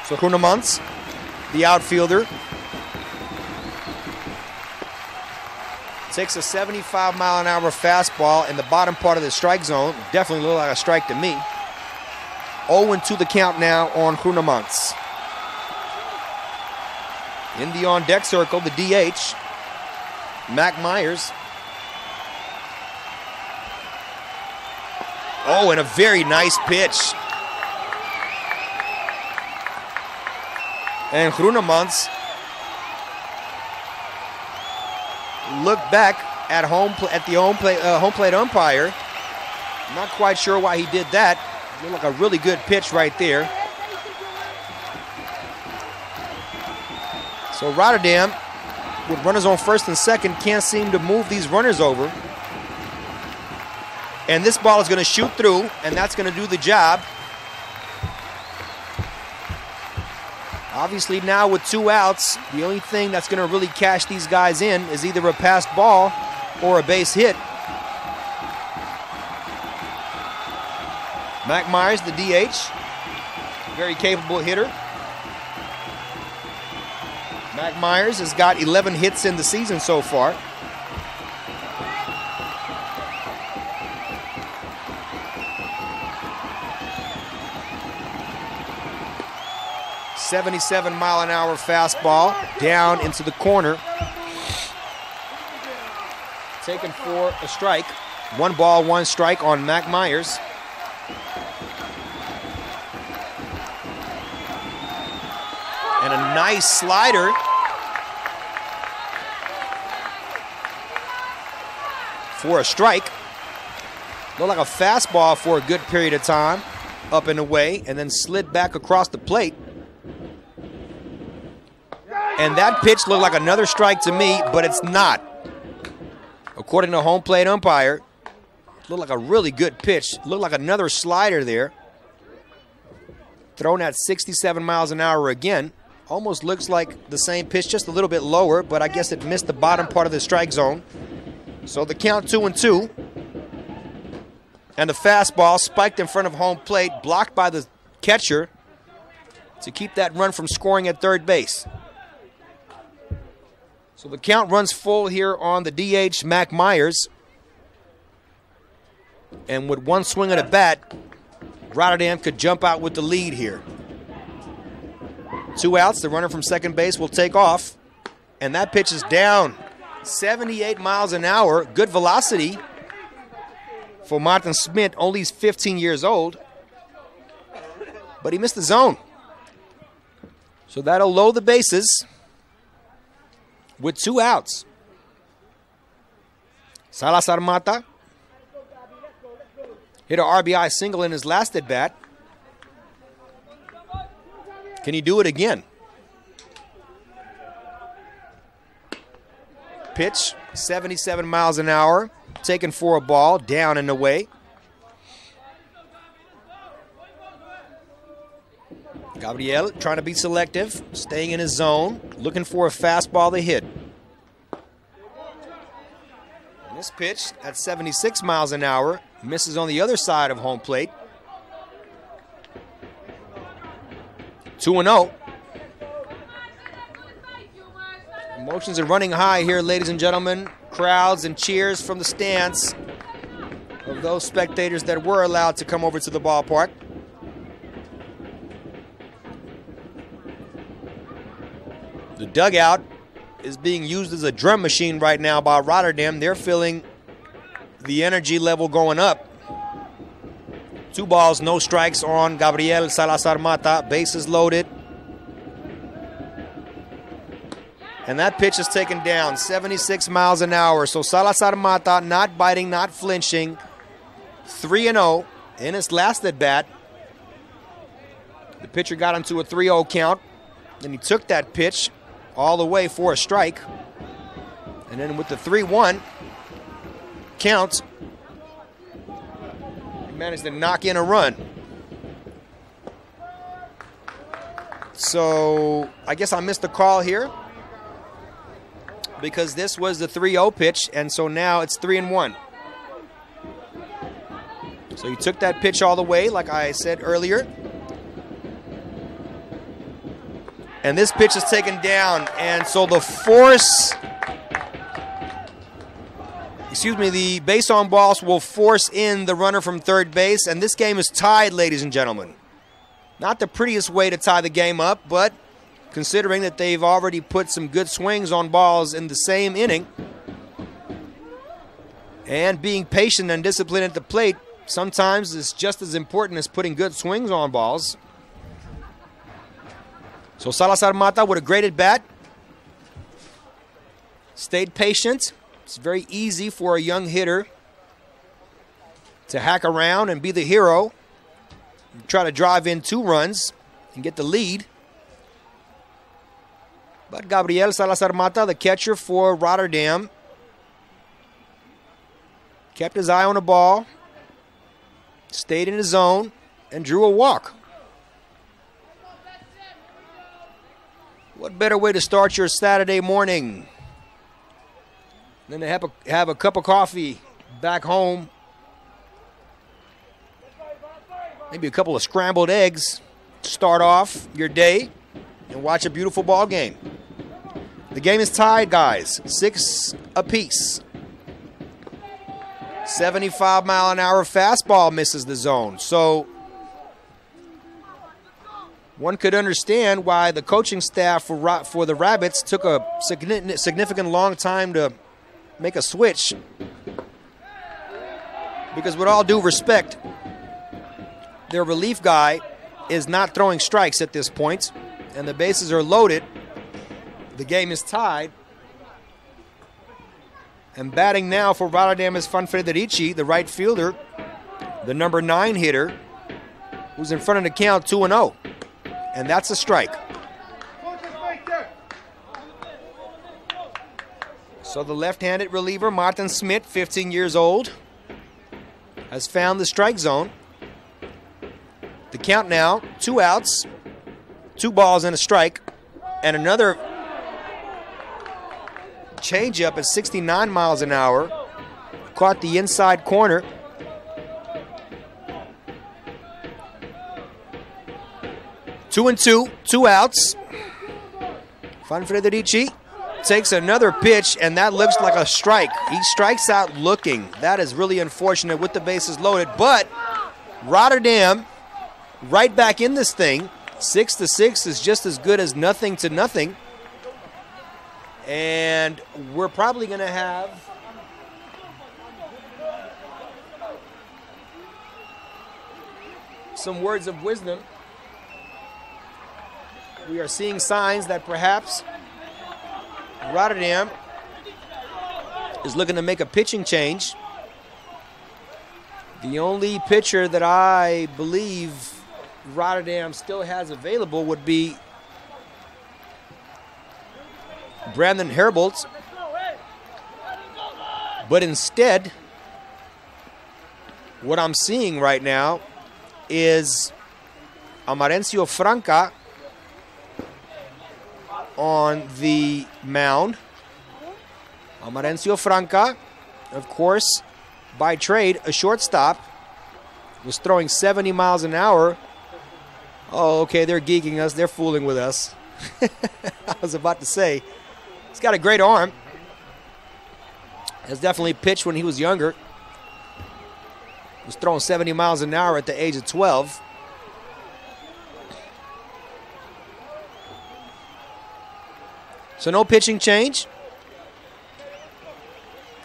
So Groenemans, the outfielder, takes a 75-mile-an-hour fastball in the bottom part of the strike zone. Definitely looked like a strike to me. 0-2 the count now on Groenemans. In the on-deck circle, the DH, Mac Myers. Oh, and a very nice pitch. And Groenemans looked back at the home plate umpire. Not quite sure why he did that. Looked like a really good pitch right there. So Rotterdam, with runners on first and second, can't seem to move these runners over. And this ball is going to shoot through, and that's going to do the job. Obviously now with 2 outs, the only thing that's going to really cash these guys in is either a passed ball or a base hit. Mac Myers, the DH, very capable hitter. Mac Myers has got 11 hits in the season so far. .77-mile-an-hour fastball down into the corner. Taken for a strike. 1 ball, 1 strike on Mac Myers. And a nice slider. For a strike. Looked like a fastball for a good period of time. Up and away, and then slid back across the plate. And that pitch looked like another strike to me, but it's not. According to home plate umpire, it looked like a really good pitch. It looked like another slider there. Thrown at 67 miles an hour again. Almost looks like the same pitch, just a little bit lower, but I guess it missed the bottom part of the strike zone. So the count 2-2. And the fastball spiked in front of home plate, blocked by the catcher to keep that run from scoring at third base. So the count runs full here on the DH, Mac Myers. And with 1 swing of the bat, Rotterdam could jump out with the lead here. 2 outs, the runner from second base will take off. And that pitch is down. 78 miles an hour, good velocity for Martin Smith, only 15 years old. But he missed the zone. So that'll load the bases with 2 outs. Salazar Mata hit an RBI single in his last at bat. Can he do it again? Pitch, 77 miles an hour, taken for a ball, down and away. Gabriel trying to be selective, staying in his zone, looking for a fastball to hit. And this pitch at 76 miles an hour misses on the other side of home plate. 2-0. Emotions are running high here, ladies and gentlemen. Crowds and cheers from the stands of those spectators that were allowed to come over to the ballpark. The dugout is being used as a drum machine right now by Rotterdam. They're feeling the energy level going up. 2 balls, no strikes on Gabriel Salazar Mata. Bases loaded. And that pitch is taken down, 76 miles an hour. So Salazar Mata not biting, not flinching. 3-0 in his last at bat. The pitcher got him to a 3-0 count. Then he took that pitch all the way for a strike. And then with the 3-1 count, he managed to knock in a run. So I guess I missed the call here, because this was the 3-0 pitch, and so now it's 3-1. So he took that pitch all the way, like I said earlier. And this pitch is taken down, and so the the base on balls will force in the runner from third base, and this game is tied, ladies and gentlemen. Not the prettiest way to tie the game up, but considering that they've already put some good swings on balls in the same inning, And being patient and disciplined at the plate sometimes is just as important as putting good swings on balls. So Salazar Mata with a great at bat. Stayed patient. It's very easy for a young hitter to hack around and be the hero. Try to drive in 2 runs and get the lead. But Gabriel Salazar Mata, the catcher for Rotterdam, kept his eye on the ball, stayed in his zone, and drew a walk. What better way to start your Saturday morning than to have a cup of coffee back home, maybe a couple of scrambled eggs to start off your day, and watch a beautiful ball game. The game is tied, guys, 6 apiece. 75-mile-an-hour fastball misses the zone. So one could understand why the coaching staff for the Rabbits took a significant long time to make a switch. Because with all due respect, their relief guy is not throwing strikes at this point, and the bases are loaded. The game is tied. And batting now for Rotterdam is Van Frederici, the right fielder, the number 9 hitter, who's in front of the count 2-0. And that's a strike. So the left-handed reliever, Martin Smit, 15 years old, has found the strike zone. The count now, 2 outs, 2 balls and a strike, and another changeup at 69 miles an hour. Caught the inside corner. Two and two, 2 outs. Van Frederici takes another pitch, and that looks like a strike. He strikes out looking. That is really unfortunate with the bases loaded, but Rotterdam right back in this thing. 6-6 is just as good as nothing to nothing. And we're probably going to have some words of wisdom. We are seeing signs that perhaps Rotterdam is looking to make a pitching change. The only pitcher that I believe Rotterdam still has available would be Brandon Herbold. But instead, what I'm seeing right now is Amarencio Franca on the mound. Amarencio Franca, of course, by trade, a shortstop, was throwing 70 miles an hour. Oh, okay, they're geeking us. They're fooling with us. I was about to say, he's got a great arm. Has definitely pitched when he was younger. Was throwing 70 miles an hour at the age of 12. So no pitching change.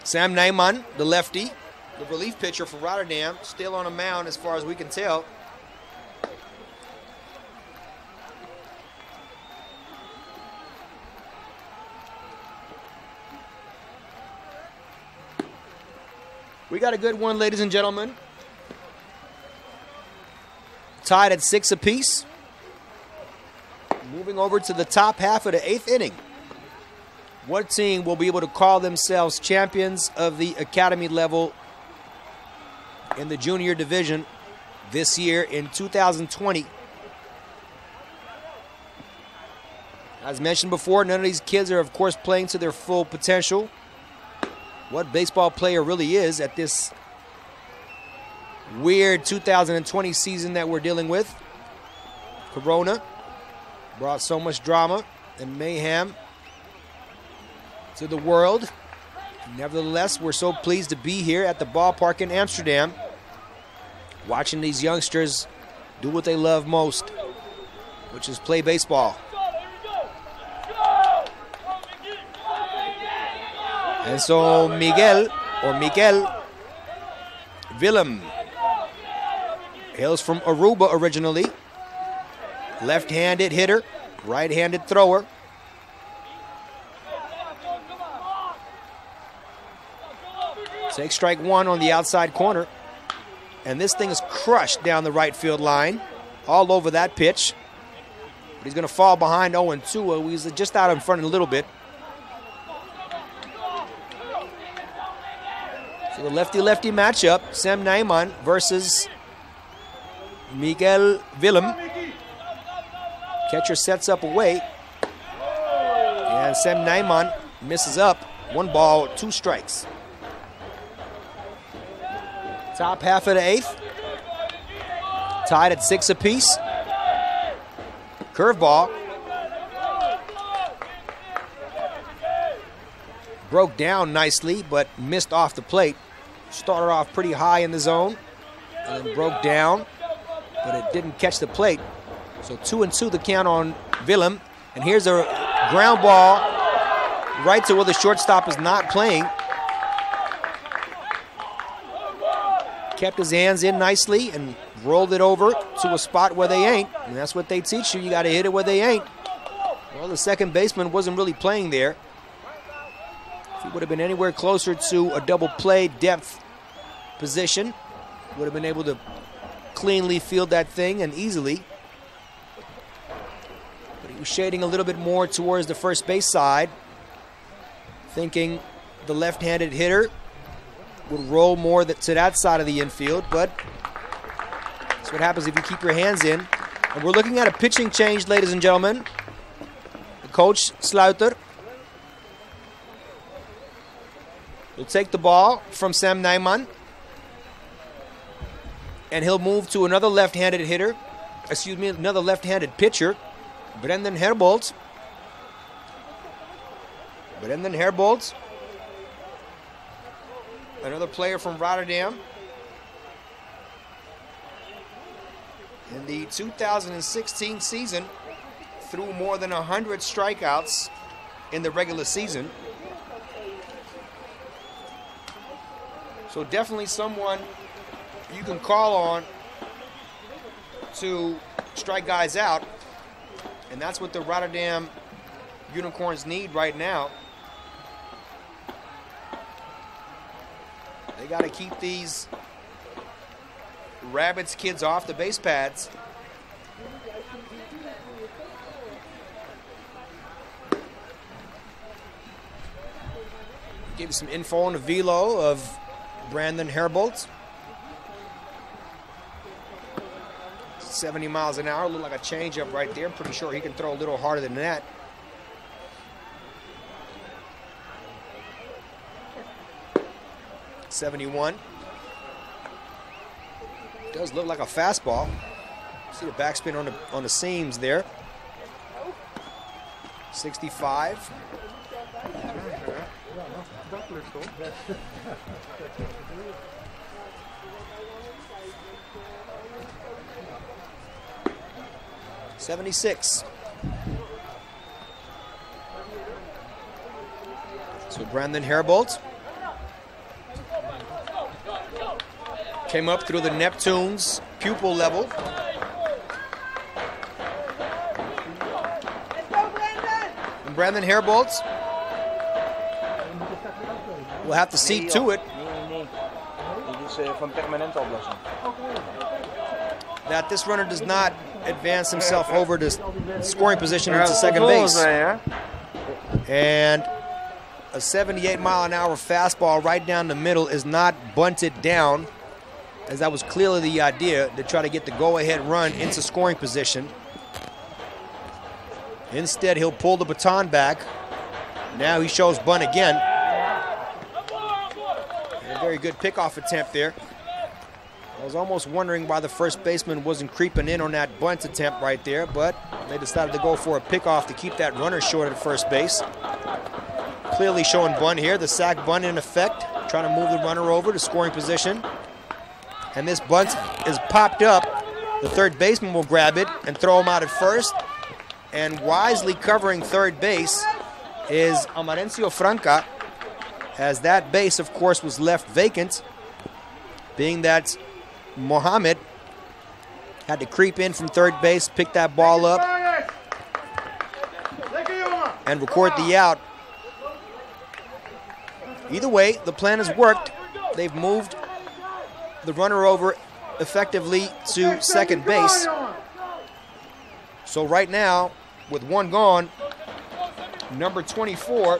Sam Neyman, the lefty, the relief pitcher for Rotterdam, still on a mound as far as we can tell. We got a good one, ladies and gentlemen. Tied at 6 apiece. Moving over to the top half of the 8th inning. What team will be able to call themselves champions of the academy level in the junior division this year in 2020? As mentioned before, none of these kids are, of course, playing to their full potential. What baseball player really is at this weird 2020 season that we're dealing with. Corona brought so much drama and mayhem to the world. Nevertheless, we're so pleased to be here at the ballpark in Amsterdam, watching these youngsters do what they love most, which is play baseball. And so Miguel or Miguel Willem. Hails from Aruba originally. Left-handed hitter, right-handed thrower. Take strike one on the outside corner. And this thing is crushed down the right field line, all over that pitch. But he's going to fall behind 0-2. He's just out in front a little bit. So the lefty-lefty matchup, Sam Nijman versus Miguel Willem. Catcher sets up away. And Sam Nijman misses up. 1 ball, 2 strikes. Top half of the 8th. Tied at 6 apiece. Curveball. Broke down nicely, but missed off the plate. Started off pretty high in the zone, and then broke down, but it didn't catch the plate. So 2-2 the count on Willem. And here's a ground ball right to where the shortstop is not playing. Kept his hands in nicely and rolled it over to a spot where they ain't. And that's what they teach you. You got to hit it where they ain't. Well, the second baseman wasn't really playing there. If he would have been anywhere closer to a double play depth position, would have been able to cleanly field that thing and easily. But he was shading a little bit more towards the first base side, thinking the left-handed hitter would roll more to that side of the infield, but that's what happens if you keep your hands in. And we're looking at a pitching change, ladies and gentlemen. The coach, Sluiter, will take the ball from Sam Nijman, and he'll move to another left-handed hitter, another left-handed pitcher, Brendan Herbold. Brendan Herbold, another player from Rotterdam. In the 2016 season, threw more than 100 strikeouts in the regular season. So definitely someone you can call on to strike guys out. And that's what the Rotterdam Unicorns need right now. They got to keep these Rabbits kids off the base pads. Give you some info on the velo of Brandon Herbold. 70 miles an hour, look like a changeup right there. I'm pretty sure he can throw a little harder than that. .71. Does look like a fastball. See the backspin on the seams there. 65. .76. So Brandon Herbold came up through the Neptune's pupil level. And Brandon Herbold will have to see to it that this runner does not advance himself over to scoring position into second base. And a 78-mile-an-hour fastball right down the middle is not bunted down, as that was clearly the idea, to try to get the go-ahead run into scoring position. Instead, he'll pull the baton back. Now he shows bunt again. A very good pickoff attempt there. I was almost wondering why the first baseman wasn't creeping in on that bunt attempt right there, but they decided to go for a pickoff to keep that runner short at first base. Clearly showing bunt here, the sack bunt in effect, trying to move the runner over to scoring position. And this bunt is popped up. The third baseman will grab it and throw him out at first. And wisely covering third base is Amarencio Franca. as that base, of course, was left vacant, being that Mohammed had to creep in from third base, pick that ball up, and record the out. Either way, the plan has worked. They've moved the runner over effectively to second base. So right now, with one gone, number 24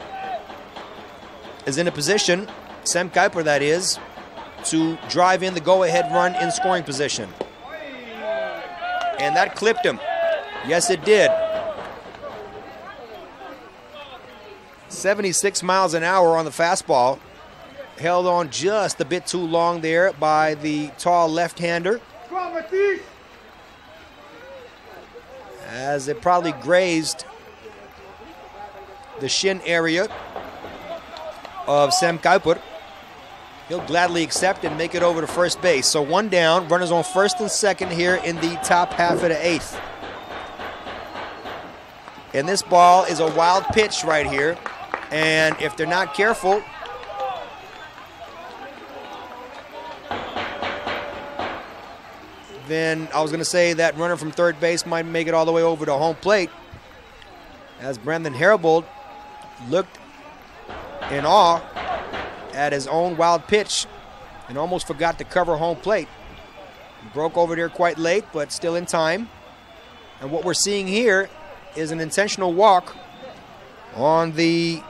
is in a position, Sam Kuiper that is, to drive in the go-ahead run in scoring position. And that clipped him. Yes, it did. 76 miles an hour on the fastball. Held on just a bit too long there by the tall left-hander, as it probably grazed the shin area of Sam Kuiper. He'll gladly accept and make it over to first base. So one down, runners on first and second here in the top half of the eighth. And this ball is a wild pitch right here. And if they're not careful, then I was going to say that runner from third base might make it all the way over to home plate, as Brandon Haribold looked in awe at his own wild pitch and almost forgot to cover home plate. Broke over there quite late, but still in time. And what we're seeing here is an intentional walk on the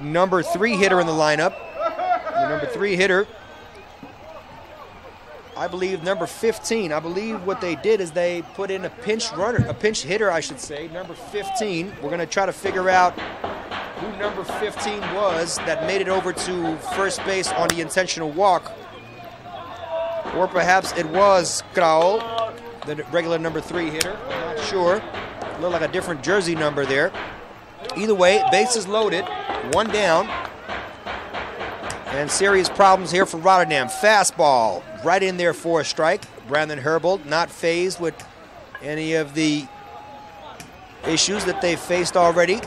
number 3 hitter in the lineup. The number 3 hitter, I believe number 15. I believe what they did is they put in a pinch runner, a pinch hitter, I should say, number 15. We're going to try to figure out who number 15 was that made it over to first base on the intentional walk. Or perhaps it was Kraul, the regular number 3 hitter. I'm not sure. Looked like a different jersey number there. Either way, bases loaded, one down. And serious problems here for Rotterdam. Fastball right in there for a strike. Brandon Haribold not fazed with any of the issues that they've faced already.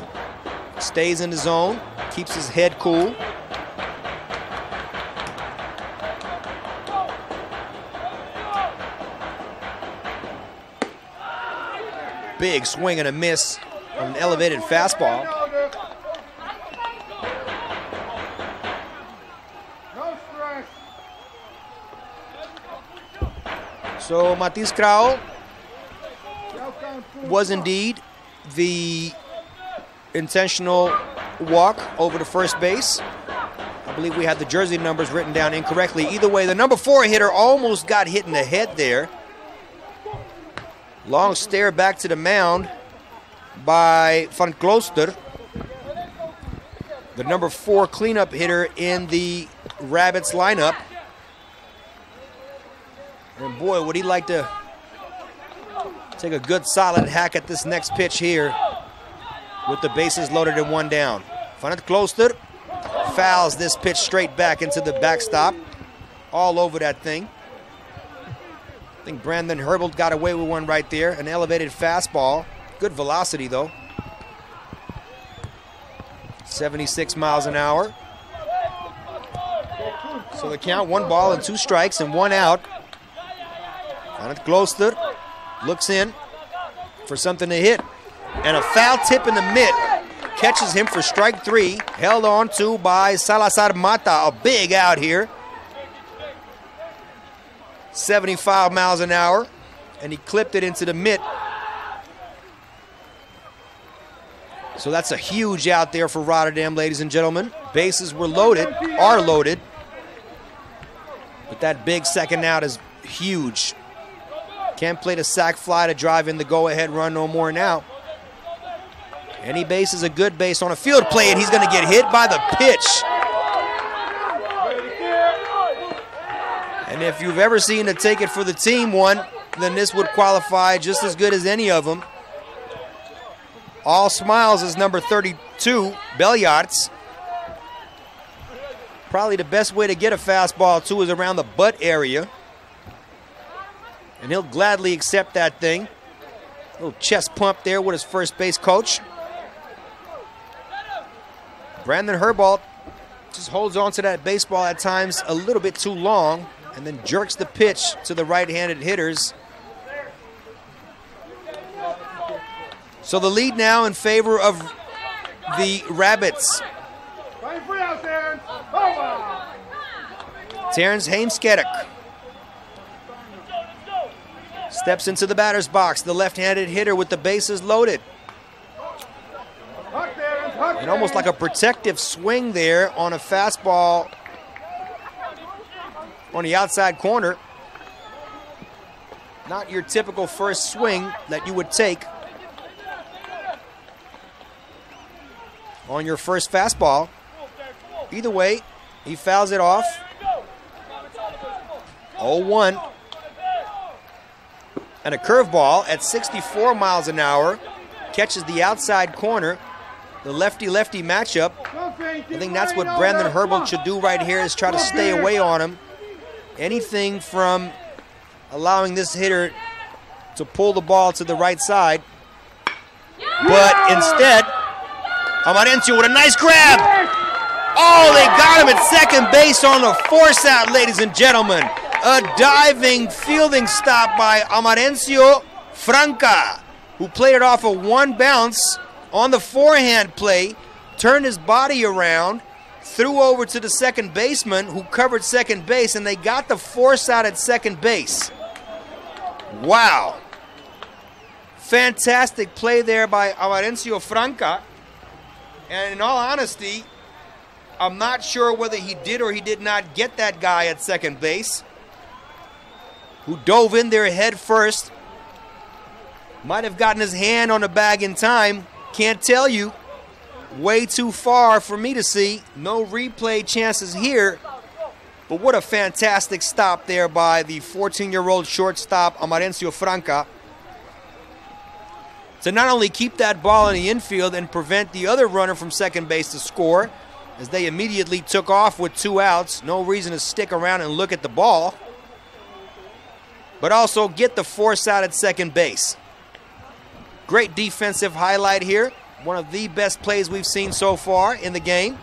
Stays in the zone, keeps his head cool. Big swing and a miss on an elevated fastball. So Matthijs Kraul was indeed the intentional walk over to first base. I believe we had the jersey numbers written down incorrectly. Either way, the number 4 hitter almost got hit in the head there. Long stare back to the mound by Van Klooster, the number 4 cleanup hitter in the Rabbits lineup. And boy, would he like to take a good solid hack at this next pitch here with the bases loaded and one down. Van Klooster fouls this pitch straight back into the backstop, all over that thing. I think Brandon Haribold got away with one right there, an elevated fastball. Good velocity though. 76 miles an hour. So the count, 1 ball and 2 strikes and 1 out. Van Klooster looks in for something to hit. And a foul tip in the mitt catches him for strike 3. Held on to by Salazar Mata. A big out here. 75 miles an hour. And he clipped it into the mitt. So that's a huge out there for Rotterdam, ladies and gentlemen. Bases were loaded, are loaded. But that big second out is huge. Can't play the sac fly to drive in the go-ahead run no more now. Any base is a good base on a field play, and he's going to get hit by the pitch. And if you've ever seen a take it for the team one, then this would qualify just as good as any of them. All smiles is number 32, Beljarts. Probably the best way to get a fastball, too, is around the butt area. And he'll gladly accept that thing. Little chest pump there with his first base coach. Brandon Herbold just holds on to that baseball at times a little bit too long and then jerks the pitch to the right-handed hitters. So the lead now in favor of the Rabbits. Terrence Heemskerk steps into the batter's box, the left-handed hitter with the bases loaded. And almost like a protective swing there on a fastball on the outside corner. Not your typical first swing that you would take on your first fastball. Either way, he fouls it off. 0-1. And a curveball at 64 miles an hour catches the outside corner. The lefty-lefty matchup. I think that's what Brandon Herbold should do right here, is try to stay away on him. Anything from allowing this hitter to pull the ball to the right side. But instead, Amarencio with a nice grab. Oh, they got him at second base on the force out, ladies and gentlemen. A diving fielding stop by Amarencio Franca, who played it off a one bounce on the forehand play, turned his body around, threw over to the second baseman who covered second base, and they got the force out at second base. Wow. Fantastic play there by Amarencio Franca. And in all honesty, I'm not sure whether he did or he did not get that guy at second base, who dove in there head first. Might have gotten his hand on the bag in time. Can't tell you. Way too far for me to see. No replay chances here. But what a fantastic stop there by the 14-year-old shortstop, Amarencio Franca, to not only keep that ball in the infield and prevent the other runner from second base to score, as they immediately took off with 2 outs. No reason to stick around and look at the ball. But also get the force out at second base. Great defensive highlight here. One of the best plays we've seen so far in the game.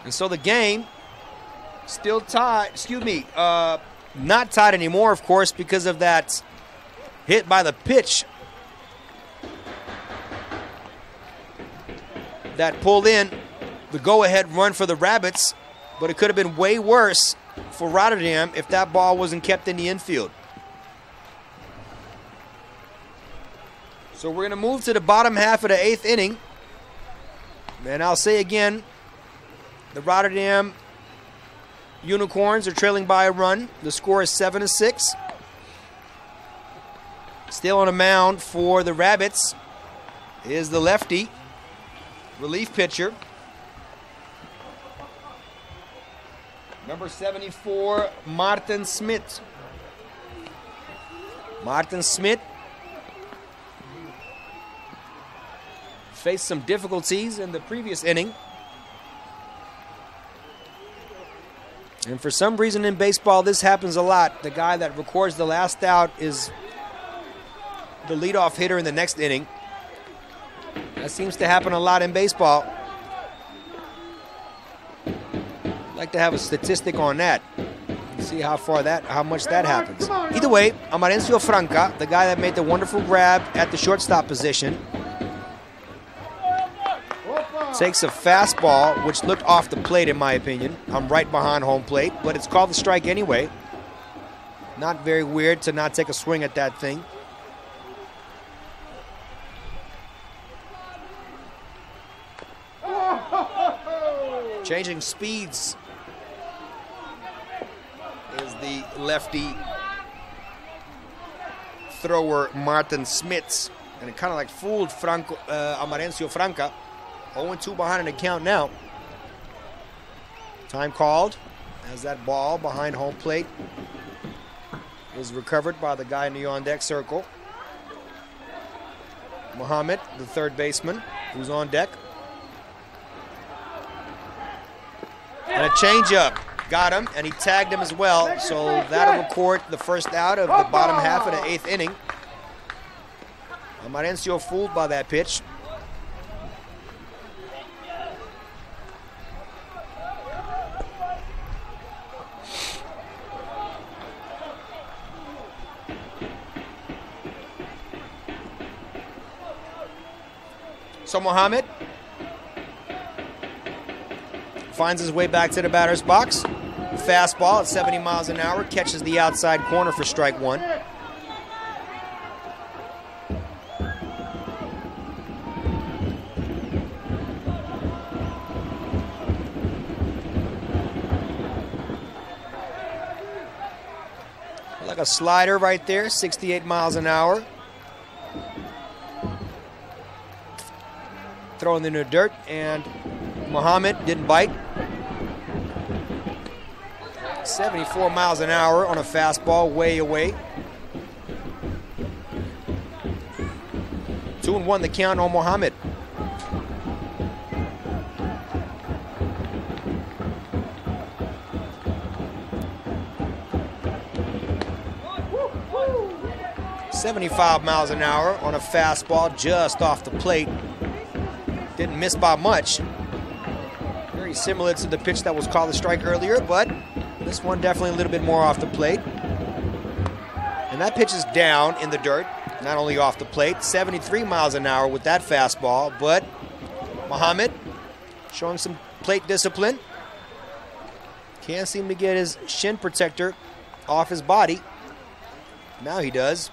And so the game still tied, not tied anymore, of course, because of that hit by the pitch that pulled in the go-ahead run for the Rabbits, but it could have been way worse for Rotterdam if that ball wasn't kept in the infield. So we're going to move to the bottom half of the 8th inning. And I'll say again, the Rotterdam Unicorns are trailing by a run. The score is 7-6. Still on a mound for the Rabbits is the lefty relief pitcher, number 74, Martin Smit. Martin Smit faced some difficulties in the previous inning. And for some reason in baseball, this happens a lot. The guy that records the last out is the leadoff hitter in the next inning. That seems to happen a lot in baseball. I'd like to have a statistic on that. See how much that happens. Either way, Amarencio Franca, the guy that made the wonderful grab at the shortstop position, takes a fastball, which looked off the plate in my opinion. I'm right behind home plate, but it's called the strike anyway. Not very weird to not take a swing at that thing. Changing speeds is the lefty thrower Martin Smits, and it kind of like fooled Amarencio Franca. 0-2 behind an account now. Time called as that ball behind home plate is recovered by the guy in the on-deck circle. Muhammad, the third baseman, who's on deck. And a changeup. Got him, and he tagged him as well. So that'll record the first out of the bottom half of the 8th inning. Amarencio fooled by that pitch. So Muhammad finds his way back to the batter's box. Fastball at 70 miles an hour, catches the outside corner for strike one. Like a slider right there, 68 miles an hour. Thrown in the dirt, and Muhammad didn't bite. 74 miles an hour on a fastball, way away. 2-1 the count on Muhammad. .75 miles an hour on a fastball, just off the plate. Didn't miss by much. Very similar to the pitch that was called a strike earlier, but this one definitely a little bit more off the plate. And that pitch is down in the dirt, not only off the plate. 73 miles an hour with that fastball, but Muhammad showing some plate discipline. Can't seem to get his shin protector off his body. Now he does.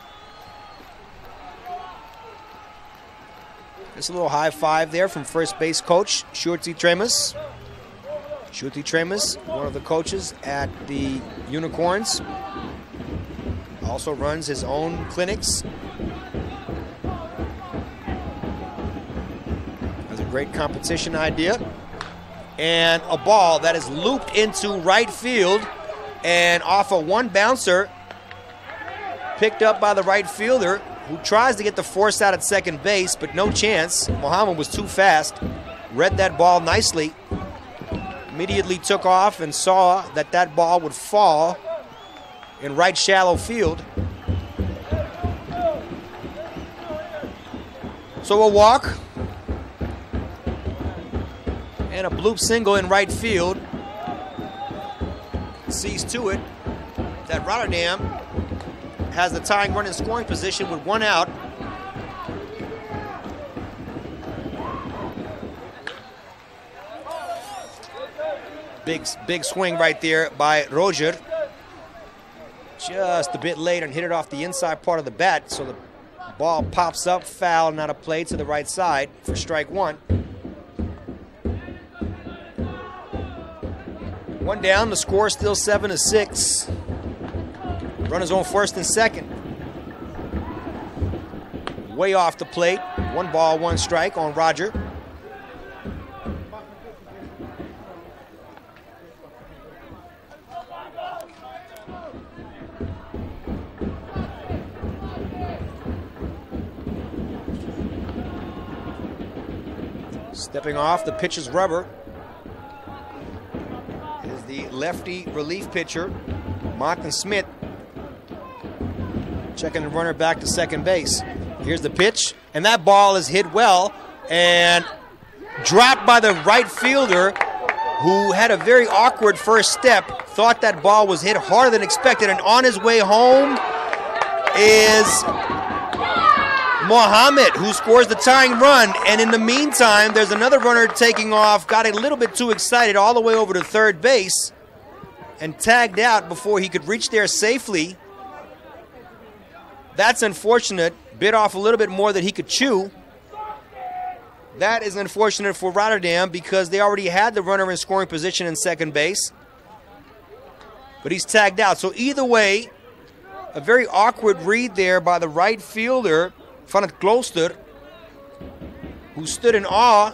Just a little high five there from first base coach Shurti Tremus. Shurti Tremus, one of the coaches at the Unicorns. Also runs his own clinics. Has a great competition idea. And a ball that is looped into right field and off a one bouncer, picked up by the right fielder, who tries to get the force out at second base, but no chance. Muhammad was too fast, read that ball nicely, immediately took off and saw that that ball would fall in right shallow field. So a walk and a bloop single in right field sees to it that Rotterdam has the tying run in scoring position with one out. Big swing right there by Roger. Just a bit late and hit it off the inside part of the bat, so the ball pops up, foul, not a play to the right side for strike one. One down, the score still 7-6. Runners on first and second. Way off the plate. 1 ball, 1 strike on Roger. Stepping off, the pitch is rubber. Is the lefty relief pitcher, Martin Smith. Checking the runner back to second base. Here's the pitch, and that ball is hit well and dropped by the right fielder, who had a very awkward first step, thought that ball was hit harder than expected, and on his way home is Muhammad, who scores the tying run. And in the meantime, there's another runner taking off, got a little bit too excited all the way over to third base and tagged out before he could reach there safely. That's unfortunate. Bit off a little bit more than he could chew. That is unfortunate for Rotterdam because they already had the runner in scoring position in second base. But he's tagged out. So either way, a very awkward read there by the right fielder, Van het Klooster, who stood in awe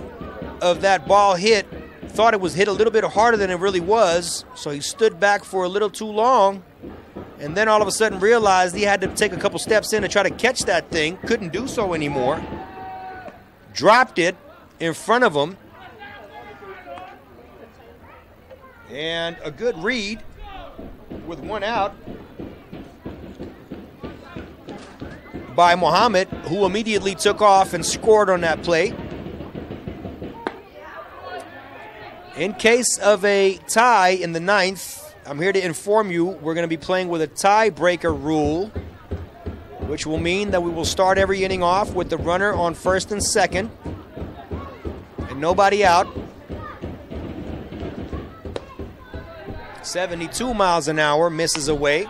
of that ball hit, thought it was hit a little bit harder than it really was. So he stood back for a little too long. And then all of a sudden realized he had to take a couple steps in to try to catch that thing. Couldn't do so anymore. Dropped it in front of him. And a good read with one out by Muhammad, who immediately took off and scored on that play. In case of a tie in the 9th, I'm here to inform you we're going to be playing with a tiebreaker rule, which will mean that we will start every inning off with the runner on first and second. nobody out. 72 miles an hour, misses away.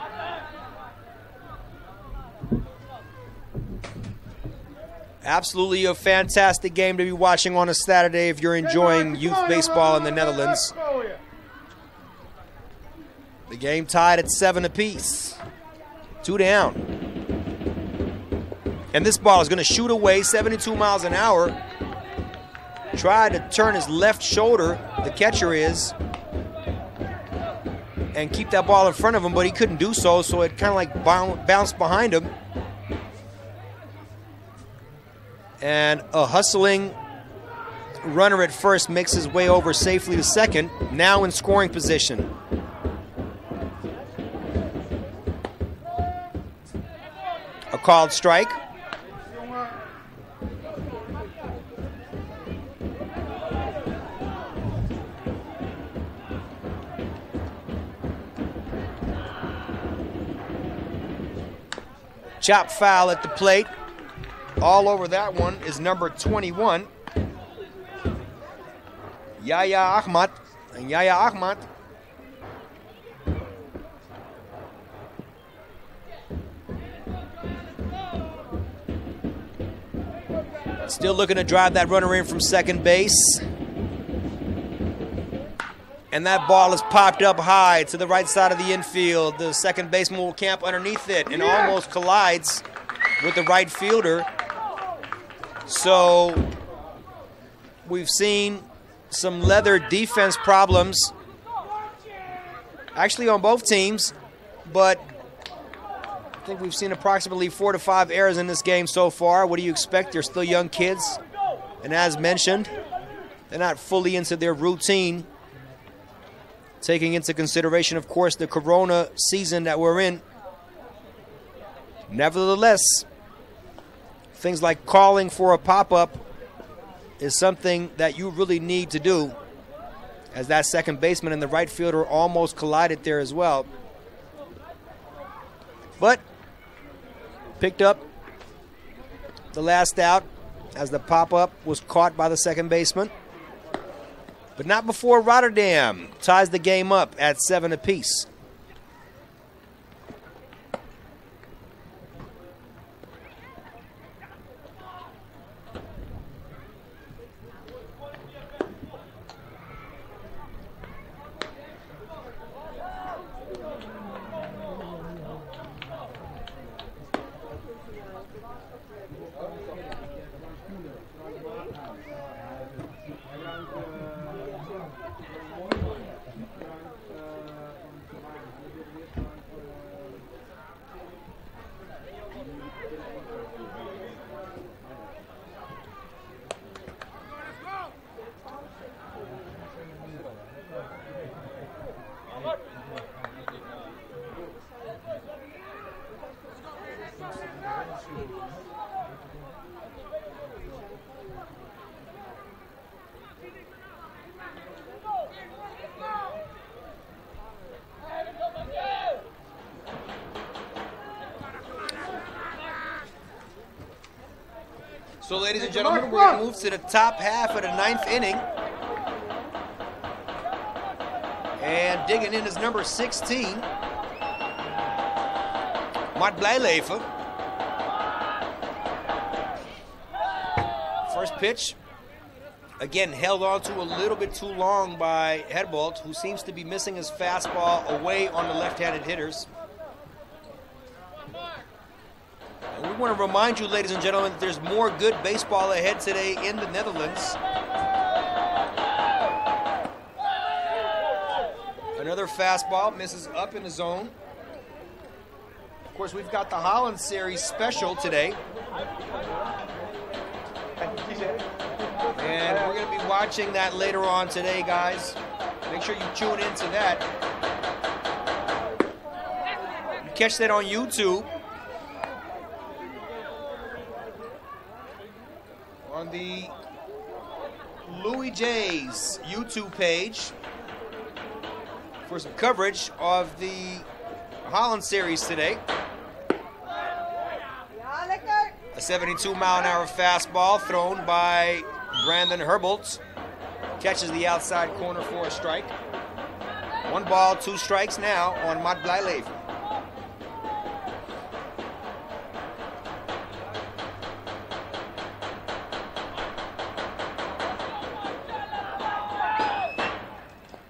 Absolutely a fantastic game to be watching on a Saturday if you're enjoying youth baseball in the Netherlands. The game tied at 7 apiece. 2 down. And this ball is going to shoot away 72 miles an hour. Tried to turn his left shoulder, the catcher is, and keep that ball in front of him, but he couldn't do so, so it kind of like bounced behind him. And a hustling runner at first makes his way over safely to second, now in scoring position. A called strike. Chop foul at the plate. All over that one is number 21, Yahya Ahmad. And Yahya Ahmad still looking to drive that runner in from second base. And that ball is popped up high to the right side of the infield. The second baseman will camp underneath it and almost collides with the right fielder. So we've seen some leather defense problems actually on both teams, but I think we've seen approximately 4 to 5 errors in this game so far. What do you expect? They're still young kids, and as mentioned, they're not fully into their routine, taking into consideration, of course, the Corona season that we're in. Nevertheless, things like calling for a pop-up is something that you really need to do, as that second baseman and the right fielder almost collided there as well. But picked up the last out as the pop-up was caught by the second baseman. But not before Rotterdam ties the game up at 7 apiece. So, ladies and gentlemen, we're going to move to the top half of the 9th inning. And digging in is number 16, Mart Blijleven. First pitch, again, held on to a little bit too long by Herbold, who seems to be missing his fastball away on the left-handed hitters. We want to remind you, ladies and gentlemen, that there's more good baseball ahead today in the Netherlands. Another fastball misses up in the zone. Of course, we've got the Holland Series special today. And we're going to be watching that later on today, guys. Make sure you tune into that. You catch that on YouTube. On the Louis J's YouTube page for some coverage of the Holland Series today. A 72-mile-an-hour fastball thrown by Brandon Herbold. Catches the outside corner for a strike. 1 ball, 2 strikes now on Matt Blijleven.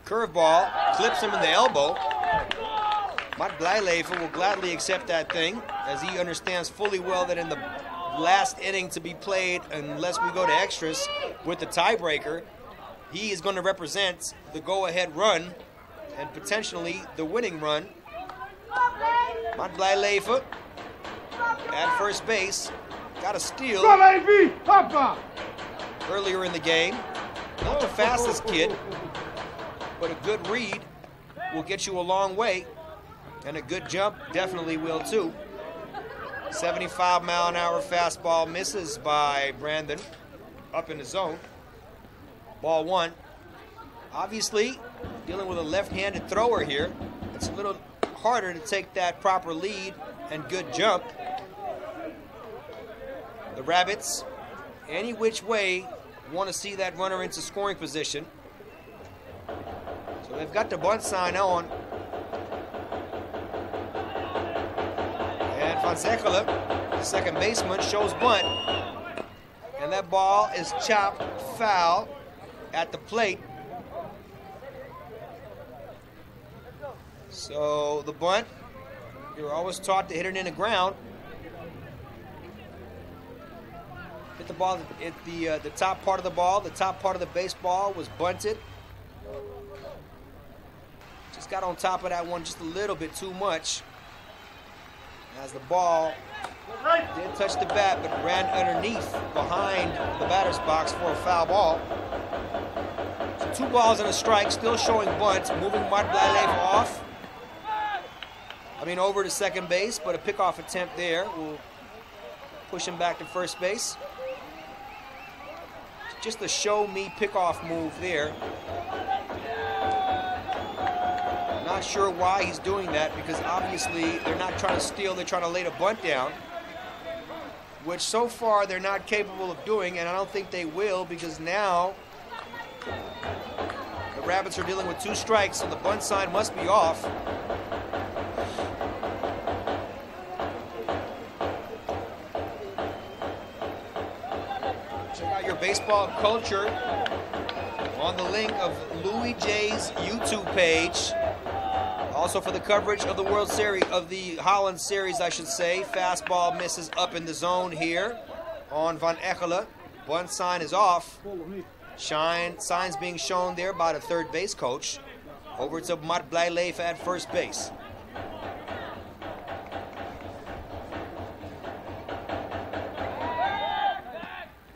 Curveball, clips him in the elbow. Matt Blijleven will gladly accept that thing, as he understands fully well that in the last inning to be played, unless we go to extras with the tiebreaker, he is going to represent the go-ahead run and potentially the winning run. Matt Blijleven at first base, got a steal earlier in the game. Not the fastest kid, but a good read will get you a long way, and a good jump definitely will too. 75-mile-an-hour fastball misses by Brandon up in the zone. Ball 1. Obviously, dealing with a left-handed thrower here, it's a little harder to take that proper lead and good jump. The Rabbits, any which way, want to see that runner into scoring position. So they've got the bunt sign on. And Van Zegelen, the second baseman, shows bunt. And that ball is chopped foul at the plate. So the bunt, you're always taught to hit it in the ground. Hit the ball at the top part of the ball. The top part of the baseball was bunted. Just got on top of that one just a little bit too much, as the ball did touch the bat but ran underneath behind the batter's box for a foul ball. So 2 balls and a strike, still showing bunt, moving Matt Blijleven off. Over to second base, but a pickoff attempt there will push him back to first base. Just a show-me pickoff move there. Not sure why he's doing that, because obviously they're not trying to steal, they're trying to lay the bunt down, which so far they're not capable of doing, and I don't think they will, because now the Rabbits are dealing with 2 strikes, so the bunt sign must be off. Check out your baseball culture on the link of Louis J's YouTube page. Also for the coverage of the World Series, of the Holland Series, I should say. Fastball misses up in the zone here on Van Echelen. Bunt sign is off. Signs being shown there by the third base coach. Over to Matt Blijleven at first base.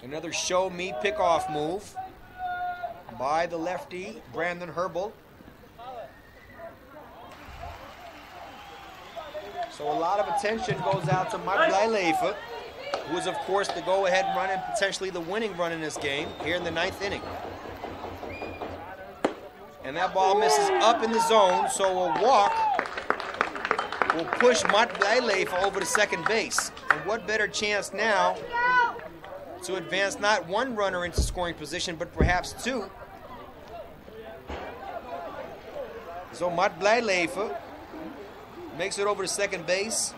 Another show-me pickoff move by the lefty, Brandon Herbal. So a lot of attention goes out to Matt Blijleven, who is, of course, the go-ahead run and potentially the winning run in this game here in the 9th inning. And that ball misses up in the zone, so a walk will push Matt Blijleven over to second base. And what better chance now to advance not 1 runner into scoring position, but perhaps 2. So Matt Blijleven makes it over to second base,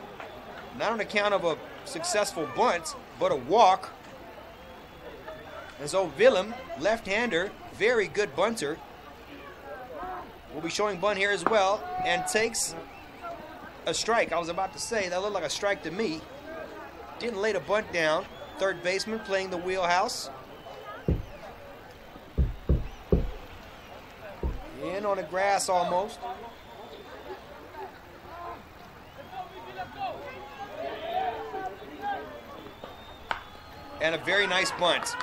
not on account of a successful bunt, but a walk. And so Willem, left-hander, very good bunter, will be showing bunt here as well, and takes a strike. I was about to say, that looked like a strike to me. Didn't lay the bunt down. Third baseman playing the wheelhouse. In on the grass almost. And a very nice bunt.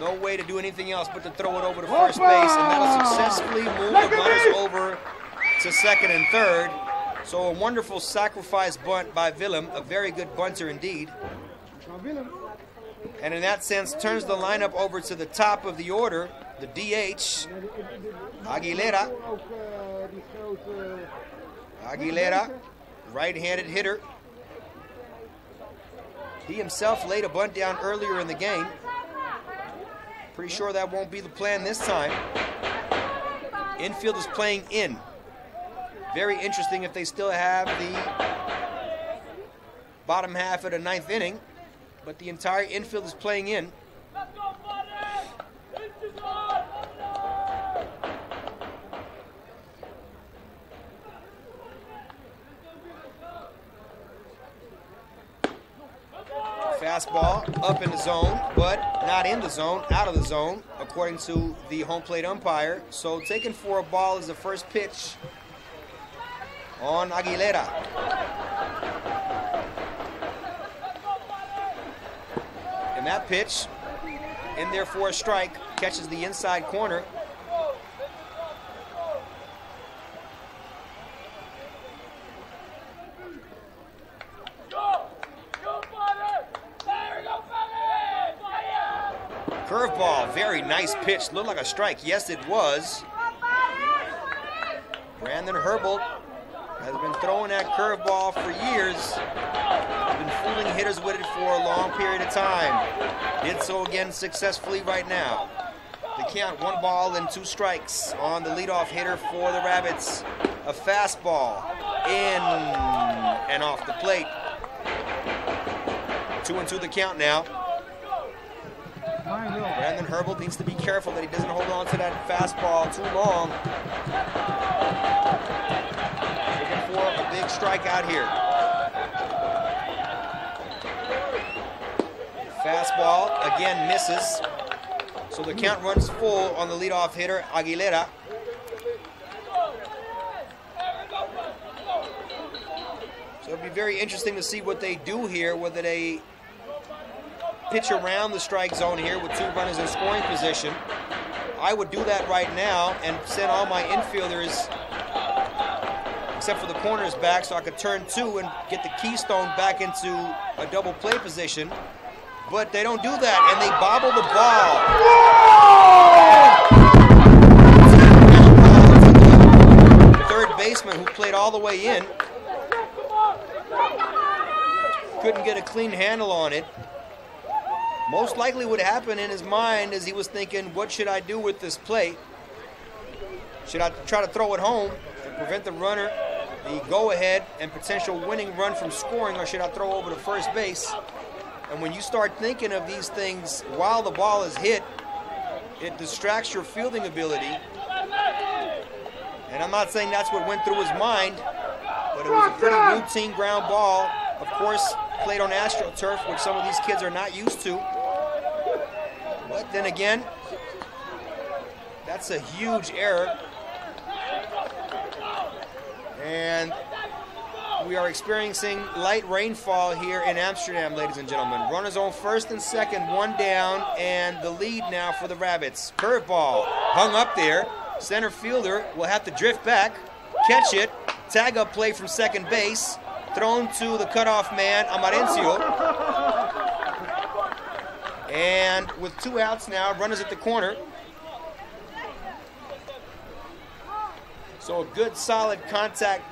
No way to do anything else but to throw it over to first base, and that'll successfully move the runners over to second and third. So a wonderful sacrifice bunt by Willem, a very good bunter indeed. And in that sense, turns the lineup over to the top of the order, the DH, Aguilera. Aguilera, right-handed hitter. He himself laid a bunt down earlier in the game. Pretty sure that won't be the plan this time. Infield is playing in. Very interesting if they still have the bottom half of the 9th inning, but the entire infield is playing in. Fastball up in the zone, but not in the zone, out of the zone, according to the home plate umpire. So taken for a ball is the first pitch on Aguilera. And that pitch, in there for a strike, catches the inside corner. Curveball, very nice pitch. Looked like a strike. Yes, it was. Brandon Herbold has been throwing that curveball for years. He's been fooling hitters with it for a long period of time. Did so again successfully right now. The count, 1 ball and 2 strikes on the leadoff hitter for the Rabbits. A fastball in and off the plate. 2-2 the count now. Brandon Herbold needs to be careful that he doesn't hold on to that fastball too long. Looking for a big strikeout here. Fastball again misses. So the count runs full on the leadoff hitter, Aguilera. So it'll be very interesting to see what they do here, whether they pitch around the strike zone here with 2 runners in scoring position. I would do that right now and send all my infielders, except for the corners, back so I could turn 2 and get the Keystone back into a double play position. But they don't do that, and they bobble the ball. The third baseman, who played all the way in, couldn't get a clean handle on it. Most likely what happened in his mind is he was thinking, what should I do with this play? Should I try to throw it home and prevent the runner, the go-ahead and potential winning run from scoring, or should I throw over to first base? And when you start thinking of these things while the ball is hit, it distracts your fielding ability. And I'm not saying that's what went through his mind, but it was a pretty routine ground ball. Of course, played on AstroTurf, which some of these kids are not used to. But then again, that's a huge error. And we are experiencing light rainfall here in Amsterdam, ladies and gentlemen. Runners on first and second, 1 down, and the lead now for the Rabbits. Curveball hung up there. Center fielder will have to drift back, catch it, tag up play from second base, thrown to the cutoff man, Amarencio. And with 2 outs now, runners at the corner. So a good solid contact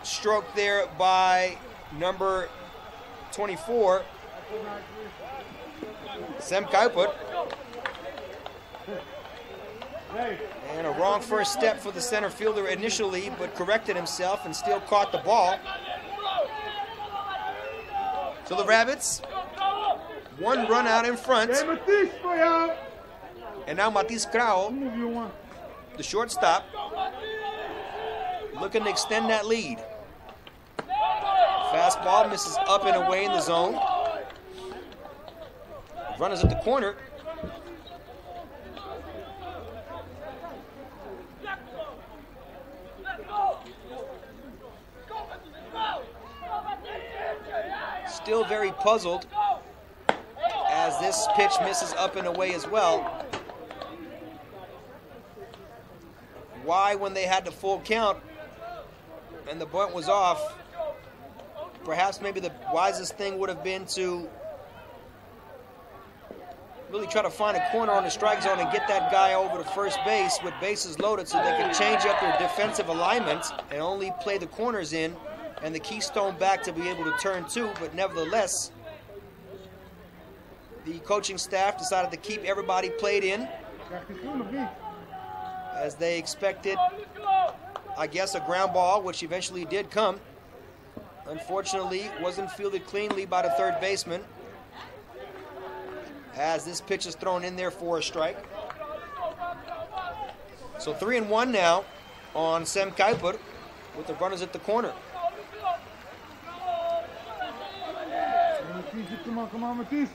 stroke there by number 24, Sam Kuipert. And a wrong first step for the center fielder initially, but corrected himself and still caught the ball. So the Rabbits, 1 run out in front. And now Matisse Krauw, the shortstop, looking to extend that lead. Fastball misses up and away in the zone. Runners at the corner. Still very puzzled as this pitch misses up and away as well. Why, when they had the full count and the bunt was off, perhaps maybe the wisest thing would have been to really try to find a corner on the strike zone and get that guy over to first base with bases loaded so they can change up their defensive alignment and only play the corners in and the Keystone back to be able to turn 2. But nevertheless, the coaching staff decided to keep everybody played in, as they expected, I guess, a ground ball, which eventually did come. Unfortunately, wasn't fielded cleanly by the third baseman, as this pitch is thrown in there for a strike. So 3-1 now on Sem Kuiper with the runners at the corner. Come on, Matisse.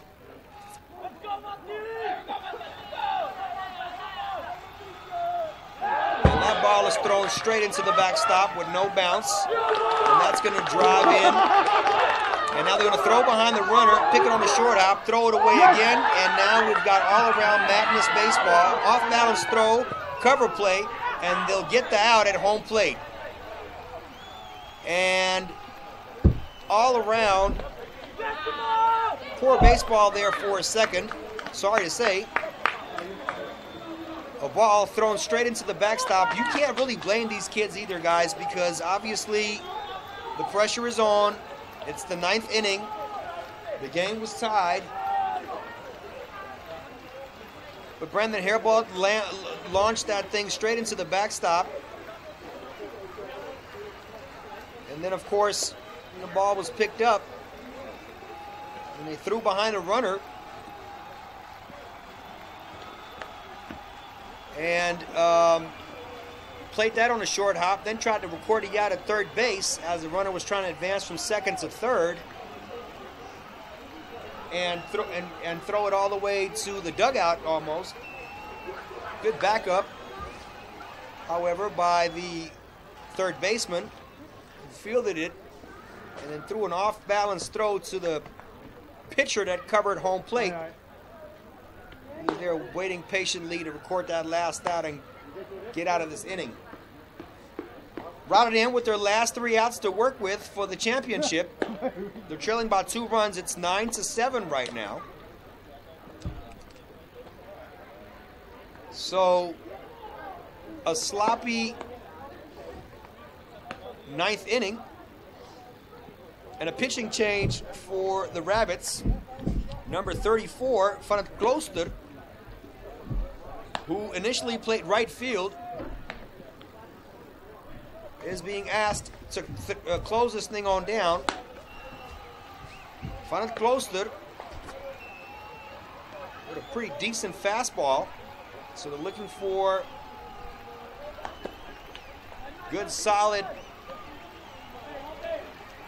And that ball is thrown straight into the backstop with no bounce. And that's going to drive in. And now they're going to throw behind the runner, pick it on the short hop, throw it away again. And now we've got all-around madness baseball. Off-balance throw, cover play, and they'll get the out at home plate. And all around, poor baseball there for a second. Sorry to say. A ball thrown straight into the backstop. You can't really blame these kids either, guys, because obviously the pressure is on. It's the 9th inning. The game was tied. But Brandon Hairball launched that thing straight into the backstop. And then, of course, the ball was picked up. And they threw behind a runner. And played that on a short hop, then tried to record it out at third base as the runner was trying to advance from second to third. And throw it all the way to the dugout almost. Good backup, however, by the third baseman, who fielded it and then threw an off-balance throw to the pitcher that covered home plate. He was there waiting patiently to record that last out and get out of this inning. Rotterdam with their last 3 outs to work with for the championship. They're trailing by 2 runs. It's 9-7 right now. So a sloppy 9th inning and a pitching change for the Rabbits. Number 34, Van het Klooster, who initially played right field, is being asked to close this thing on down. Van het Klooster with a pretty decent fastball. So they're looking for good, solid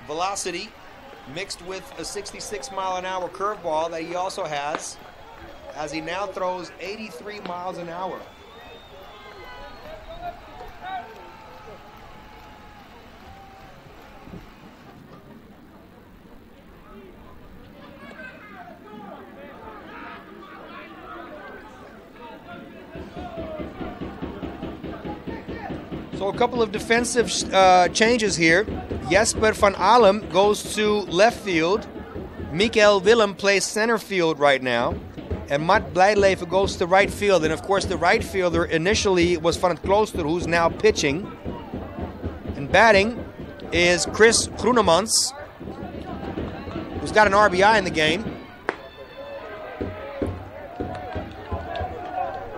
velocity mixed with a 66-mile-an-hour curveball that he also has, as he now throws 83 miles an hour. So a couple of defensive changes here. Jesper van Alem goes to left field. Mikael Willem plays center field right now. And Matt Blijleven goes to right field. And of course the right fielder initially was Van het Klooster, who's now pitching. And batting is Chris Groenemans, who's got an RBI in the game.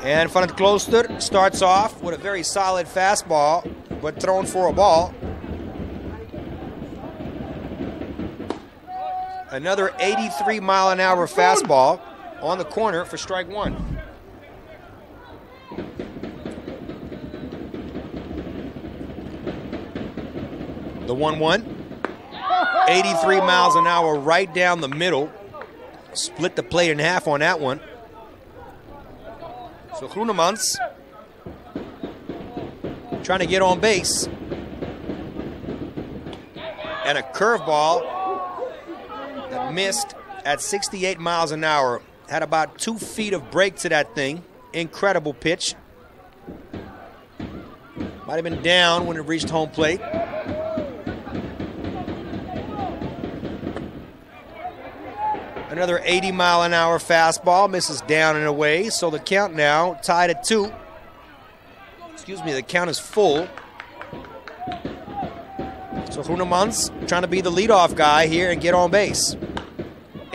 And Van het Klooster starts off with a very solid fastball, but thrown for a ball. Another 83-mile-an-hour fastball on the corner for strike 1. The 1-1. 83 miles an hour right down the middle. Split the plate in half on that one. So Groenemans trying to get on base. And a curveball that missed at 68 miles an hour. Had about 2 feet of break to that thing. Incredible pitch. Might have been down when it reached home plate. Another 80-mile-an-hour fastball misses down and away, so the count now tied at 2. Excuse me, the count is full. So Groenemans trying to be the leadoff guy here and get on base.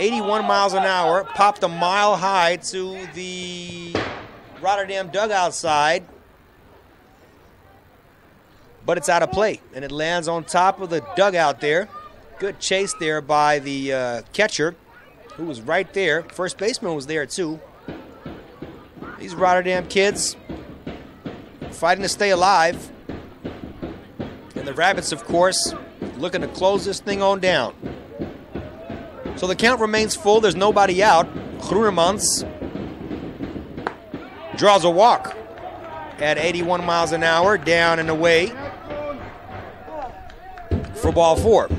81 miles an hour, popped a mile high to the Rotterdam dugout side, but it's out of play, and it lands on top of the dugout there. Good chase there by the catcher, who was right there. First baseman was there too. These Rotterdam kids fighting to stay alive. And the Rabbits, of course, looking to close this thing on down. So the count remains full. There's nobody out. Groenemans draws a walk at 81 miles an hour, down and away for ball 4.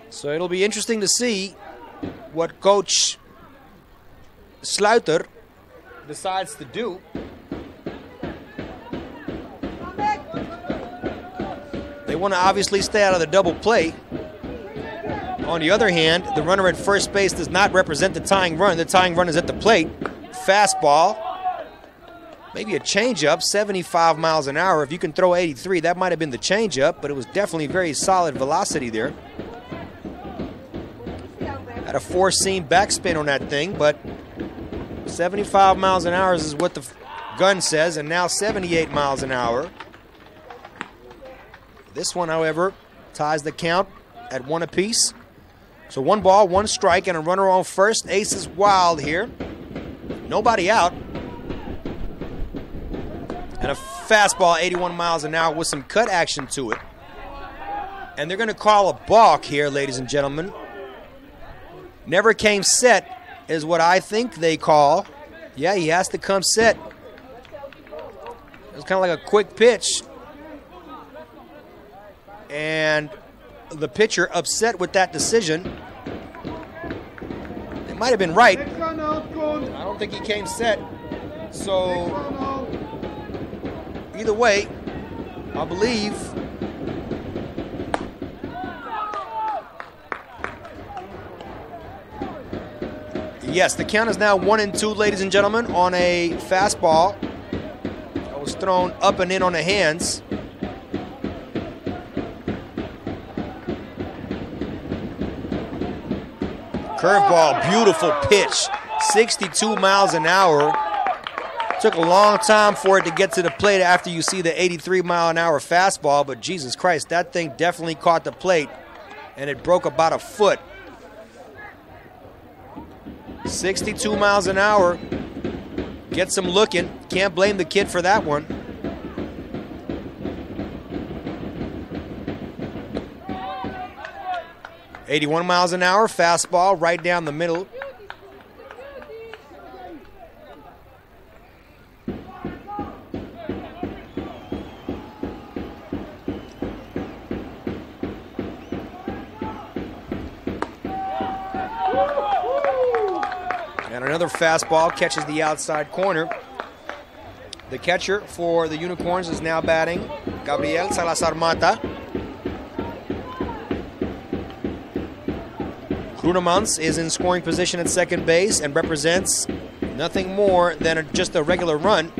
So it'll be interesting to see what Coach Sluiter decides to do. They want to obviously stay out of the double play. On the other hand, the runner at first base does not represent the tying run. The tying run is at the plate. Fastball, maybe a changeup, 75 miles an hour. If you can throw 83, that might have been the changeup, but it was definitely very solid velocity there. Had a 4-seam backspin on that thing, but 75 miles an hour is what the gun says, and now 78 miles an hour. This one, however, ties the count at 1 apiece. So 1 ball, 1 strike, and a runner on first. Ace is wild here. Nobody out. And a fastball, 81 miles an hour with some cut action to it. And they're going to call a balk here, ladies and gentlemen. Never came set is what I think they call. Yeah, he has to come set. It was kind of like a quick pitch. And the pitcher upset with that decision. It might have been right. I don't think he came set. So either way, I believe yes, the count is now 1-2, ladies and gentlemen, on a fastball that was thrown up and in on the hands. Curveball, beautiful pitch, 62 miles an hour. Took a long time for it to get to the plate after you see the 83-mile-an-hour fastball, but Jesus Christ, that thing definitely caught the plate, and it broke about a foot. 62 miles an hour. Gets him looking. Can't blame the kid for that one. .81 miles an hour, fastball right down the middle. And another fastball catches the outside corner. The catcher for the Unicorns is now batting, Gabriel Salazar Mata. Groenemans is in scoring position at second base and represents nothing more than just a regular run.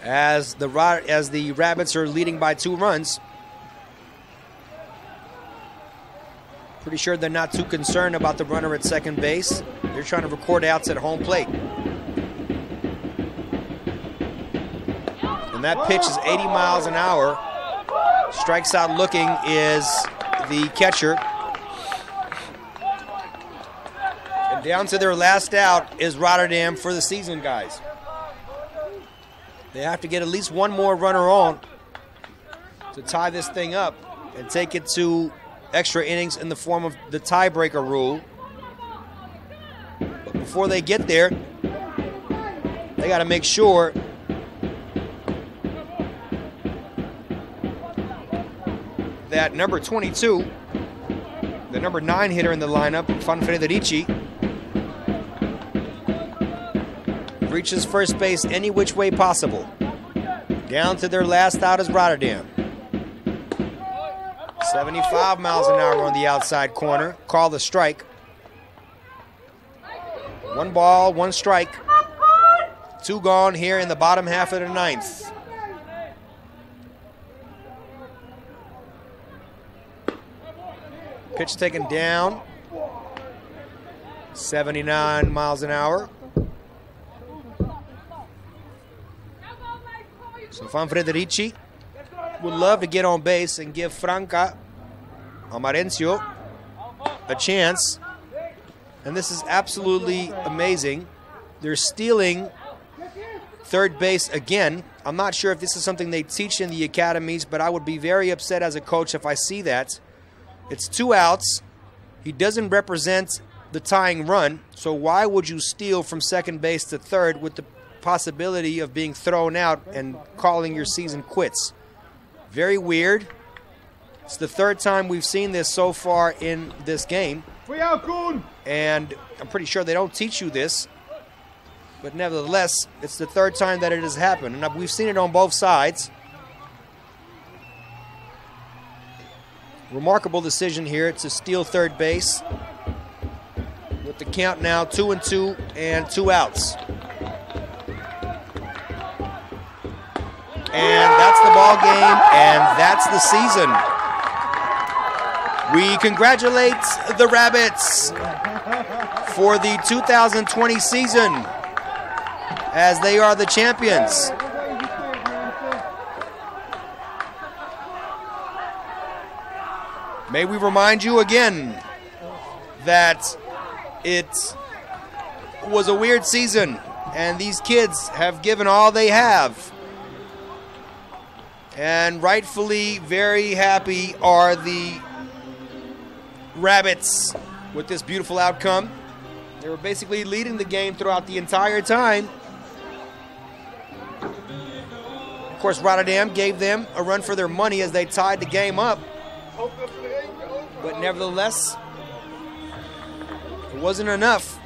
As the Rabbits are leading by 2 runs. Pretty sure they're not too concerned about the runner at second base. They're trying to record outs at home plate. And that pitch is 80 miles an hour. Strikes out looking is the catcher. And down to their last out is Rotterdam for the season, guys. They have to get at least one more runner on to tie this thing up and take it to extra innings in the form of the tiebreaker rule. But before they get there, they got to make sure that number 22, the number 9 hitter in the lineup, Van Frederici, reaches first base any which way possible. Down to their last out is Rotterdam. 75 miles an hour on the outside corner. Call the strike. 1 ball, 1 strike. 2 gone here in the bottom half of the 9th. Pitch taken down. 79 miles an hour. So Fan Frederici would love to get on base and give Franca Amarencio a chance. And this is absolutely amazing. They're stealing third base again. I'm not sure if this is something they teach in the academies, but I would be very upset as a coach if I see that. It's 2 outs. He doesn't represent the tying run, so why would you steal from second base to third with the possibility of being thrown out and calling your season quits? Very weird. It's the 3rd time we've seen this so far in this game, and I'm pretty sure they don't teach you this, but nevertheless, it's the 3rd time that it has happened, and we've seen it on both sides. Remarkable decision here to steal third base with the count now 2-2 and 2 outs. And that's the ball game, and that's the season. We congratulate the Rabbits for the 2020 season as they are the champions. May we remind you again that it was a weird season, and these kids have given all they have. And rightfully very happy are the Rabbits with this beautiful outcome. They were basically leading the game throughout the entire time. Of course, Rotterdam gave them a run for their money as they tied the game up. But nevertheless, it wasn't enough.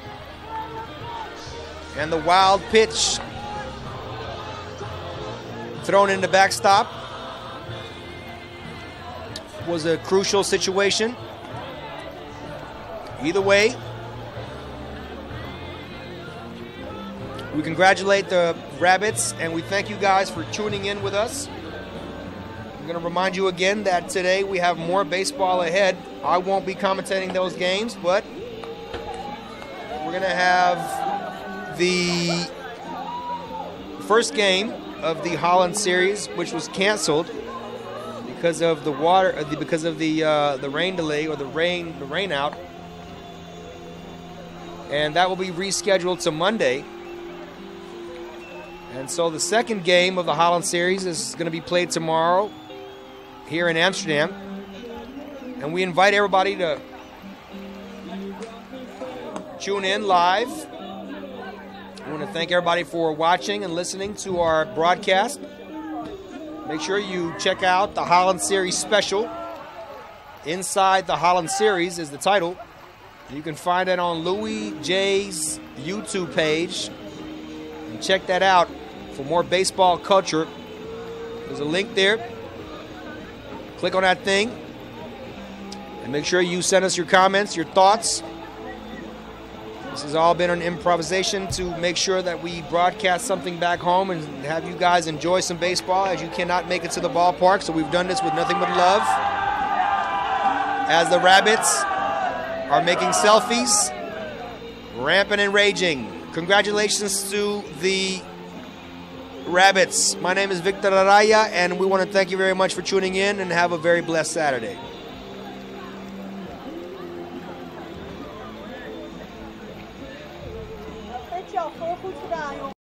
And the wild pitch thrown in the backstop was a crucial situation. Either way, we congratulate the Rabbits and we thank you guys for tuning in with us. I'm going to remind you again that today we have more baseball ahead. I won't be commentating those games, but we're going to have the first game of the Holland series, which was canceled because of the the rain delay or the rain out, and that will be rescheduled to Monday. And so the second game of the Holland series is going to be played tomorrow here in Amsterdam, and we invite everybody to tune in live. I want to thank everybody for watching and listening to our broadcast. Make sure you check out the Holland Series special. Inside the Holland Series is the title. You can find it on Louis J's YouTube page. And check that out for more baseball culture. There's a link there. Click on that thing. And make sure you send us your comments, your thoughts. This has all been an improvisation to make sure that we broadcast something back home and have you guys enjoy some baseball, as you cannot make it to the ballpark. So we've done this with nothing but love. As the Rabbits are making selfies, rampant and raging. Congratulations to the Rabbits. My name is Victor Araya, and we want to thank you very much for tuning in, and have a very blessed Saturday. Goed gedaan, joh.